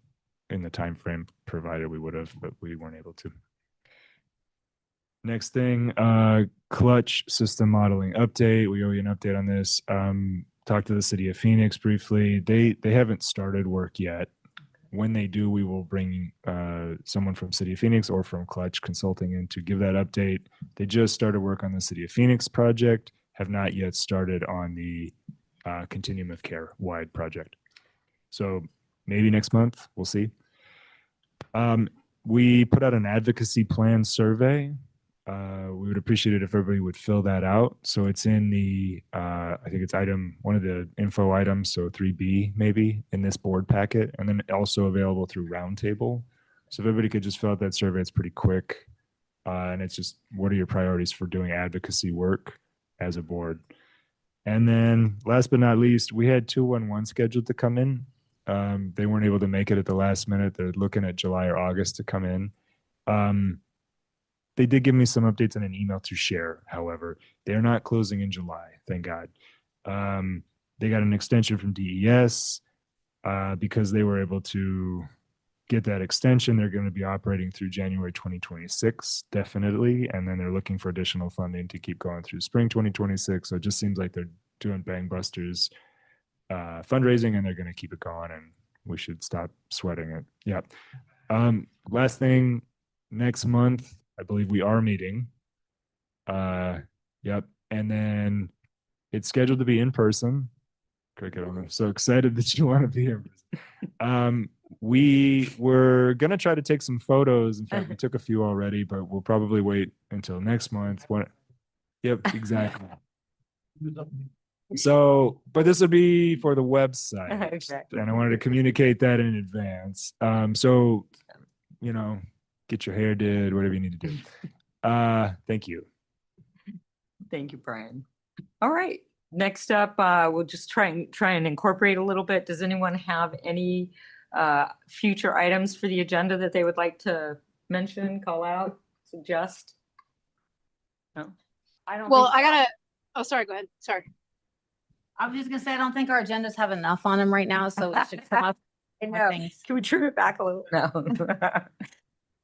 in the time frame provided, we would have, but we weren't able to. Next thing, clutch system modeling update. We owe you an update on this. Talked to the city of Phoenix briefly. They haven't started work yet. When they do, we will bring someone from City of Phoenix or from Clutch Consulting in to give that update. They just started work on the City of Phoenix project, have not yet started on the Continuum of Care wide project. So maybe next month, we'll see. We put out an advocacy plan survey. We would appreciate it if everybody would fill that out. So it's in the, I think it's one of the info items, so 3B maybe in this board packet, and then also available through Roundtable. So if everybody could just fill out that survey, it's pretty quick. And it's just, what are your priorities for doing advocacy work as a board? And then last but not least, we had 211 scheduled to come in. They weren't able to make it at the last minute. They're looking at July or August to come in. They did give me some updates in an email to share. However, they're not closing in July. Thank God. They got an extension from DES because they were able to get that extension. They're going to be operating through January 2026, definitely. And then they're looking for additional funding to keep going through spring 2026. So it just seems like they're doing bangbusters fundraising and they're going to keep it going and we should stop sweating it. Yeah. Last thing, next month, I believe we are meeting. Yep. And then it's scheduled to be in person. Cricket, I'm so excited that you want to be here. We were going to try to take some photos. In fact, we took a few already, but we'll probably wait until next month. Yep, exactly. So, but this would be for the website. Exactly. And I wanted to communicate that in advance. So, get your hair did, whatever you need to do. Thank you. Thank you, Brian. All right. Next up, we'll just try and incorporate a little bit. Does anyone have any future items for the agenda that they would like to mention, call out, suggest? No? I don't Well, think, I gotta, oh, sorry, go ahead. Sorry. I was just gonna say, I don't think our agendas have enough on them right now, so we should come up I with know. more things. Can we trim it back a little? No.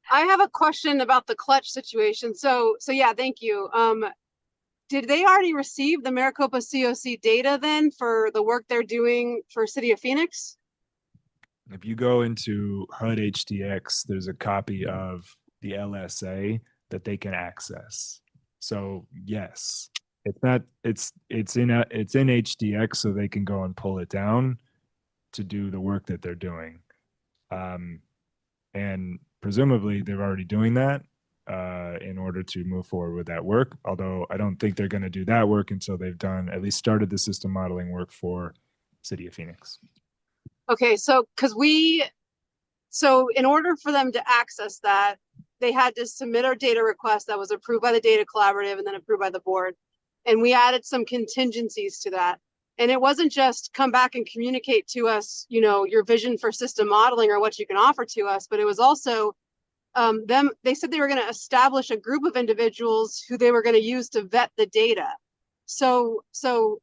I have a question about the clutch situation. So yeah, thank you. Did they already receive the Maricopa COC data then for the work they're doing for City of Phoenix? If you go into HUD HDX, there's a copy of the LSA that they can access. So yes, it's not, it's in HDX, so they can go and pull it down to do the work that they're doing. And presumably they're already doing that in order to move forward with that work. Although I don't think they're going to do that work until they've done, at least started the system modeling work for City of Phoenix. Okay, so in order for them to access that, they had to submit our data request that was approved by the data collaborative and then approved by the board. And we added some contingencies to that. And it wasn't just come back and communicate to us, your vision for system modeling or what you can offer to us, but it was also they said they were going to establish a group of individuals who they were going to use to vet the data. So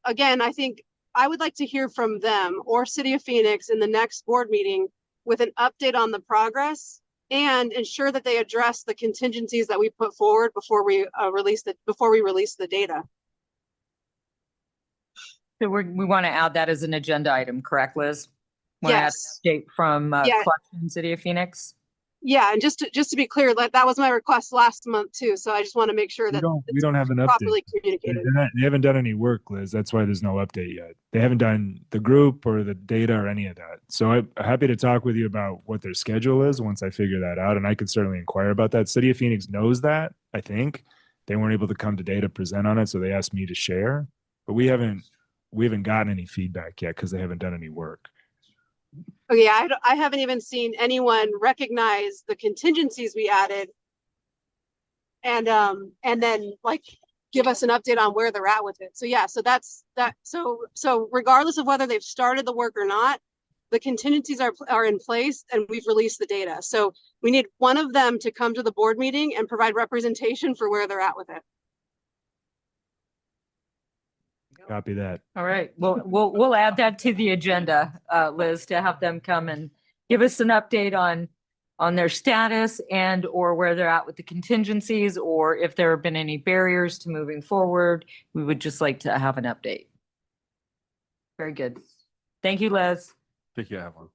again, I think I would like to hear from them or City of Phoenix in the next board meeting with an update on the progress and ensure that they address the contingencies that we put forward before we release the data. So we want to add that as an agenda item, correct, Liz? Want to add Yes. an update from Yeah. Clutch and City of Phoenix? Yeah, and just to be clear, that was my request last month too. So I just want to make sure that We don't have an update. properly communicated. They haven't done any work, Liz. That's why there's no update yet. They haven't done the group or the data or any of that. So I'm happy to talk with you about what their schedule is once I figure that out. And I could certainly inquire about that. City of Phoenix knows that, I think. They weren't able to come today to present on it, so they asked me to share. But we haven't gotten any feedback yet because they haven't done any work. Okay, I haven't even seen anyone recognize the contingencies we added and then like give us an update on where they're at with it. So yeah, so that's that. So regardless of whether they've started the work or not, the contingencies are in place and we've released the data. So we need one of them to come to the board meeting and provide representation for where they're at with it. Copy that. All right, we'll add that to the agenda, Liz, to have them come and give us an update on their status and or where they're at with the contingencies, or if there have been any barriers to moving forward. We would just like to have an update. Very good. Thank you, Liz. I think you have one.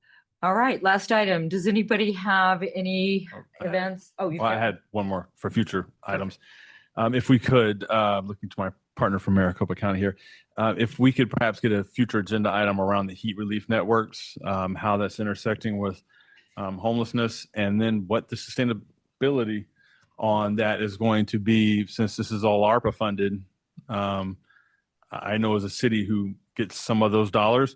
All right, last item. Does anybody have any events? Oh, Well, I had one more for future items. If we could, looking to my partner from Maricopa County here, if we could perhaps get a future agenda item around the heat relief networks, how that's intersecting with homelessness, and then what the sustainability on that is going to be, since this is all ARPA funded. I know as a city who gets some of those dollars,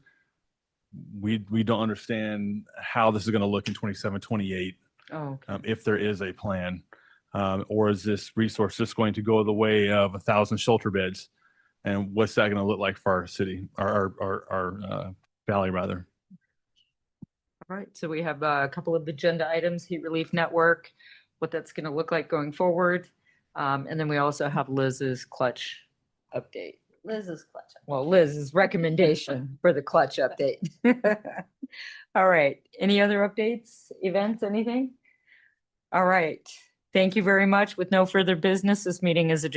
we don't understand how this is going to look in 27, 28, if there is a plan. Or is this resource just going to go the way of 1,000 shelter beds? And what's that going to look like for our city, our valley rather? All right, so we have a couple of agenda items, heat relief network, what that's going to look like going forward. And then we also have Liz's clutch update. Liz's clutch. Well, Liz's recommendation for the clutch update. All right, any other updates, events, anything? All right, thank you very much. With no further business, this meeting is adjourned.